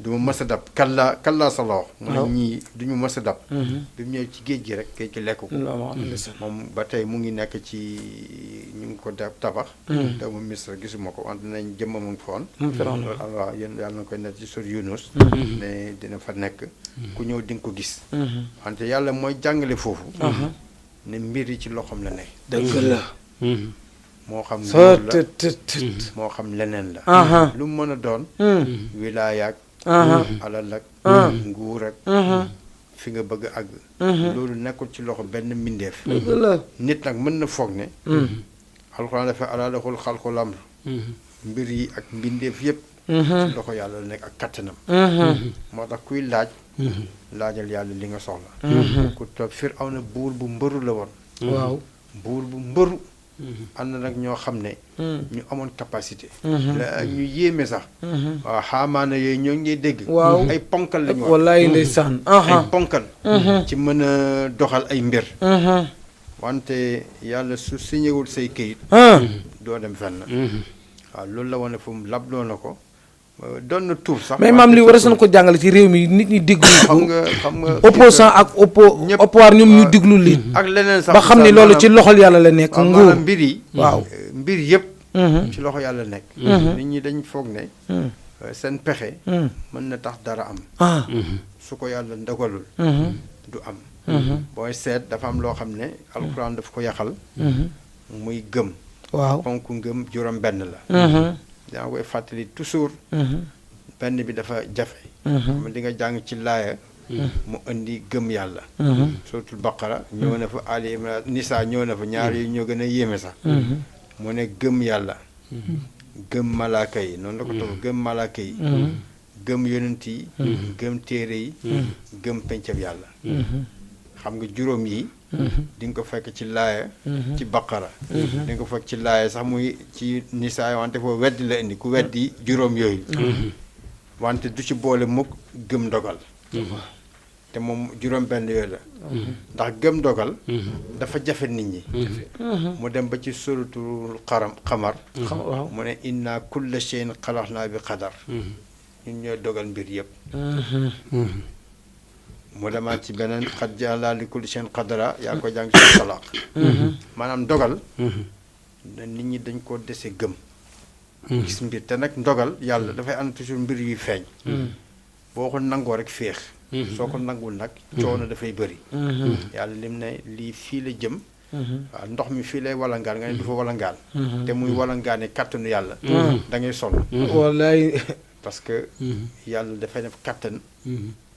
du ma mës a dab kallaa sa la wax mu ne ñii du ñu mës a dab bi mu ñëw ci géej gi rek géej gi lekk ko moom ba tey mu ngi nekk ci ñu ngi ko tabax daw ma Misra gisuma ko wante nañ jëmma mu ngi foon loolu waaw yéen yàlla na koy nekk ci sur Yunus ne dina fa nekk ku ñëw di nga ko gis wante yàlla mooy jàngale foofu ne mbir yi ci loxoom la ne dëgg la moo xam nguur la moo xam leneen la lu mu mën a doon wilaayaak alal ak nguur ak fi nga bëgg àgg loolu nekkul ci loxo benn mbindeef nit nag mën na foog ne alxuraan dafa alaa lahul xalqul amr mbir yi ak mbindeef yépp ci loxo yàlla la nekk ak kattanam moo tax kuy laajal yàlla li nga soxla ku toog Firawna buur bu mbëru la woon waaw buur bu mbëru am na nag ñoo xam ne ñu amoon capacité la ñu yéeme sax waaw xaamaana yooyu ñoo ngi dégg waaw ay ponkal lañu wax wallaay ndeysaan ay ponkal ci mën a doxal ay mbir wante yàlla su siñewul say këyit doo dem fenn waaw loolu la wane fu mu labloo na ko doon na tuur sax mais maam li war a ko jàngale ci réew mi nit ñi déglu xam nga opposant ak oppoir ñoom ñu déglu li ak leneen sax ba xam ne loolu ci loxol yàlla la nekk nguur mbir yi waaw mbir yëpp ci loxo yàlla nekk nit ñi dañ foog ne seen pexe mën na tax dara am su ko yàlla ndogalul du am booy seet dafa am loo xam ne alxuraan daf ko yaxal muy gëm waaw ponk ngëm juróom benn la daa koy fàttali toujours benn bi dafa jafe xam di nga jàng ci laaya mu indi gëm yàlla suratul baqara ñëw na fa ali imran nisa ñëw na fa ñaar yi ñoo gën a yéeme sax mu ne gëm yàlla gëm malaaka yi noonu la ko topp gëm malaaka yi gëm yonent yi gëm téere yi gëm pencab yàlla xam nga juróom yi di nga ko fekk ci laaya ci baqara di nga ko fekk ci laaya sax muy ci nisaa wante foofu weddi la indi ku weddi juróom yooyu wante du ci boole mukk gëm ndogal te moom juróom benn yooyu la ndax gëm ndogal dafa jafe nit ñi mu dem ba ci suratul xamar mu ne inna kulla shay'in xalaqnaa bi qadar ñun ñooy dogal mbir yëpp mu demaat ci beneen xad ja'alnaa li kulli shay'in qadara yaa ko jàng ci talaq maanaam dogal nit ñi dañ koo dese gëm gis mbir te nag ndogal yàlla dafay ànd toujours mbir yuy feeñ boo ko nangoo rek féex soo ko nangul nag coono dafay bëri yàlla lim ne lii fii la jëm waaw ndox mi fii lay walangaan nga ne du fa walangaan te muy walangaane kàttanu yàlla da ngay sonn wallaay parce que yàlla dafay def kàttan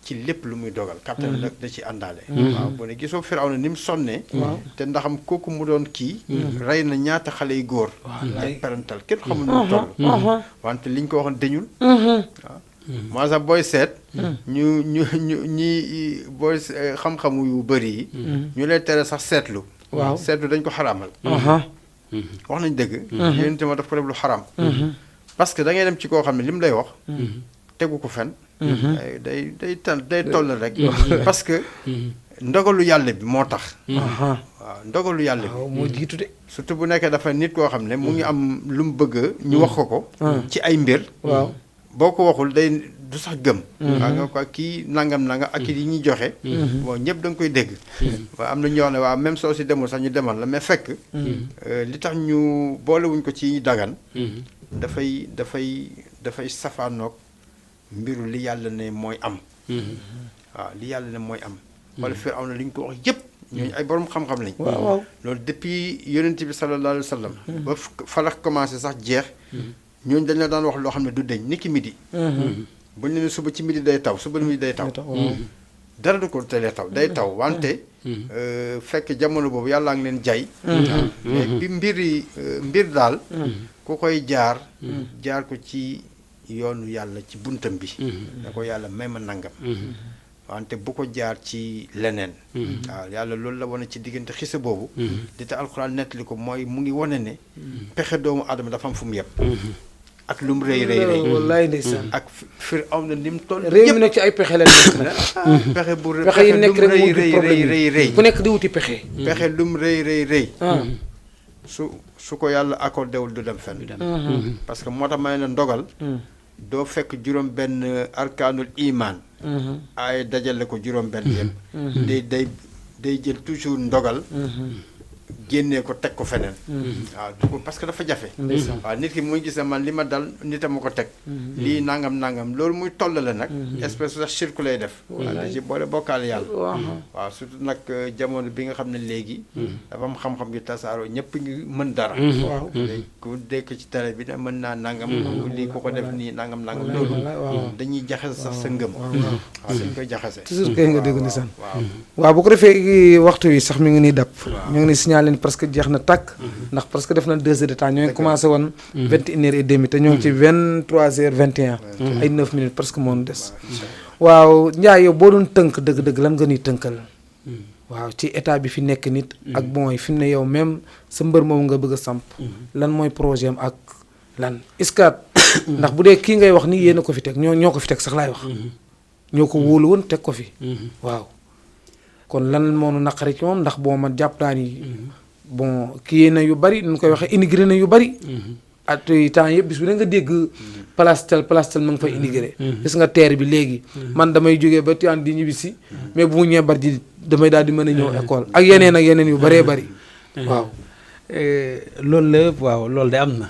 ci lépp lu muy dogal kàttan da ci àndaale waaw bu ne gisoo Firawna ni mu sonnee te ndaxam kooku mu doon kii rey na ñaata xale yu góor ay parental kenn xamul nu mu toll wante liñ ko waxoon dañul waaw moo sax booy seet ñi booy xam-xamu yu bëri yi ñu lay tere sax seetlu waaw seetlu dañ ko xaraamal wax nañ dëgg yéen itam daf ko def lu xaraam parce que da ngay dem ci koo xam ne li mu lay wax tegu ko fen day toll rek parce que ndogalu yàlla bi moo tax waaw ndogalu yàlla bi moo jiitu de surtout bu nekkee dafa nit koo xam ne mu ngi am lu mu bëgg ñu wax ko ci ay mbir waaw boo ko waxul day du sax gëm waa nga ko kii nangam ak yi ñuy joxe bon ñëpp da nga koy dégg waaw am na ñoo xam ne waaw même soo si demul sax ñu demal la mais fekk li tax ñu boolewuñ ko ci dagan dafay safaanoog mbiru li yàlla ne mooy am waaw li yàlla ne mooy am wala Firawna li ñu ko wax yëpp ñooñu ay borom xam-xam lañ waaw loolu depuis yonent bi sallallahu alayhi wa sallam ba falax commencé sax jeex ñooñu dañ la daan wax loo xam ne du deñ niki midi buñ ne suba ci midi day taw suba midi day taw dara du ko telee taw day taw wante fekk jamono boobu yàllaa ngi leen jay mais bi mbir daal ku koy jaar ko ci yoonu yàlla ci buntam bi da ko yàlla may ma nangam wante bu ko jaar ci leneen waaw yàlla loolu la wane ci diggante xisa boobu di te alxuraan nettali ko mooy mu ngi wane ne pexe doomu aadama dafa am fu mu yem ak lu mu rëy wallaay ndeysaan ak Firawna ni mu toll réew mi nag ci ay pexe la nekk nag pexe bu pexe yi nekk rek mu wuti problème rëy ku nekk di wuti pexe pexe lu mu rëy su ko yàlla accordé wul du dem fenn parce que moo tax ma ne ndogal doo fekk juróom benn arkaanul iman ay dajale ko juróom benn yëpp day jël toujours ndogal génnee ko teg ko feneen waaw parce que dafa jafe waaw nit ki muy gis ne man li ma dal nit a ma ko teg lii nangam loolu muy toll la nag espèce sax cirque lay def waaw da ci boole bokkaale yàlla waaw surtout nag jamono bi nga xam ne léegi dafa am xam-xam yu tasaaroo ñëpp ngi mën dara waaw ku dekk ci télé bi ne mën naa nangam lii ku ko def nii nangam loolu dañuy jaxase sax sa ngëm waaw dañ koy jaxase toujours kay nga dégg ni san waaw bu ko defee waxtu wi sax mi ngi nii dàpp ñu ngi ni signalé parce que jeex na tàkk ndax parce que def na 2 heures de temps ñoo ngi commencé woon 21h30 te ñoo ngi ci 23h21 ay 9 minutes parce que moo ñu des waaw Ndiaye yow boo doon tënk dëgg-dëgg lan nga ñuy tënkal waaw ci état bi fi nekk nit ak bon fi mu ne yow même sa mbër moom nga bëgg a samp lan mooy projet am ak lan est-ce que ndax bu dee kii ngay wax nii yéen a ko fi teg ñoo ko fi teg sax laay wax ñoo ko wóolu woon teg ko fi waaw kon lan moo nu naqari ci moom ndax boo ma jàpp naa ni bon kii na yu bari nu koy waxee immigré na yu bari at temps yëpp bis bu ne nga dégg place tel ma nga fay immigré gis nga teer bi léegi man damay jógee ba Tivaouane di ñibbi si mais bu mu ñëwee bar ji damay daal di mën a ñëw école ak yeneen yu baree bari waaw loolu la waaw loolu de am na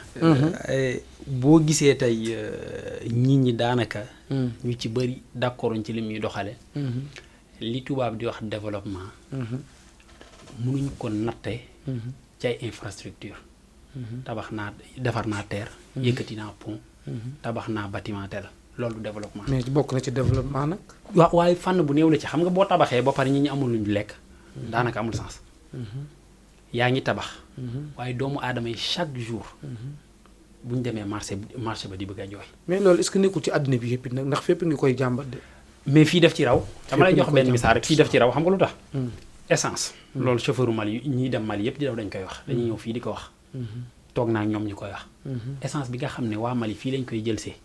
boo gisee tey nit ñi daanaka ñu ci bëri d'accord ci li muy doxale li tubaab di wax développement mënuñ ko natte ci ay infrastructure tabax naa defar naa terre yëkkati naa pont tabax naa bâtiment tel loolu développement. mais bokk na ci développement nag. waaw waaye fànn bu néew la ci xam nga boo tabaxee ba pare ñi ñu amul luñ lekk daanaka amul sens yaa ngi tabax waaye doomu aadama yi chaque jour bu ñu demee marché ba di bëgg a jooy. mais loolu est-ce que nekkul ci àddina bi yëpp nag ndax fépp ngi koy jàmbat de. mais fii def ci raw. dama lay jox benn misaal rek fii def ci raw xam nga lu tax. essence. loolu chauffeuru Mali yi ñiy dem Mali yëpp di daw dañ koy wax dañuy ñëw fii di ko wax. toog naa ñoom ñu koy wax. essence bi nga xam ne waa Mali fii lañ koy jël see.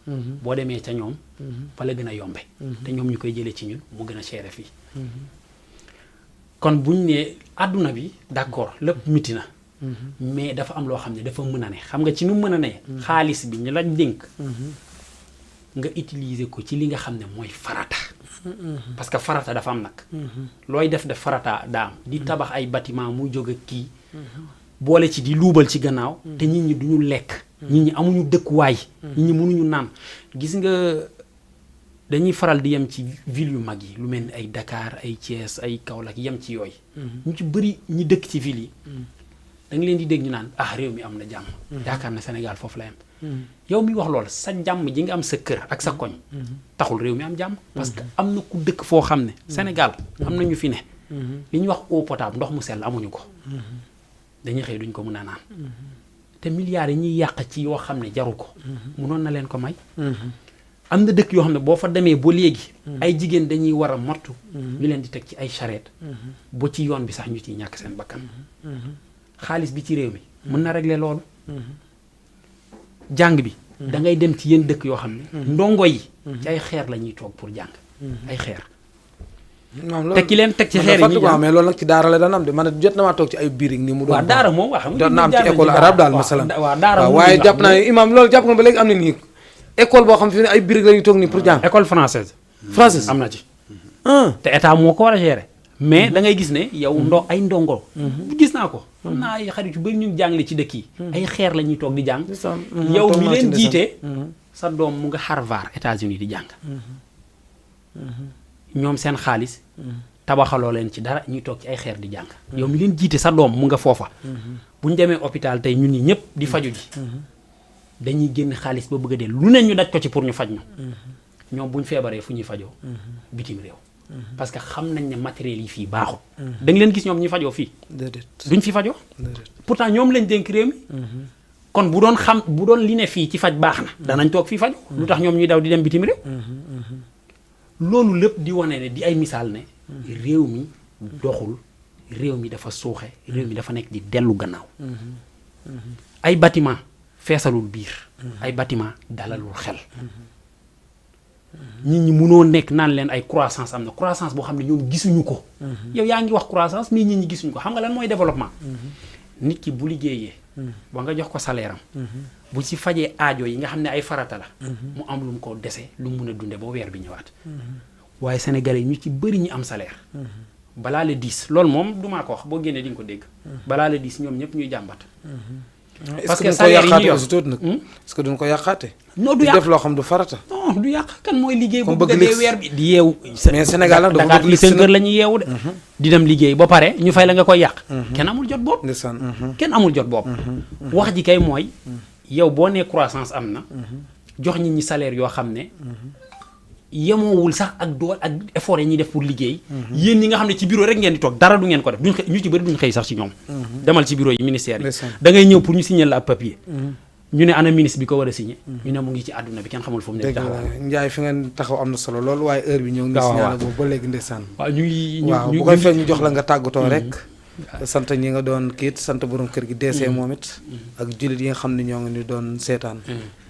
boo demee ca ñoom. fa la gën a yombe. te ñoom ñu koy jëlee ci ñun mu gën a cher fii. kon buñ ne àdduna bi d'accord lépp miti na. mais dafa am loo xam ne dafa mën a ne xam nga ci nu mën a ne. xaalis bi ñu la dénk. nga utiliser ko ci li nga xam ne mooy farata. parce que farata dafa am nag. looy def farata daa am di tabax ay bâtiment muy jóg ak kii. boole ci di luubal ci gannaaw. te nit ñi duñu lekk. nit ñi amuñu dëkkuwaay. nit ñi mënuñu naan gis nga dañuy faral di yem ci ville yu mag yi lu mel ni ay Dakar ay Thiès ay Kaolack yem ci yooyu. ñu ci bëri ñi dëkk ci ville yi. da nga leen di dégg ñu naan réew mi am na jàmm. yaakaar na Sénégal foofu la yem. yow mi wax loolu sa jàmm ji nga am sa kër ak sa koñ. taxul réew mi am jàmm. parce que am na ku dëkk foo xam ne. Sénégal am na ñu fi ne. li ñuy wax eau potable ndox mu sell amuñu ko. dañuy xëy duñ ko mën a naan. te milliards yi ñuy yàq ci yoo xam ne jaru ko. mënoon na leen ko may. am na dëkk yoo xam ne boo fa demee ba léegi. ay jigéen dañuy war a mottu. ñu leen di teg ci ay charrette. ba ci yoon bi sax ñu ciy ñàkk seen bakkan. xaalis bi ci réew mi. mën na régler loolu. jàng bi. da ngay dem ci yenn dëkk yoo xam ne. ndongo yi. ci ay xeer la ñuy toog pour jàng. ay xeer. teg ci leen teg ci xeer yi ñuy jàng mais loolu nag ci daara la daan am de man jot na maa toog ci ay birig ni mu doon. waaw daara moom waa xam nga. jot na am ci école arabe daal masalan. waaw daara moom waaye jàpp naa ne imam loolu jàpp nga ba léegi am na nii école boo xam fi ne ay birig la ñuy toog nii pour jàng. école française. française am na ci. te état moo ko war a gérer. mais da ngay gis ne yow ay ndongo. gis naa ko. am naa ay xarit yu bëri ñu jàngale ci dëkk yi. ay xeer la ñuy toog di jàng. yow mi leen jiite. sa doom mu nga Harvard États-Unis di jàng. ñoom seen xaalis. tabaxaloo leen ci dara ñuy toog ci ay xeer di jàng. yow mi leen jiite sa doom mu nga foofa. bu ñu demee hôpital tey ñun ñi ñëpp di faju ji. dañuy génn xaalis ba bëgg a dee lu ne ñu daj ko ci pour ñu faj ñu. ñoom bu ñu feebaree fu ñuy fajoo. bitim réew. parce que xam nañ ne matériel yi fii baaxul. da nga leen gis ñoom ñi fajoo fii. duñ fi fajoo. pourtant ñoom lañ dénk réew mi. kon bu doon li ne fii ci faj baax na. danañ toog fii faju lu tax ñoom ñuy daw di dem bitim réew. loolu lépp di wane ne di ay misaal ne. réew mi doxul réew mi dafa suuxe réew mi dafa nekk di dellu gannaaw. ay bâtiment feesalul biir. ay bâtiment dalalul xel. nit ñi mënoo nekk naan leen ay croissance am na croissance boo xam ne ñoom gisuñu ko. yow yaa ngi wax croissance mais nit ñi gisuñu ko xam nga lan mooy développement. nit ki bu liggéeyee. ba nga jox ko salaire am. bu ci fajee aajo yi nga xam ne ay farata la. mu am lu mu ko dese lu mu mën a dunde ba weer bi ñëwaat. waaye sénégalais ñu ci bëri ñi am salaire. balaa le 10 loolu moom du maa ko wax boo génnee di nga ko dégg. balaa le 10 ñoom ñëpp ñuy jàmbat. parce que salaire yi ñu yor est-ce que duñ ko yàqaate. non du yàq def loo xam du farata. non du yàq kan mooy liggéey bu bëgg a dee weer bi di yeewu. mais Sénégal nag dafa bëgg seen kër la ñuy yeewu de. di dem liggéey ba pare ñu fay la nga koy yàq. kenn amul jot boobu. kenn amul jot boobu. wax ji kay mooy yow boo nee croissance am na. jox nit ñi salaire yoo xam ne. yemoowul sax ak dool ak effort yi ñuy def pour liggéey. yéen ñi nga xam ne ci bureau rek ngeen di toog dara du ngeen ko def duñ ñu ci bëri duñ xëy sax ci ñoom. demal ci bureau yi ministère yi. da ngay ñëw pour ñu signer la ab papier. ñu ne ana ministre bi ko war a signer. ñu ne mu ngi ci àdduna bi kenn xamul fu mu nekk taxaw. Njaay fi ngeen taxaw am na solo lool waaye heure bi ñëw ngi signaler boobu ba léegi ndeysaan. waaw ñu ngi waaw bu koy fekk ñu jox la nga tàggatoo rek. sant ñi nga doon kiit sant borom kër gi DC moom it. ak jullit yi nga xam ne ñoo ngi ni doon seetaan.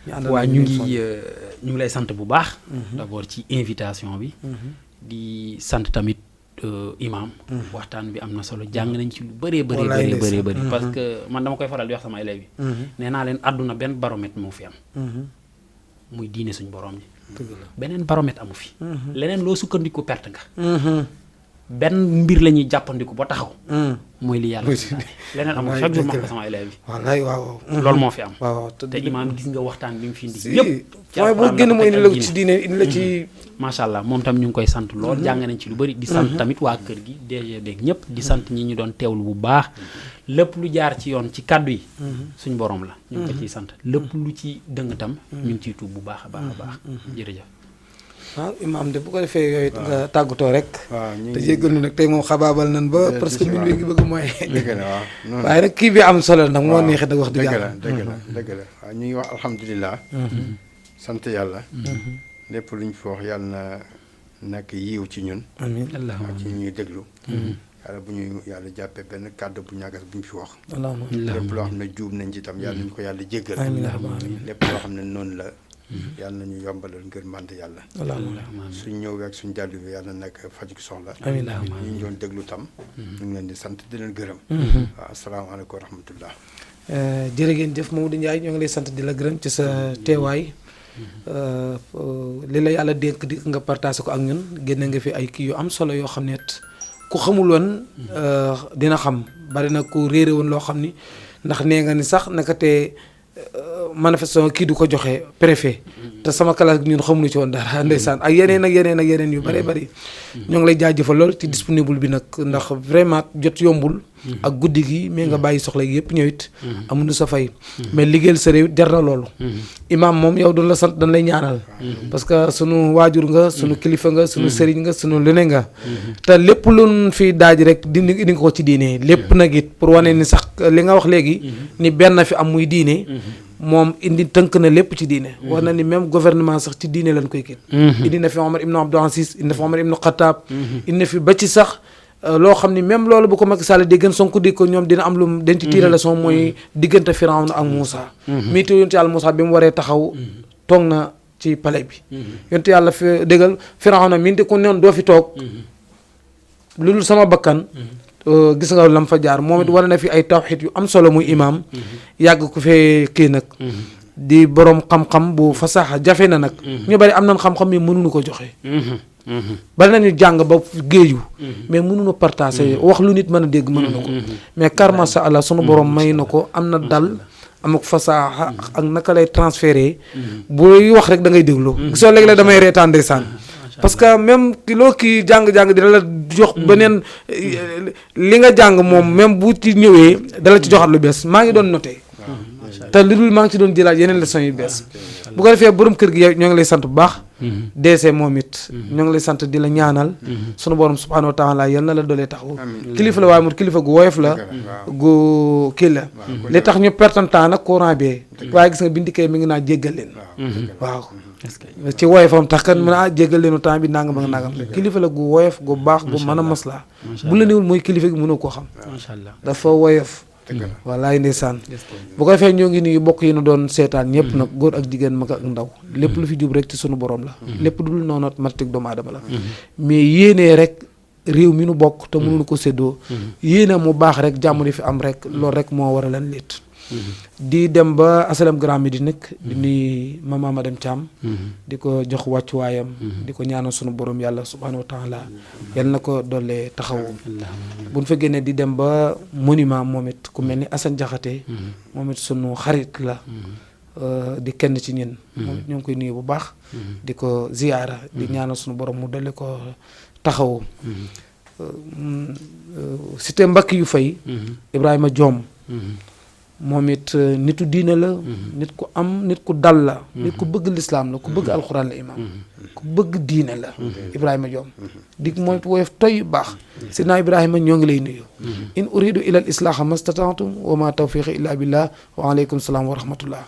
waaw ñu ngi lay sant bu baax. d'abord ci invitation bi. di sant tamit imam. waxtaan bi am na solo jàng nañ ci lu bëree bëri parce que man dama koy faral di wax sama élèves yi. nee naa leen àdduna benn baromètre moo fi am. muy diine suñu borom ji. beneen baromètre amu fi. leneen loo sukkandiku perte nga. benn mbir la ñuy jàppandiku ba taxaw mooy li yàlla leneen amul chaque jour ma ko sama élève bi wallaay waaw loolu moo fi am waaw te imaam gis nga waxtaan bi mu fi indi yëpp mooy boo génn mu indi la ci diine indi la ci macha allah moom tam ñu ngi koy sant lool jàng nañ ci lu bëri di sant tamit waa kër gi DG beeg ñëpp di sant ñi ñu doon teewlu bu baax lépp lu jaar ci yoon ci kàddu yi suñ borom la ñu ngi ko ciy sant lépp lu ci dëng tam ñu ngi ciy tuub bu baax a baax a baax jërëjëf waaw imaam de bu ko defee yooyu nga tàggatoo rek waaw te jéggal ñu nag tey moom xabaabal nañ ba parce que min wi ngi bëgg mooy dëgg la waaw waaye nag kii bi am solo nag moo neexee nag wax dëgg yàlla dëgg la waaw ñu ngi wax alhamdulilah sant yàlla lépp luñ fi wax yàlla na nekk yiw ci ñun amiin ak ci ñuy déglu yàlla bu ñu yàlla jàppee benn kàddu bu ñàkkas bu ñu fi wax lépp loo xam ne juum nañ ci itam yàlla nañu ko yàlla jéggal lépp loo xam ne noonu la yàlla nañu yombalal ngir mànd yàlla suñ ñëw ak suñ jàllu bi yàlla nekk faj ko soxla ñu ñu doon déglu tam ñu ngi leen di sant di leen gërëm waaw asalaamaaleykum wa rahmatullah jërë ngeen jëf Mamadou Ndiaye ñoo ngi lay sant di la gërëm ci sa teewaay li la yàlla dénk di nga partagé ko ak ñun génne nga fi ay kii yu am solo yoo xam ne ku xamul woon dina xam bari na ku réere woon loo xam ni ndax nee nga ni sax naka te manifestation kii du ko joxe préfet te sama classe ñun xamuñu ci woon dara ndeysaan ak yeneen yu bëree bëri ñoo ngi lay jaajëfal lool ci disponible bi nag ndax vraiment jot yombul ak guddi gi mais nga bàyyi soxla yëpp ñëwit amuñu sa fay mais liggéeyal sa réew jar na loolu imaam moom yow duñ la sant dañ lay ñaanal parce que sunu waajur nga sunu kilifa nga sunu sëriñ nga sunu lu ne nga te lépp luñ fi daaj rek di nga ko ci diine lépp nag it pour wane ni sax li nga wax léegi ni benn fi am muy diine moom indi tënk na lépp ci diine wax na ni même gouvernement sax ci diine lañ koy kit indi na fi Omar ibnu Abdou Aziz indi na fi Omar ibnu Khattab indi na fi ba ci sax loo xam ni même loolu bu ko Macky Sall di gën Sonko di ko ñoom dina am lu dañ ci tirer leçon mooy diggante Firawna ak Moussa miito yontu yàlla Moussa bi mu waree taxaw toog na ci palais bi yontu yàlla fi déggal Firawna min di ko noonu doo fi toog lu dul sama bakkan gis nga lam fa jaar moom it wane na fi ay tawxiid yu am solo muy imaam yàgg ku fee kii nag di borom xam-xam bu fasaxa jafe na nag ñu bari am nañ xam-xam mais mënuñu ko joxe bari nañu jàng ba géeju mais mënuñu partager wax lu nit mën a dégg mënuñu ko mais car masha Allah sunu borom may na ko am na dal am ak fasaxa ak naka lay transféré booy wax rek da ngay déglu gisoo léeg-léeg damay reetaan ndeysaan parce que même loo kii jàng-jàng dina la jox beneen li nga jàng moom même bu ci ñëwee dala ci joxat lu bees maa ngi doon noté te li dul maa ngi ci doon jëlaat yeneen leçons yu bees bu ko defee borom kër gi yow ñoo ngi lay sant bu baax deesee moom it ñoo ngi lay sant di la ñaanal sunu borom subhanahu wa taala yal na la dolee taxaw kilifa la waaye mu kilifa gu woyof la gu kii la li tax ñu pertan temps nag courant bi waaye gis nga bindikee mi ngi naa jéggal leen waaw ci woyofam tax kan mën a jéggal leenu temps bi nangam ak nangam kilifa la gu woyof gu baax gu mën a maslaa bu la néewul mooy kilifa gi mënoo koo xam dafa woyof wallaay ndeysaan bu ko defee ñoo ngi nuyu bokk yi nu doon seetaan ñëpp nag góor ak jigéen mag ak ndaw lépp lu fi jub rek ci sunu borom la lépp dul noonu matik doomu aadama la mais yéenee rek réew mi nu bokk te mënuñu ko séddoo yéene mu baax rek jàmm di fi am rek loolu rek moo war a leen léet di dem ba asalam Grand Médine nag di nuyu mama madame Thiam di ko jox wàccuwaayam di ko ñaanal sunu borom yàlla subhanahu wa taala yal na ko dollee taxawu bu ñu fa génnee di dem ba monument moom it ku mel ni Assane Diakhaté moom it sunu xarit la di kenn ci ñun moom it ñoo ngi koy nuyu bu baax di ko ziyaara di ñaanal sunu borom mu dolli ko taxawu cité mbakki yu fay Ibrahima Diom moom it nitu diine la nit ku am nit ku dal la nit ku bëgg lislaam la ku bëgg alxuraan la imaam ku bëgg diine la Ibrahima Diom di mooy woyof toy baax sidna Ibrahima ñoo ngi lay nuyu in uridu ila al islaaha mastata'tu wa ma tawfiqi illa billah wa aleykum salaam wa rahmatullah